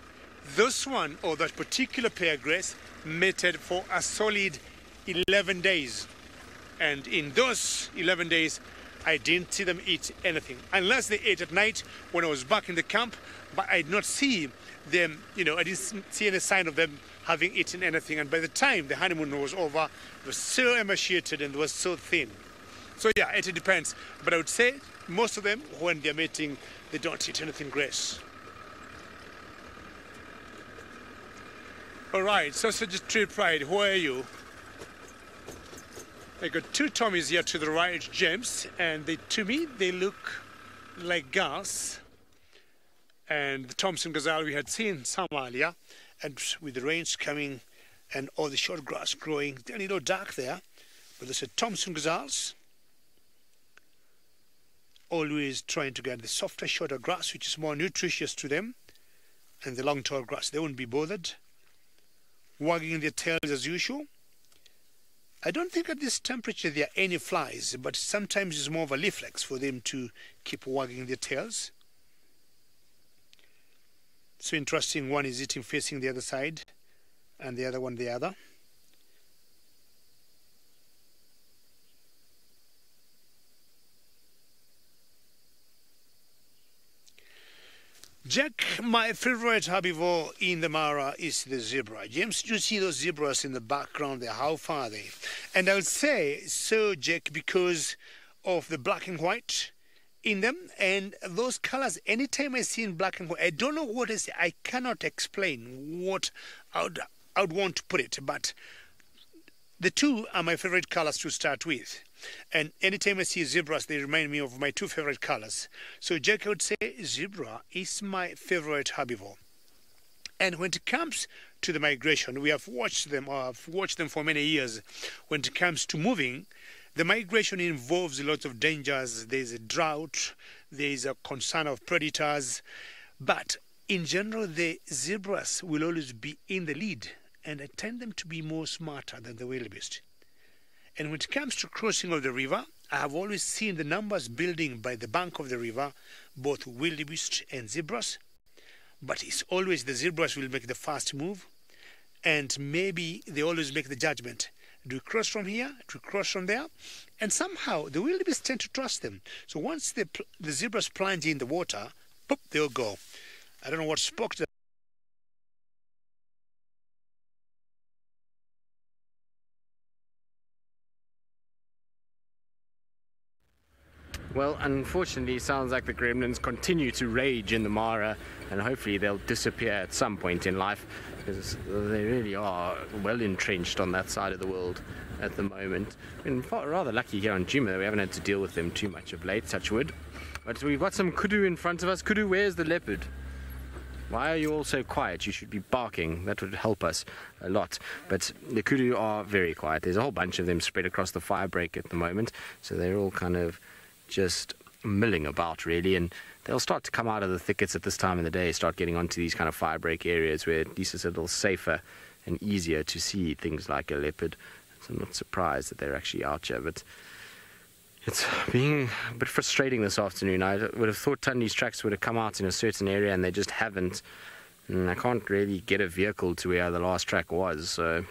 this one, or that particular pair, Grace, mated for a solid 11 days. And in those 11 days, I didn't see them eat anything. Unless they ate at night when I was back in the camp, but I did not see them, I didn't see any sign of them having eaten anything. And by the time the honeymoon was over, they were so emaciated and they were so thin. So yeah, it depends. But I would say most of them, when they're mating, they don't eat anything, Grace. All right, Sausage Tree Pride, where are you? I got 2 Tommies here to the right, James, and to me, they look like girls. And the Thompson gazelle we had seen some earlier, and with the rains coming and all the short grass growing, they're a little dark there. But there's a Thompson gazelles, always trying to get the softer, shorter grass, which is more nutritious to them, and the long, tall grass. They won't be bothered, wagging their tails as usual. I don't think at this temperature there are any flies, but sometimes it's more of a reflex for them to keep wagging their tails. So interesting, one is eating facing the other side and the other one the other. Jack, my favorite herbivore in the Mara is the zebra. James, you see those zebras in the background there? How far are they? And I would say so, Jack, because of the black and white in them, and those colors. Anytime I see in black and white, I don't know what is. I cannot explain what I would want to put it, but the two are my favorite colors to start with. And anytime I see zebras, they remind me of my two favorite colors. So Jack, I would say zebra is my favorite herbivore. And when it comes to the migration, we have watched them, or I've watched them for many years. When it comes to moving, the migration involves a lot of dangers. There's a drought, there's a concern of predators. But in general, the zebras will always be in the lead. And I tend them to be more smarter than the wildebeest. And when it comes to crossing of the river, I have always seen the numbers building by the bank of the river, both wildebeest and zebras. But it's always the zebras will make the first move, and maybe they always make the judgment. Do we cross from here? Do we cross from there? And somehow the wildebeest tend to trust them. So once the zebras plunge in the water, pop, they'll go. I don't know what spoke to them. Well, unfortunately, it sounds like the gremlins continue to rage in the Mara, and hopefully they'll disappear at some point in life, because they really are well entrenched on that side of the world at the moment. We've been rather lucky here on Juma that we haven't had to deal with them too much of late, touch wood. But we've got some kudu in front of us. Kudu, where's the leopard? Why are you all so quiet? You should be barking. That would help us a lot. But the kudu are very quiet. There's a whole bunch of them spread across the fire break at the moment, so they're all kind of just milling about, really, and they'll start to come out of the thickets at this time of the day, start getting onto these kind of fire break areas where at least it's a little safer and easier to see things like a leopard. So I'm not surprised that they're actually out here, but it's being a bit frustrating this afternoon. I would have thought Tundi's tracks would have come out in a certain area, and they just haven't, and I can't really get a vehicle to where the last track was, so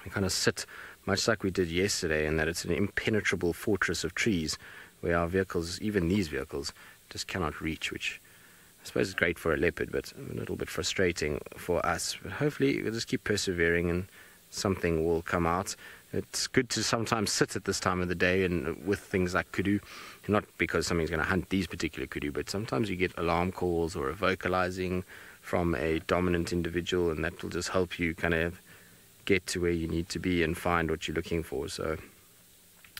I kind of sit much like we did yesterday, in that it's an impenetrable fortress of trees where our vehicles, even these vehicles, just cannot reach, which I suppose is great for a leopard, but a little bit frustrating for us. But hopefully we'll just keep persevering and something will come out. It's good to sometimes sit at this time of the day and with things like kudu, not because something's going to hunt these particular kudu, but sometimes you get alarm calls or a vocalizing from a dominant individual, and that will just help you kind of get to where you need to be and find what you're looking for. So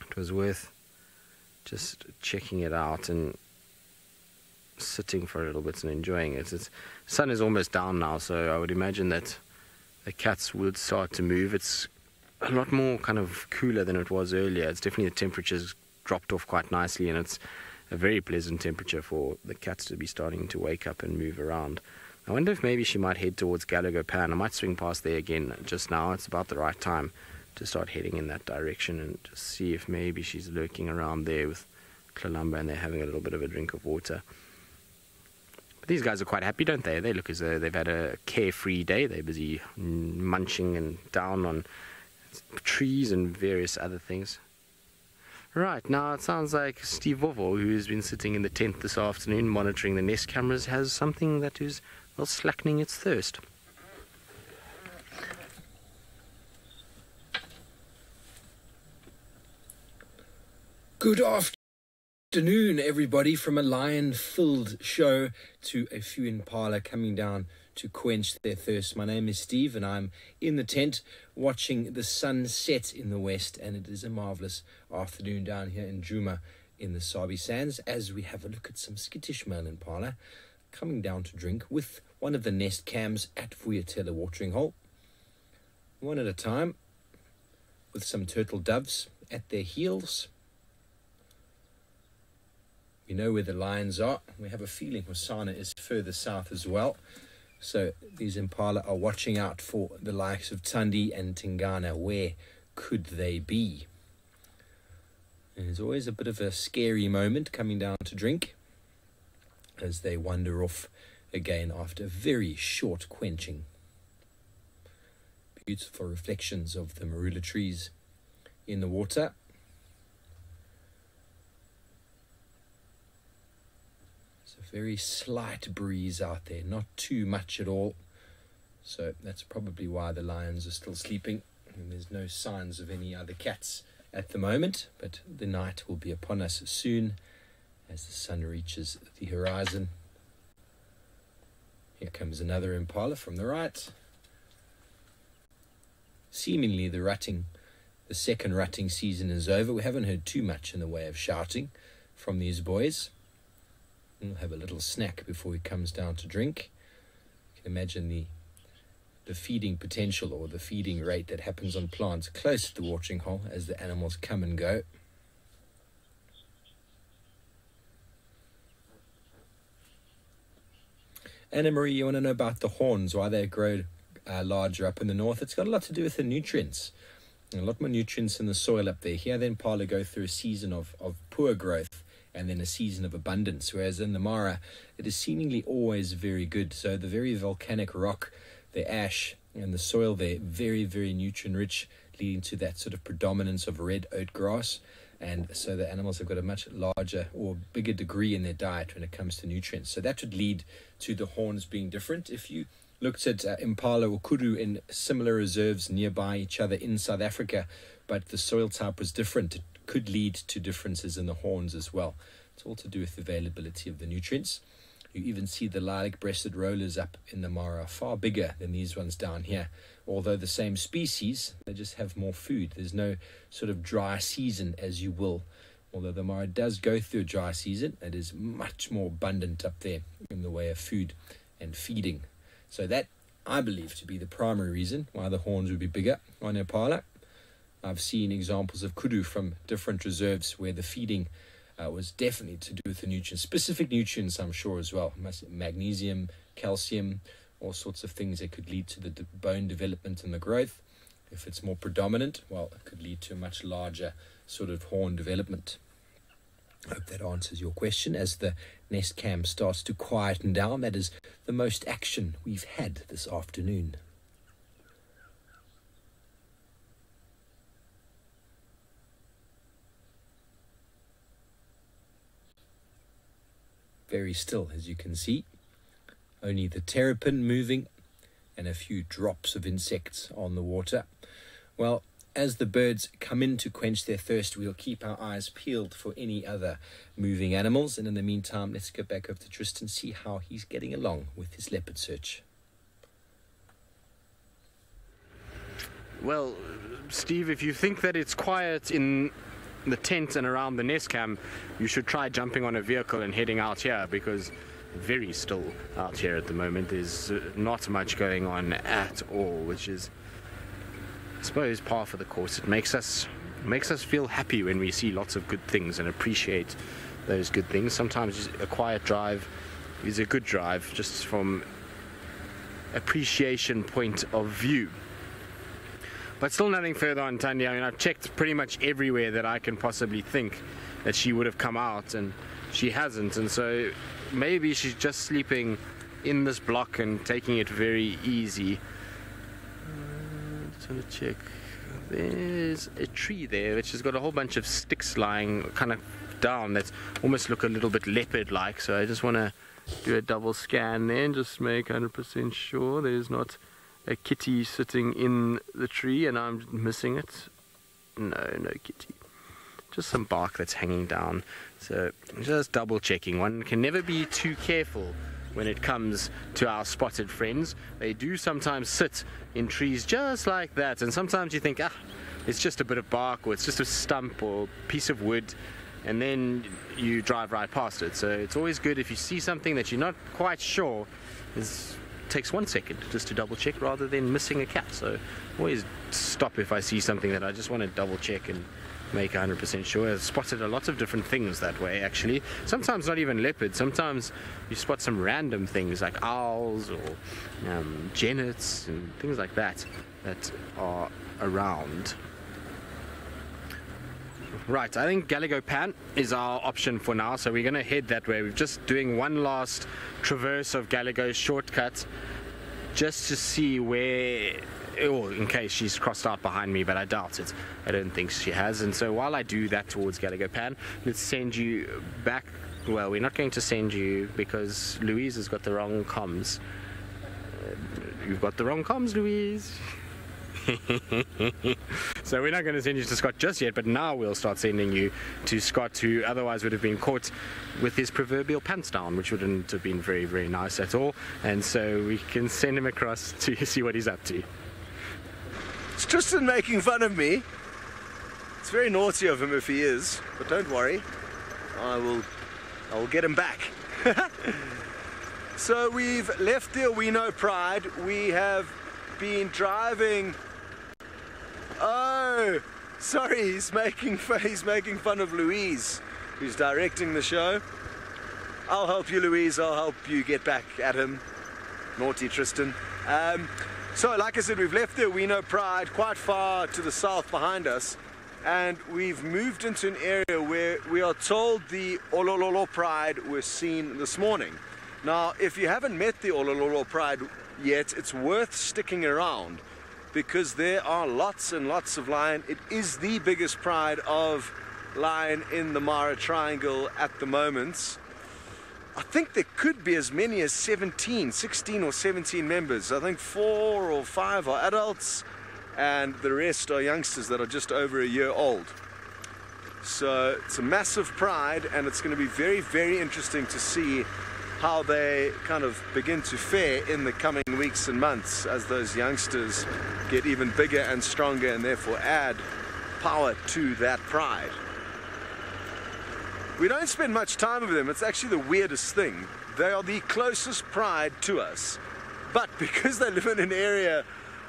it was worth just checking it out and sitting for a little bit and enjoying it. The sun is almost down now, so I would imagine that the cats would start to move. It's a lot more kind of cooler than it was earlier. It's definitely, the temperature's dropped off quite nicely, and it's a very pleasant temperature for the cats to be starting to wake up and move around. I wonder if maybe she might head towards Gallagher Pan. I might swing past there again just now. It's about the right time to start heading in that direction and just see if maybe she's lurking around there with Kalamba and they're having a little bit of a drink of water. But these guys are quite happy, don't they? They look as though they've had a carefree day. They're busy munching and down on trees and various other things. Right, now it sounds like Steve Vovo, who's been sitting in the tent this afternoon monitoring the nest cameras, has something that is, well, slackening its thirst. Good afternoon, everybody, from a lion-filled show to a few impala coming down to quench their thirst. My name is Steve, and I'm in the tent watching the sun set in the west, and it is a marvelous afternoon down here in Juma in the Sabi Sands as we have a look at some skittish male impala coming down to drink with one of the nest cams at Vuyatela watering hole, one at a time, with some turtle doves at their heels. We know where the lions are. We have a feeling Hosana is further south as well. So these impala are watching out for the likes of Tundi and Tingana. Where could they be? And there's always a bit of a scary moment coming down to drink as they wander off again after a very short quenching. Beautiful reflections of the marula trees in the water. It's a very slight breeze out there, not too much at all. So that's probably why the lions are still sleeping. And there's no signs of any other cats at the moment, but the night will be upon us soon as the sun reaches the horizon. Here comes another impala from the right. Seemingly the second rutting season is over. We haven't heard too much in the way of shouting from these boys. We'll have a little snack before he comes down to drink. You can imagine the feeding potential or the feeding rate that happens on plants close to the watering hole as the animals come and go. Anna Marie, you want to know about the horns, why they grow larger up in the north? It's got a lot to do with the nutrients. A lot more nutrients in the soil up there. Here the impala go through a season of poor growth and then a season of abundance, whereas in the Mara it is seemingly always very good. So the very volcanic rock, the ash and the soil there, very, very nutrient rich, leading to that sort of predominance of red oat grass. And so the animals have got a much larger or bigger degree in their diet when it comes to nutrients. So that would lead to the horns being different. If you looked at impala or kudu in similar reserves nearby each other in South Africa, but the soil type was different, it could lead to differences in the horns as well. It's all to do with the availability of the nutrients. You even see the lilac-breasted rollers up in the Mara far bigger than these ones down here. Although the same species, they just have more food. There's no sort of dry season as you will. Although the Mara does go through a dry season, it is much more abundant up there in the way of food and feeding. So that, I believe, to be the primary reason why the horns would be bigger on impala. I've seen examples of kudu from different reserves where the feeding was definitely to do with the nutrients, specific nutrients I'm sure as well, magnesium, calcium, all sorts of things that could lead to the bone development and the growth. If it's more predominant, well, it could lead to a much larger sort of horn development. I hope that answers your question. As the nest cam starts to quieten down, that is the most action we've had this afternoon. Very still, as you can see. Only the terrapin moving and a few drops of insects on the water. Well, as the birds come in to quench their thirst, we'll keep our eyes peeled for any other moving animals. And in the meantime, let's go back over to Tristan, see how he's getting along with his leopard search. Well, Steve, if you think that it's quiet in the tent and around the nest cam, you should try jumping on a vehicle and heading out here, because very still out here at the moment. There's not much going on at all, which is, I suppose, par for the course. It makes us feel happy when we see lots of good things and appreciate those good things. Sometimes a quiet drive is a good drive, just from appreciation point of view. But still nothing further on Tandy. I mean, I've checked pretty much everywhere that I can possibly think that she would have come out, and she hasn't. And so maybe she's just sleeping in this block and taking it very easy. Just want to check. There's a tree there which has got a whole bunch of sticks lying kind of down that almost look a little bit leopard-like. So I just want to do a double scan there and just make 100% sure there's not a kitty sitting in the tree and I'm missing it. No kitty. Just some bark that's hanging down. So just double checking. One can never be too careful when it comes to our spotted friends. They do sometimes sit in trees just like that, and sometimes you think, it's just a bit of bark, or it's just a stump or piece of wood, and then you drive right past it. So it's always good if you see something that you're not quite sure takes 1 second just to double check rather than missing a cat. So always stop if I see something that I just want to double check and make 100% sure. I've spotted a lot of different things that way, actually. Sometimes not even leopards. Sometimes you spot some random things like owls or genets and things like that that are around. Right, I think Gallego Pan is our option for now, so we're going to head that way. We're just doing one last traverse of Gallego's shortcut just to see where, or in case she's crossed out behind me, but I doubt it. I don't think she has. And so while I do that towards Gallego Pan, let's send you back. Well, we're not going to send you because Louise has got the wrong comms. You've got the wrong comms, Louise. So we're not going to send you to Scott just yet, but now we'll start sending you to Scott, who otherwise would have been caught with his proverbial pants down, which wouldn't have been very, very nice at all. And so we can send him across to see what he's up to. It's Tristan making fun of me. It's very naughty of him if he is, but don't worry, I will get him back. So we've left the Owino Pride. We have been driving. Oh, sorry, he's making fun of Louise, who's directing the show. I'll help you, Louise. I'll help you get back at him. Naughty Tristan. So, like I said, we've left the Owino Pride quite far to the south behind us, and we've moved into an area where we are told the Olololo Pride was seen this morning. Now, if you haven't met the Olololo Pride yet, it's worth sticking around because there are lots and lots of lion. It is the biggest pride of lion in the Mara Triangle at the moment. I think there could be as many as 16 or 17 members. I think 4 or 5 are adults and the rest are youngsters that are just over a year old. So it's a massive pride, and it's going to be very, very interesting to see how they kind of begin to fare in the coming weeks and months as those youngsters get even bigger and stronger and therefore add power to that pride. We don't spend much time with them. It's actually the weirdest thing. They are the closest pride to us, but because they live in an area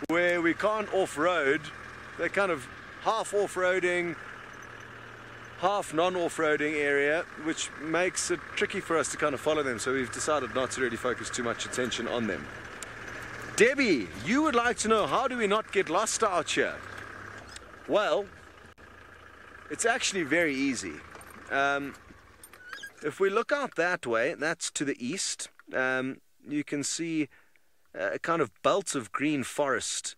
where we can't off-road, they're kind of half off-roading, half non-off-roading area, which makes it tricky for us to kind of follow them, so we've decided not to really focus too much attention on them. Debbie, you would like to know, how do we not get lost out here? Well, it's actually very easy. If we look out that way, that's to the east, you can see a kind of belt of green forest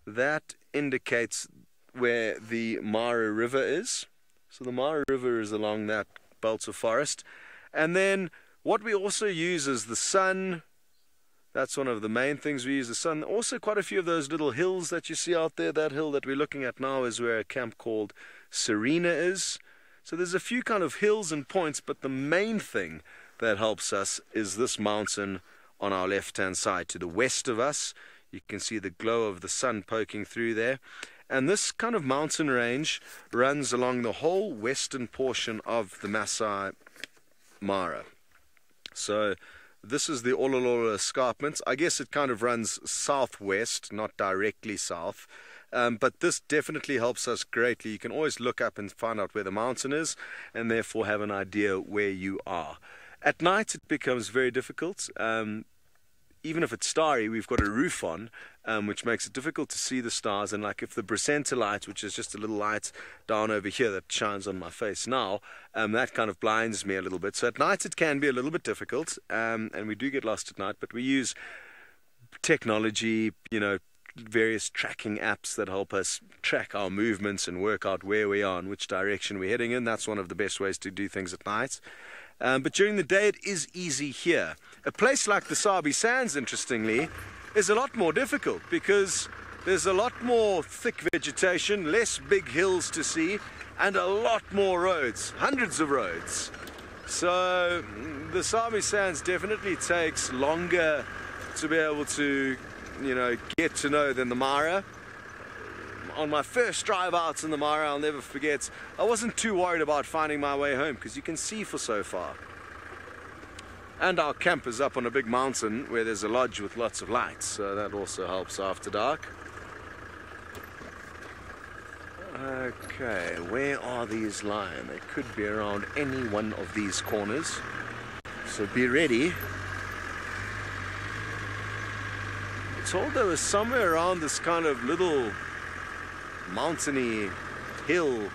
that indicates where the Mara River is. So the Mara River is along that belt of forest. And then what we also use is the sun. That's one of the main things we use, the sun. Also quite a few of those little hills that you see out there. That hill that we're looking at now is where a camp called Serena is. So there's a few kind of hills and points, but the main thing that helps us is this mountain on our left-hand side to the west of us. You can see the glow of the sun poking through there. And this kind of mountain range runs along the whole western portion of the Masai Mara. So this is the Olololo Escarpment. I guess it kind of runs southwest, not directly south. But this definitely helps us greatly. You can always look up and find out where the mountain is and therefore have an idea where you are. At night it becomes very difficult. Even if it's starry, we've got a roof on, which makes it difficult to see the stars. And like if the Bracenta light, which is just a little light down over here that shines on my face now, that kind of blinds me a little bit. So at night it can be a little bit difficult, and we do get lost at night, but we use technology, various tracking apps that help us track our movements and work out where we are and which direction we're heading in. That's one of the best ways to do things at night. But during the day it is easy here. A place like the Sabi Sands, interestingly, is a lot more difficult because there's a lot more thick vegetation, less big hills to see, and a lot more roads, hundreds of roads. So the Sabi Sands definitely takes longer to be able to get to know than the Mara. On my first drive out in the Mara, I'll never forget, I wasn't too worried about finding my way home because you can see for so far. And our camp is up on a big mountain where there's a lodge with lots of lights, so that also helps after dark. Okay, where are these lion? They could be around any one of these corners, so be ready. Told there was somewhere around this kind of little mountainy hill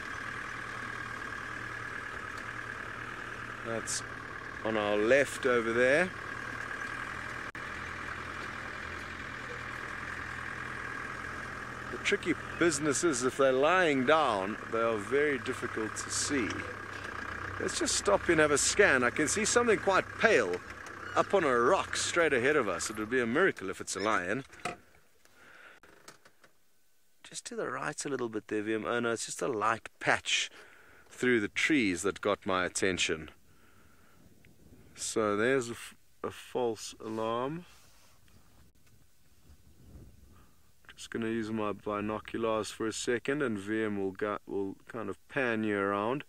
That's on our left over there. The tricky business is if they're lying down, they are very difficult to see. Let's just stop and have a scan. I can see something quite pale up on a rock straight ahead of us. It would be a miracle if it's a lion. Just to the right a little bit there, VM. Oh no, it's just a light patch through the trees that got my attention. So there's a false alarm. Just going to use my binoculars for a second, and VM will kind of pan you around.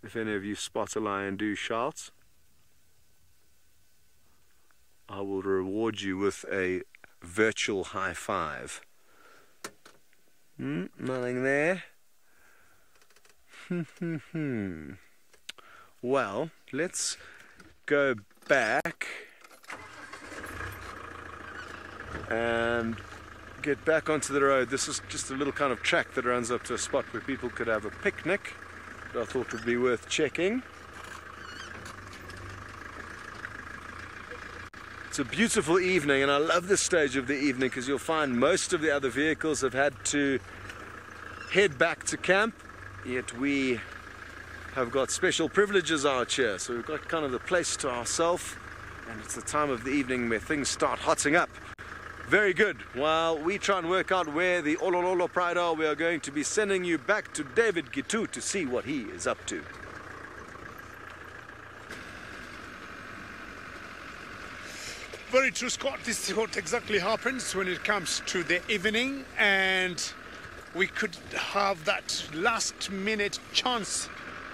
If any of you spot a lion, do shout. I will reward you with a virtual high five. Nothing there. Well, let's go back and get back onto the road. This is just a little kind of track that runs up to a spot where people could have a picnic that I thought would be worth checking. It's a beautiful evening, and I love this stage of the evening because you'll find most of the other vehicles have had to head back to camp, yet we have got special privileges out here, so we've got kind of the place to ourselves, and it's the time of the evening where things start hotting up. Very good. While we try and work out where the Olololo Pride are, we are going to be sending you back to David Gitu to see what he is up to. Very true, Scott. This is what exactly happens when it comes to the evening, and we could have that last-minute chance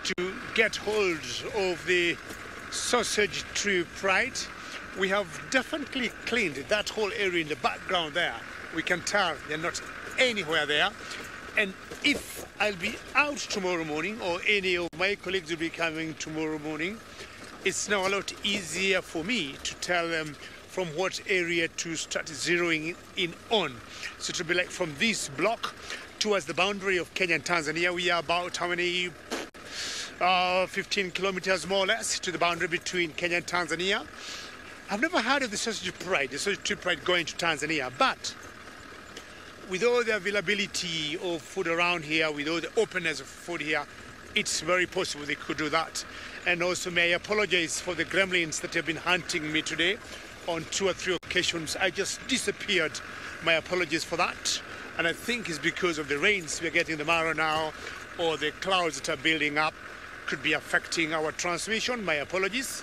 to get hold of the sausage tree pride. We have definitely cleaned that whole area in the background there. We can tell they're not anywhere there. And if I'll be out tomorrow morning, or any of my colleagues will be coming tomorrow morning, it's now a lot easier for me to tell them from what area to start zeroing in on. So it'll be like from this block towards the boundary of Kenya and Tanzania. We are about how many? 15 kilometers more or less to the boundary between Kenya and Tanzania. I've never heard of the sausage tree pride going to Tanzania, but with all the availability of food around here, with all the openness of food here, it's very possible they could do that. And also, may I apologize for the gremlins that have been hunting me today on 2 or 3 occasions. I just disappeared. My apologies for that. And I think it's because of the rains we're getting tomorrow now, or the clouds that are building up could be affecting our transmission. My apologies.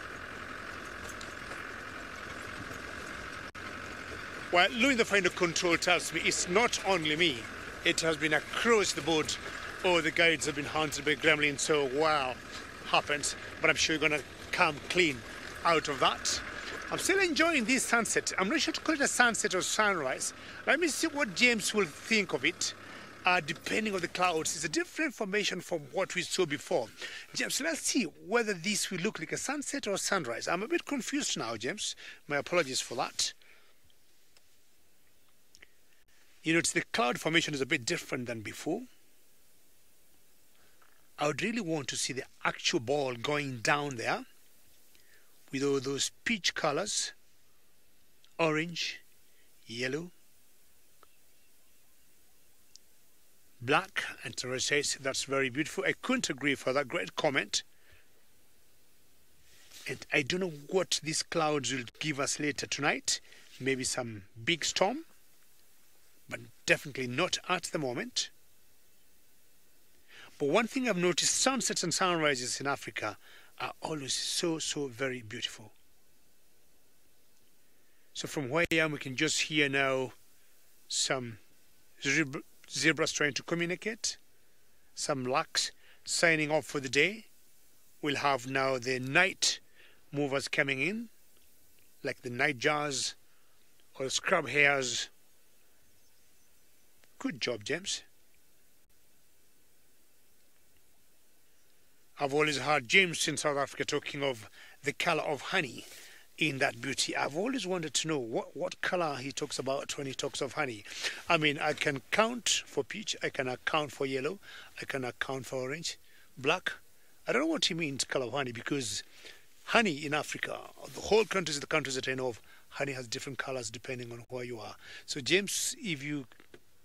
Well, Louis, the final control, tells me it's not only me. It has been across the board. All the guides have been hunted by gremlins, so wow, happens. But I'm sure you're going to come clean out of that. I'm still enjoying this sunset. I'm not sure to call it a sunset or sunrise. Let me see what James will think of it. Depending on the clouds, it's a different formation from what we saw before. James, let's see whether this will look like a sunset or a sunrise. I'm a bit confused now, James. My apologies for that. You know, the cloud formation is a bit different than before. I would really want to see the actual ball going down there with all those peach colors, orange, yellow, black, and Teresa says that's very beautiful. I couldn't agree for that great comment. And I don't know what these clouds will give us later tonight. Maybe some big storm, but definitely not at the moment. But one thing I've noticed, sunsets and sunrises in Africa are always so very beautiful. So from where I am, we can just hear now some zebras trying to communicate, some larks signing off for the day. We'll have now the night movers coming in, like the nightjars or scrub hares. Good job, James. I've always heard James in South Africa talking of the color of honey in that beauty. I've always wanted to know what color he talks about when he talks of honey. I mean, I can count for peach, I can account for yellow, I can account for orange, black. I don't know what he means, color of honey, because honey in Africa, the whole countries, the countries that I know of, honey has different colors depending on where you are. So James, if you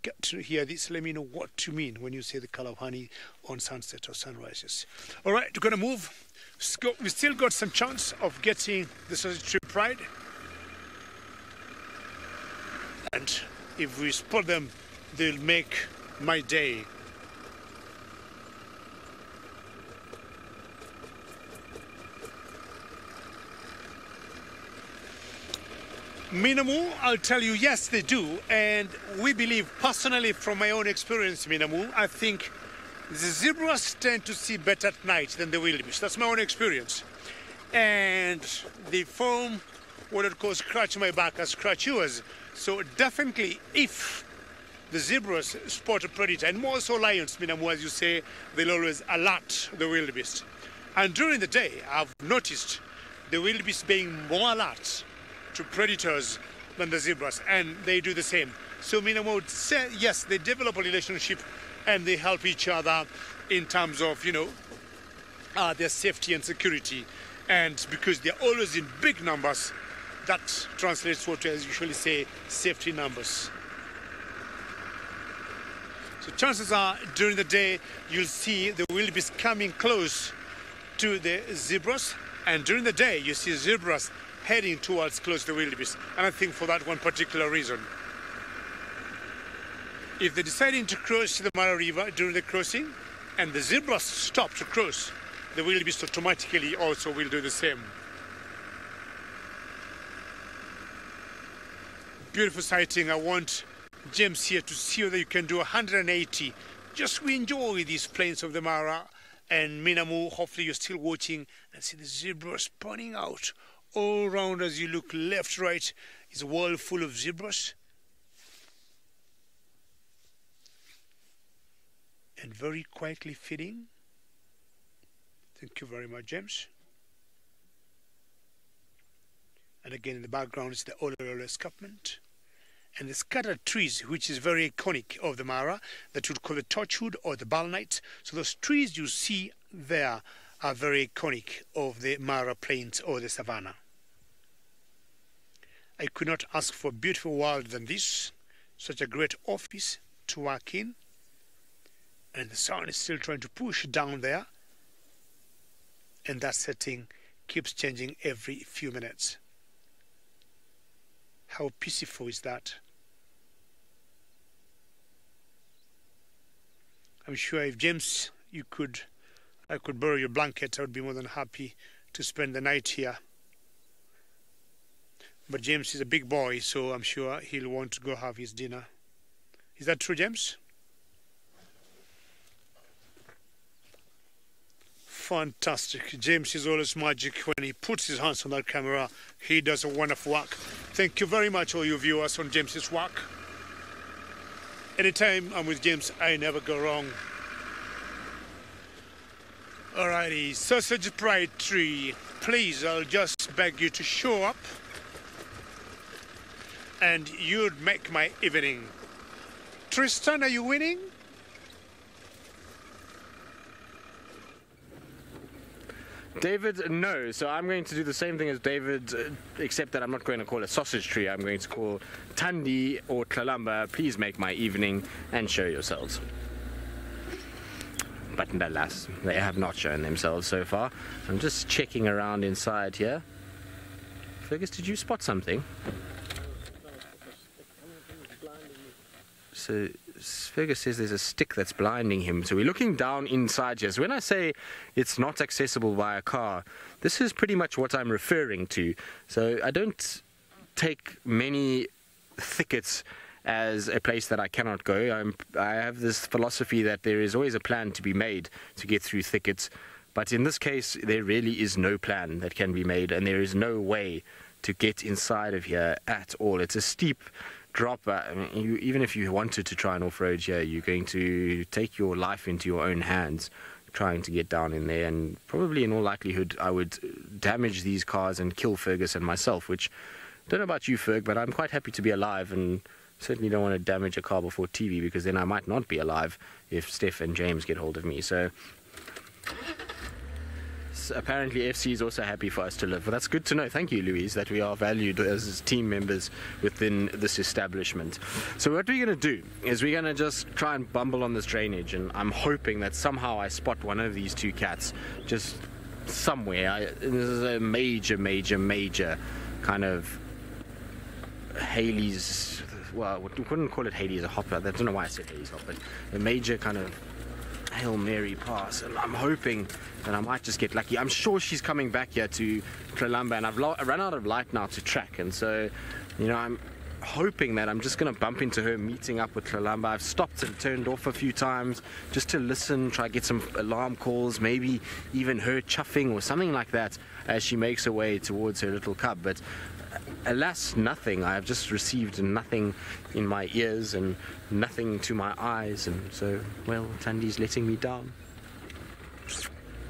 get to hear this, let me know what you mean when you say the color of honey on sunset or sunrises. All right, we're going to move. We still got some chance of getting the sausage trip right. And if we spot them, they'll make my day. Minamu, I'll tell you, yes, they do. And we believe, personally, from my own experience, Minamu, I think the zebras tend to see better at night than the wildebeest. That's my own experience. And they form what it calls scratch my back or scratch yours. So definitely, if the zebras spot a predator, and more so lions, Minamu, as you say, they'll always alert the wildebeest. And during the day, I've noticed the wildebeest being more alert to predators than the zebras, and they do the same. So Minamu would say, yes, they develop a relationship and they help each other in terms of, their safety and security. And because they're always in big numbers, that translates what I usually say, safety numbers. So chances are, during the day, you'll see the wildebeest coming close to the zebras, and during the day, you see zebras heading towards close to the wildebeest, and I think for that one particular reason. If they're deciding to cross the Mara River during the crossing, and the zebras stop to cross, the wildebeest automatically also will do the same. Beautiful sighting. I want James here to see whether you can do 180. Just we enjoy these plains of the Mara, and Minamu, hopefully you're still watching and see the zebras spawning out all around as you look left, right. It's a world full of zebras. And very quietly feeding. Thank you very much, James. And again in the background is the Olololo escarpment. And the scattered trees, which is very iconic of the Mara, that you'd call the torchwood or the balnite. So those trees you see there are very iconic of the Mara plains or the savannah. I could not ask for a beautiful world than this. Such a great office to work in. And the sun is still trying to push down there. And that setting keeps changing every few minutes. How peaceful is that? I'm sure if James, I could borrow your blanket, I would be more than happy to spend the night here. But James is a big boy, so I'm sure he'll want to go have his dinner. Is that true, James? Fantastic. James is always magic. When he puts his hands on that camera, he does a wonderful work. Thank you very much, all you viewers, on James's work. Anytime I'm with James, I never go wrong. Alrighty, Sausage Pride Tree. Please, I'll just beg you to show up. And you'd make my evening. Tristan, are you winning? David, no. So I'm going to do the same thing as David, except that I'm not going to call it sausage tree. I'm going to call Tandi or Tlalamba. Please make my evening and show yourselves. But alas, they have not shown themselves so far. I'm just checking around inside here. Fergus, did you spot something? So Fergus says there's a stick that's blinding him. So we're looking down inside here. So when I say it's not accessible by a car, this is pretty much what I'm referring to. So I don't take many thickets as a place that I cannot go. I have this philosophy that there is always a plan to be made to get through thickets. But in this case, there really is no plan that can be made, and there is no way to get inside of here at all. It's a steep drop. I mean, even if you wanted to try and off-road here, you're going to take your life into your own hands trying to get down in there, and probably in all likelihood I would damage these cars and kill Fergus and myself, which I don't know about you, Ferg, but I'm quite happy to be alive, and certainly don't want to damage a car before TV, because then I might not be alive if Steph and James get hold of me. So apparently FC is also happy for us to live. Well, that's good to know. Thank you, Louise, that we are valued as team members within this establishment. So what we're going to do is we're going to just try and bumble on this drainage, and I'm hoping that somehow I spot one of these two cats just somewhere. This is a major kind of Haley's, well, we wouldn't call it Haley's a hopper. I don't know why I said Haley's hopper. A major kind of Hail Mary pass, and I'm hoping that I might just get lucky. I'm sure she's coming back here to Tlalamba, and I've run out of light now to track, and so, you know, I'm hoping that I'm just going to bump into her meeting up with Tlalamba. I've stopped and turned off a few times just to listen, try to get some alarm calls, maybe even her chuffing or something like that as she makes her way towards her little cub. But alas, nothing. I've just received nothing in my ears and nothing to my eyes, and so, well, Tandy's letting me down.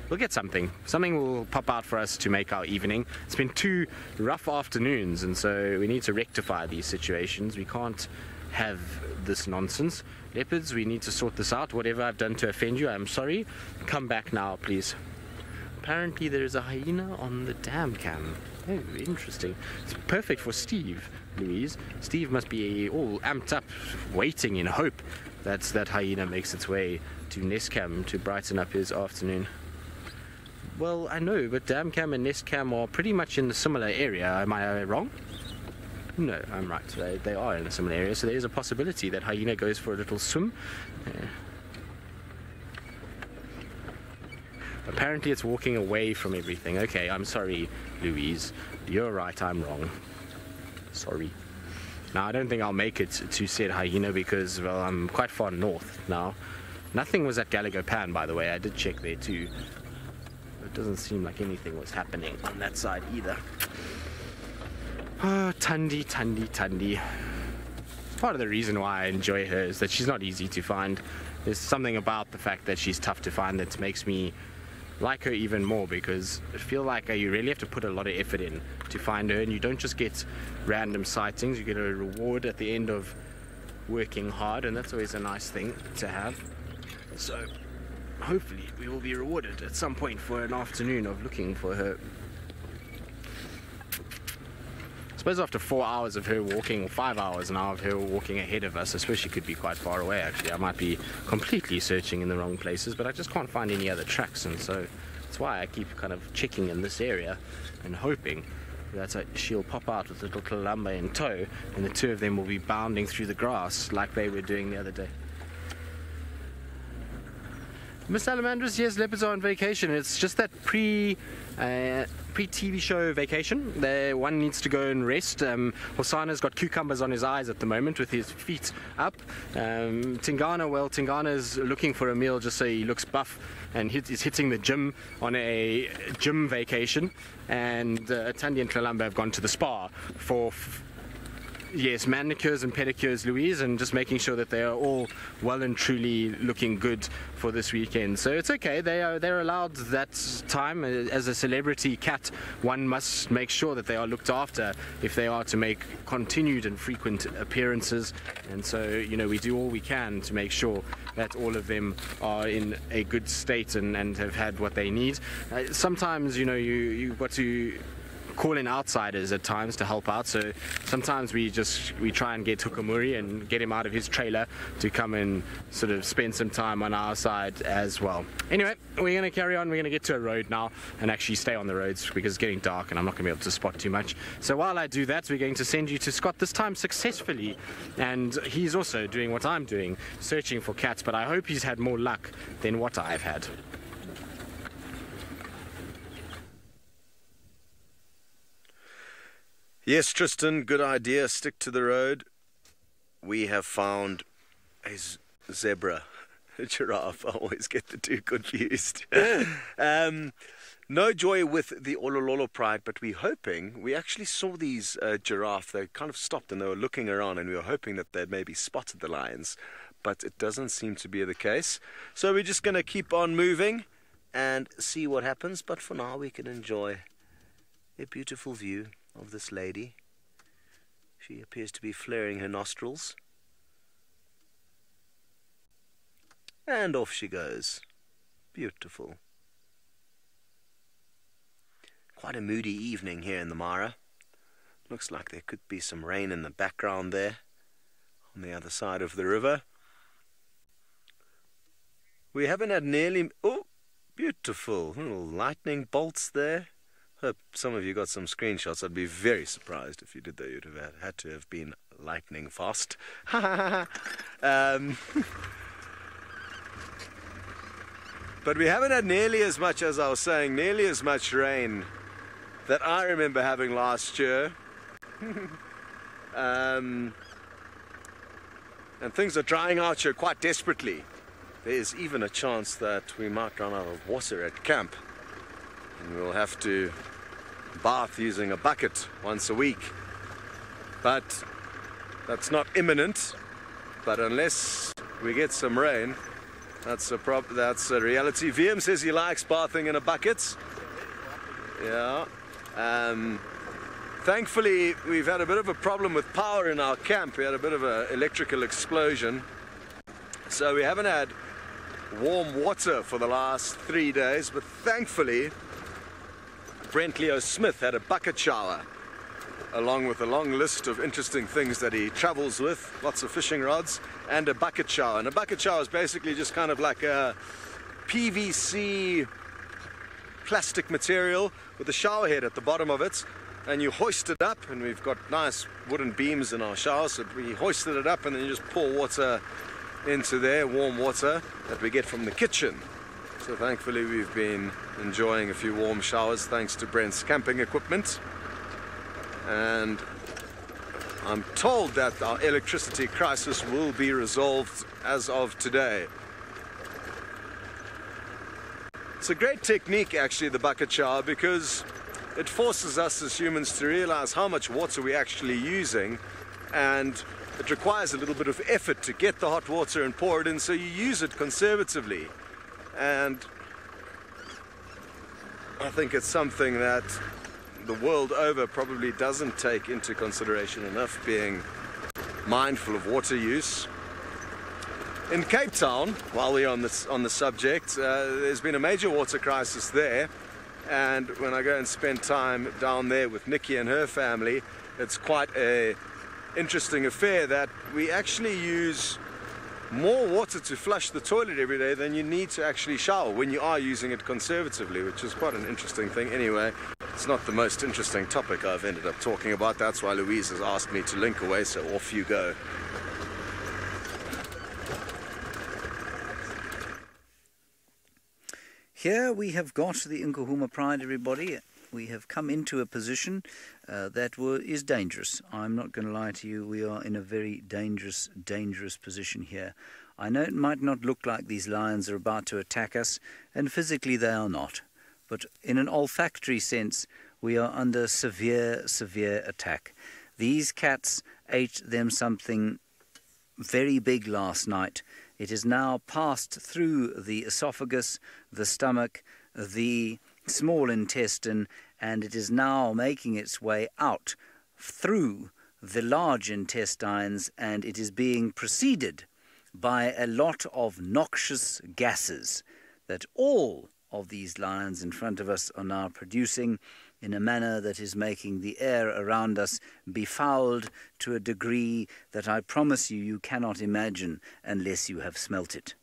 We'll get something. Something will pop out for us to make our evening. It's been 2 rough afternoons, and so we need to rectify these situations. We can't have this nonsense. Leopards, we need to sort this out. Whatever I've done to offend you, I'm sorry. Come back now, please. Apparently there is a hyena on the dam cam. Oh, interesting. It's perfect for Steve, Louise. Steve must be all amped up, waiting in hope that that hyena makes its way to Nest Cam to brighten up his afternoon. Well, I know, but dam cam and Nest Cam are pretty much in a similar area. Am I wrong? No, I'm right. They are in a similar area, so there is a possibility that hyena goes for a little swim. Apparently it's walking away from everything. Okay, I'm sorry, Louise. You're right, I'm wrong. Sorry. Now, I don't think I'll make it to said hyena because, well, I'm quite far north now. Nothing was at Gallagher Pan, by the way. I did check there too. It doesn't seem like anything was happening on that side either. Oh, Tandy. Part of the reason why I enjoy her is that she's not easy to find. There's something about the fact that she's tough to find that makes me like her even more, because I feel like you really have to put a lot of effort in to find her, and you don't just get random sightings. You get a reward at the end of working hard, and that's always a nice thing to have. So hopefully we will be rewarded at some point for an afternoon of looking for her. I suppose after 4 hours of her walking, or 5 hours now of her walking ahead of us, I suppose she could be quite far away actually. I might be completely searching in the wrong places, but I just can't find any other tracks, and so that's why I keep kind of checking in this area and hoping that she'll pop out with little Tlalamba in tow, and the two of them will be bounding through the grass like they were doing the other day. Miss Salamandrous, yes, leopards are on vacation. It's just that pre-TV show vacation. One needs to go and rest. Hosana's got cucumbers on his eyes at the moment with his feet up. Tingana's looking for a meal just so he looks buff, and is hitting the gym on a gym vacation. And Tandy and Tlalamba have gone to the spa for yes, manicures and pedicures, Louise, and just making sure that they are all well and truly looking good for this weekend. So it's okay. They're allowed that time. As a celebrity cat, one must make sure that they are looked after if they are to make continued and frequent appearances. And so, you know, we do all we can to make sure that all of them are in a good state and have had what they need. Sometimes, you know, you've got to call in outsiders at times to help out, so sometimes we try and get Hukamuri and get him out of his trailer to come and sort of spend some time on our side as well. Anyway, we're going to carry on. We're going to get to a road now and actually stay on the roads because it's getting dark and I'm not going to be able to spot too much. So while I do that, we're going to send you to Scott, this time successfully, and he's also doing what I'm doing, searching for cats, but I hope he's had more luck than what I've had. Yes, Tristan, good idea. Stick to the road. We have found a zebra, a giraffe. I always get the two confused. No joy with the Olololo Pride, but we're hoping, we actually saw these giraffe. They kind of stopped and they were looking around, and we were hoping that they'd maybe spotted the lions, but it doesn't seem to be the case. So we're just going to keep on moving and see what happens, but for now we can enjoy a beautiful view of this lady. She appears to be flaring her nostrils. And off she goes. Beautiful. quite a moody evening here in the Mara. Looks like there could be some rain in the background there on the other side of the river. We haven't had nearly... Oh, beautiful little lightning bolts there. Hope some of you got some screenshots. I'd be very surprised if you did, though. You'd have had to have been lightning fast. But we haven't had nearly as much, as I was saying, nearly as much rain that I remember having last year. And things are drying out here quite desperately. There's even a chance that we might run out of water at camp, and we'll have to bath using a bucket once a week. But that's not imminent. But unless we get some rain, that's a reality. VM says he likes bathing in a bucket. Yeah. Thankfully, we've had a bit of a problem with power in our camp. We had a bit of an electrical explosion, so we haven't had warm water for the last 3 days. But thankfully, Brent Leo Smith had a bucket shower, along with a long list of interesting things that he travels with, lots of fishing rods, and a bucket shower. And a bucket shower is basically just kind of like a PVC plastic material with a shower head at the bottom of it, and you hoist it up, and we've got nice wooden beams in our shower, so we hoisted it up and then you just pour water into there, warm water that we get from the kitchen. So thankfully we've been enjoying a few warm showers thanks to Brent's camping equipment. And I'm told that our electricity crisis will be resolved as of today. It's a great technique, actually, the bucket shower, because it forces us as humans to realize how much water we're actually using, and it requires a little bit of effort to get the hot water and pour it in, so you use it conservatively. And I think it's something that the world over probably doesn't take into consideration enough, being mindful of water use. In Cape Town, while we're on the subject, there's been a major water crisis there, and when I go and spend time down there with Nikki and her family, it's quite a interesting affair that we actually use more water to flush the toilet every day than you need to actually shower when you are using it conservatively, which is quite an interesting thing. Anyway, it's not the most interesting topic I've ended up talking about. That's why Louise has asked me to link away, so off you go. Here we have got the Nkuhuma Pride, everybody. We have come into a position that is dangerous. I'm not going to lie to you, we are in a very dangerous position here. I know it might not look like these lions are about to attack us, and physically they are not. But in an olfactory sense, we are under severe attack. These cats ate them something very big last night. It has now passed through the esophagus, the stomach, the small intestine, and it is now making its way out through the large intestines, and it is being preceded by a lot of noxious gases that all of these lions in front of us are now producing in a manner that is making the air around us befouled to a degree that I promise you cannot imagine unless you have smelt it.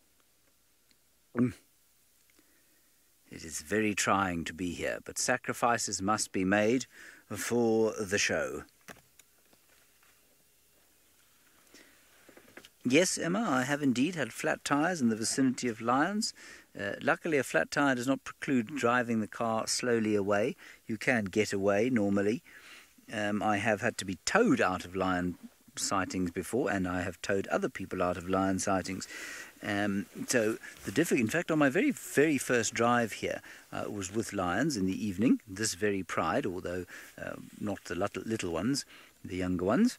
It is very trying to be here, but sacrifices must be made for the show. Yes, Emma, I have indeed had flat tyres in the vicinity of lions. Luckily, a flat tyre does not preclude driving the car slowly away. You can get away normally. I have had to be towed out of lion sightings before, and I have towed other people out of lion sightings. So in fact, on my very first drive here was with lions in the evening, this very pride, although not the little ones, the younger ones.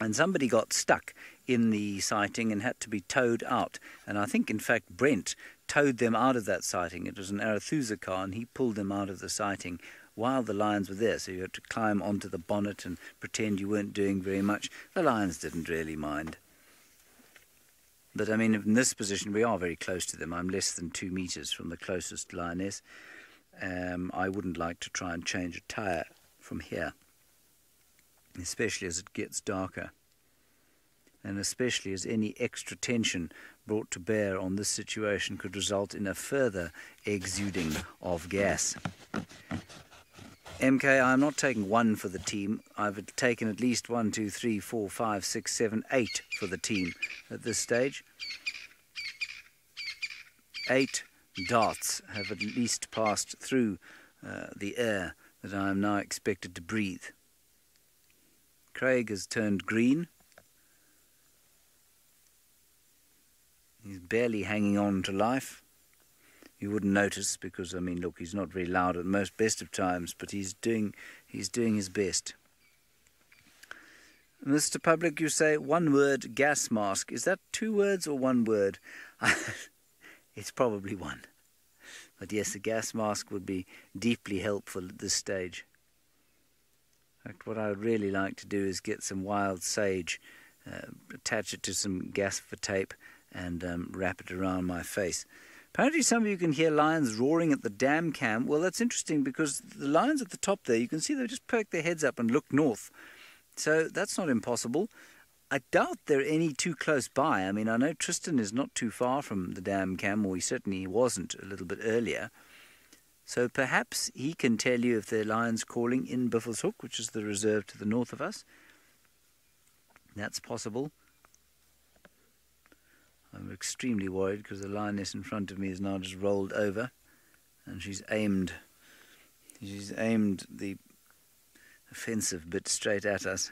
And somebody got stuck in the sighting and had to be towed out. And I think, in fact, Brent towed them out of that sighting. It was an Arethusa car, and he pulled them out of the sighting while the lions were there. So you had to climb onto the bonnet and pretend you weren't doing very much. The lions didn't really mind. But, I mean, in this position, we are very close to them. I'm less than 2 meters from the closest lioness. I wouldn't like to try and change a tyre from here, especially as it gets darker, and especially as any extra tension brought to bear on this situation could result in a further exuding of gas. MK, I'm not taking one for the team. I've taken at least 1, 2, 3, 4, 5, 6, 7, 8 for the team at this stage. 8 darts have at least passed through the air that I am now expected to breathe. Craig has turned green. He's barely hanging on to life. You wouldn't notice because, I mean, look, he's not very loud at most best of times, but he's doing his best. Mr. Public, you say one word, gas mask. Is that 2 words or 1 word? It's probably 1. But yes, a gas mask would be deeply helpful at this stage. In fact, what I would really like to do is get some wild sage, attach it to some gaffer tape, and wrap it around my face. Apparently some of you can hear lions roaring at the dam cam. Well, that's interesting because the lions at the top there, you can see they just perk their heads up and look north. So that's not impossible. I doubt there are any too close by. I mean, I know Tristan is not too far from the dam cam, or he certainly wasn't a little bit earlier. So perhaps he can tell you if there are lions calling in Buffelshoek, which is the reserve to the north of us. That's possible. I'm extremely worried because the lioness in front of me is now just rolled over, and she's aimed the offensive bit straight at us.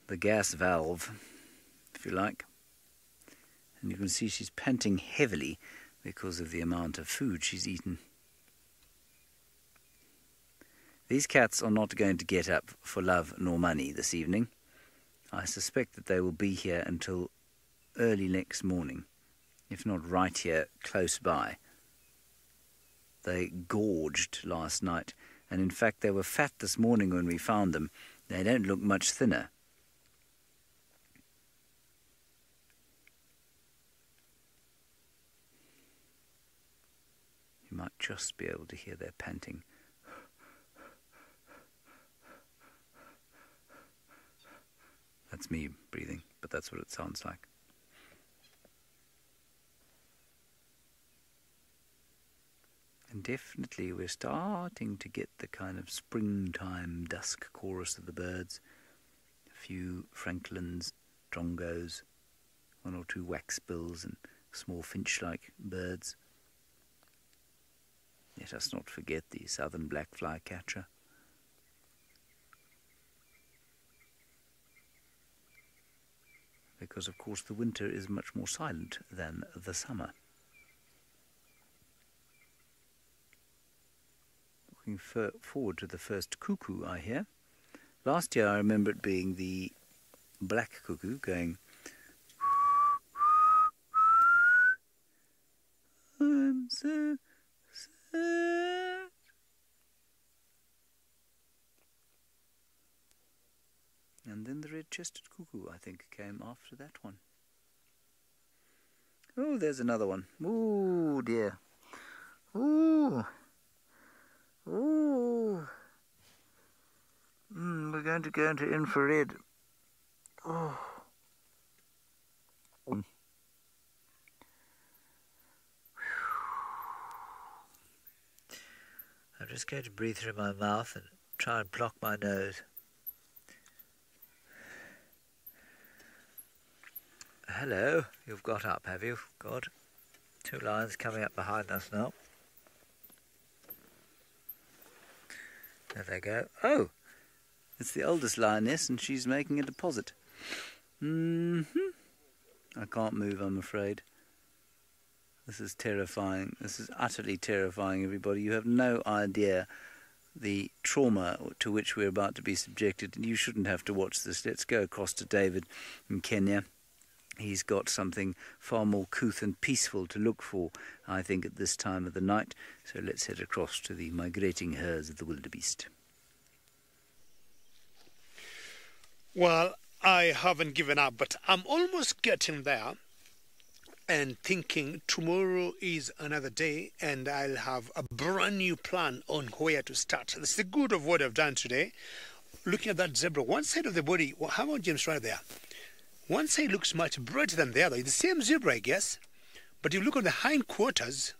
The gas valve, if you like. And you can see she's panting heavily because of the amount of food she's eaten. These cats are not going to get up for love nor money this evening. I suspect that they will be here until early next morning, if not right here close by. They gorged last night, and in fact they were fat this morning when we found them. They don't look much thinner. You might just be able to hear their panting. That's me breathing, but that's what it sounds like. And definitely we're starting to get the kind of springtime dusk chorus of the birds. A few francolins, drongos, 1 or 2 waxbills and small finch-like birds. Let us not forget the southern black flycatcher. Because, of course, the winter is much more silent than the summer. Looking forward to the first cuckoo, I hear. Last year I remember it being the black cuckoo going... I'm so sad. And then the red-chested cuckoo, I think, came after that one. Oh, there's another one. Oh, dear. Oh. Oh. We're going to go into infrared. Oh. I'm just going to breathe through my mouth and try and block my nose. Hello, you've got up, have you? Good. 2 lions coming up behind us now. There they go. Oh! It's the oldest lioness and she's making a deposit. I can't move, I'm afraid. This is terrifying. This is utterly terrifying, everybody. You have no idea the trauma to which we're about to be subjected. You shouldn't have to watch this. Let's go across to David in Kenya. He's got something far more couth and peaceful to look for, I think, at this time of the night. So let's head across to the migrating herds of the wildebeest. Well, I haven't given up, but I'm almost getting there. and thinking tomorrow is another day and I'll have a brand new plan on where to start. That's the good of what I've done today. Looking at that zebra, one side of the body, well, how about James right there? One side looks much brighter than the other. It's the same zebra, I guess. But if you look on the hind quarters,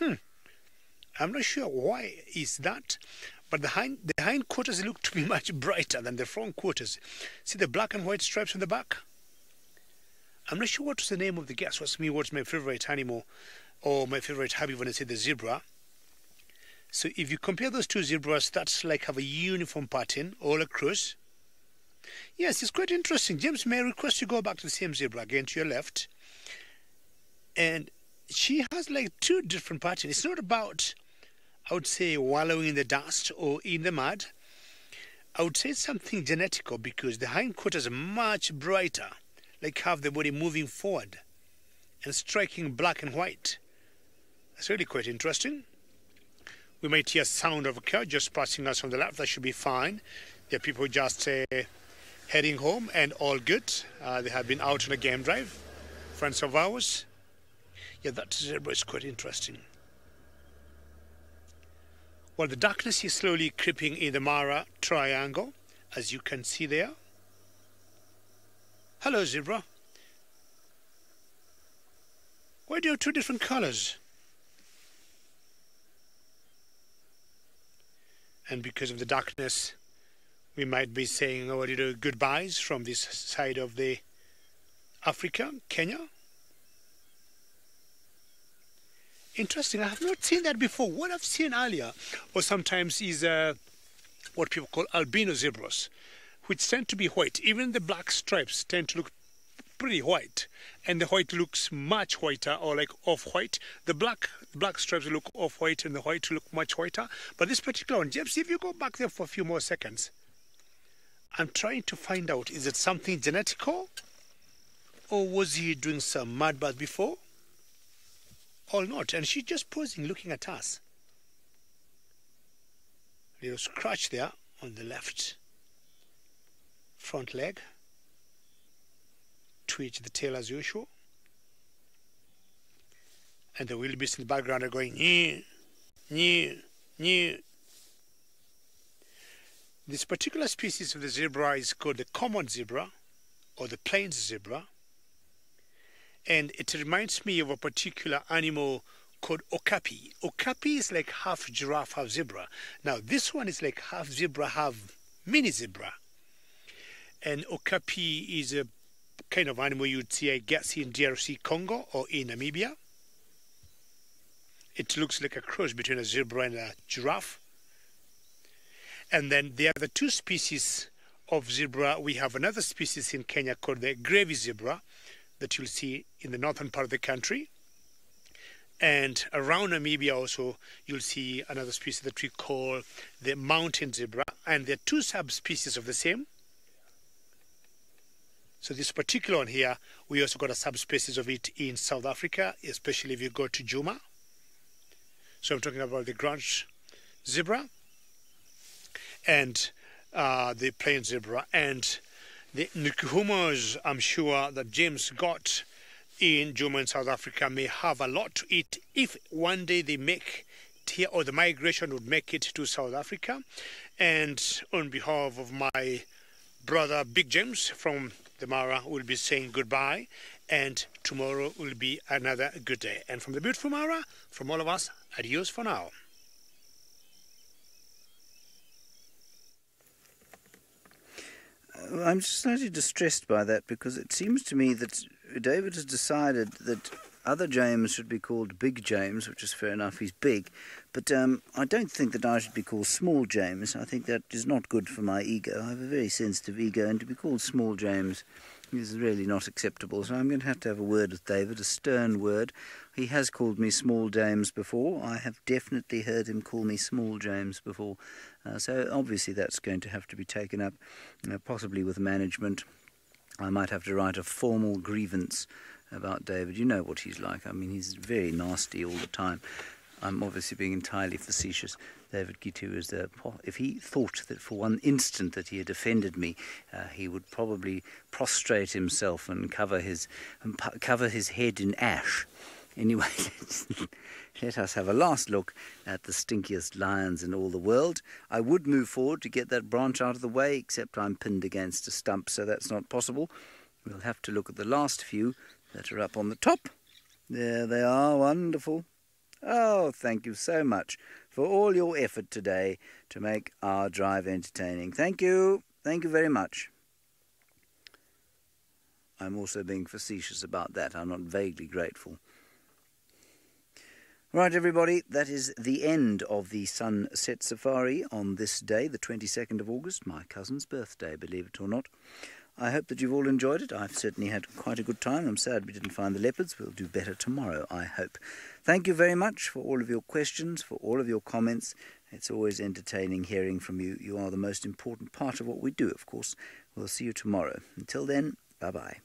I'm not sure why is that. But the hind quarters look to be much brighter than the front quarters. See the black and white stripes on the back? I'm not sure what's the name of the guest. What's my favorite animal or my favorite hobby when I say the zebra. So if you compare those two zebras, that's like have a uniform pattern all across. Yes, it's quite interesting. James, may I request you go back to the same zebra again to your left. And she has like two different patterns. It's not about, I would say, wallowing in the dust or in the mud. I would say it's something genetical because the hind quarters are much brighter, like have the body moving forward and striking black and white. That's really quite interesting. We might hear sound of a car just passing us on the left. That should be fine. There are people just heading home and all good. They have been out on a game drive. Friends of ours. Yeah, that zebra is quite interesting. Well, the darkness is slowly creeping in the Mara triangle, as you can see there. Hello, zebra. Why do you have two different colors? And because of the darkness, we might be saying our little goodbyes from this side of the Africa, Kenya. Interesting. I have not seen that before. What I've seen earlier, or sometimes, is what people call albino zebras, which tend to be white. Even the black stripes tend to look pretty white, and the white looks much whiter, or like off-white. The black stripes look off-white, and the white look much whiter. But this particular one, James, if you go back there for a few more seconds, I'm trying to find out, is it something genetical, or was he doing some mud bath before? Or not, and she's just posing, looking at us. Little scratch there on the left front leg. Twitch the tail as usual. And the wildebeest in the background are going, nee, nee, nee. This particular species of the zebra is called the common zebra, or the plains zebra. And it reminds me of a particular animal called okapi. Okapi is like half giraffe, half zebra. Now this one is like half zebra, half mini zebra. And okapi is a kind of animal you'd see, I guess, in DRC Congo or in Namibia. It looks like a cross between a zebra and a giraffe. And then the other two species of zebra, we have another species in Kenya called the gravy zebra, that you'll see in the northern part of the country. And around Namibia also, you'll see another species that we call the mountain zebra. And there are two subspecies of the same. So this particular one here, we also got a subspecies of it in South Africa, especially if you go to Juma. So I'm talking about the Grange zebra and the plain zebra. And the Nkuhumas, I'm sure that James got in Juma in South Africa, may have a lot to eat if one day they make it here, or the migration would make it to South Africa. And on behalf of my brother Big James from the Mara, will be saying goodbye, and tomorrow will be another good day. And from the beautiful Mara, from all of us, adios for now. I'm slightly distressed by that, because it seems to me that David has decided that other James should be called Big James, which is fair enough, he's big, but I don't think that I should be called Small James. I think that is not good for my ego. I have a very sensitive ego, and to be called Small James is really not acceptable. So I'm going to have a word with David, a stern word. He has called me Small James before. I have definitely heard him call me Small James before. So obviously that's going to have to be taken up, possibly with management. I might have to write a formal grievance about David. You know what he's like. I mean, he's very nasty all the time. I'm obviously being entirely facetious. David Gitu is there. If he thought that for one instant that he had offended me, he would probably prostrate himself and cover his head in ash. Anyway, let us have a last look at the stinkiest lions in all the world. I would move forward to get that branch out of the way, except I'm pinned against a stump, so that's not possible. We'll have to look at the last few that are up on the top. There they are, wonderful. Oh, thank you so much for all your effort today to make our drive entertaining. Thank you. Thank you very much. I'm also being facetious about that. I'm not vaguely grateful. Right, everybody, that is the end of the Sunset Safari on this day, the 22nd of August, my cousin's birthday, believe it or not. I hope that you've all enjoyed it. I've certainly had quite a good time. I'm sad we didn't find the leopards. We'll do better tomorrow, I hope. Thank you very much for all of your questions, for all of your comments. It's always entertaining hearing from you. You are the most important part of what we do, of course. We'll see you tomorrow. Until then, bye-bye.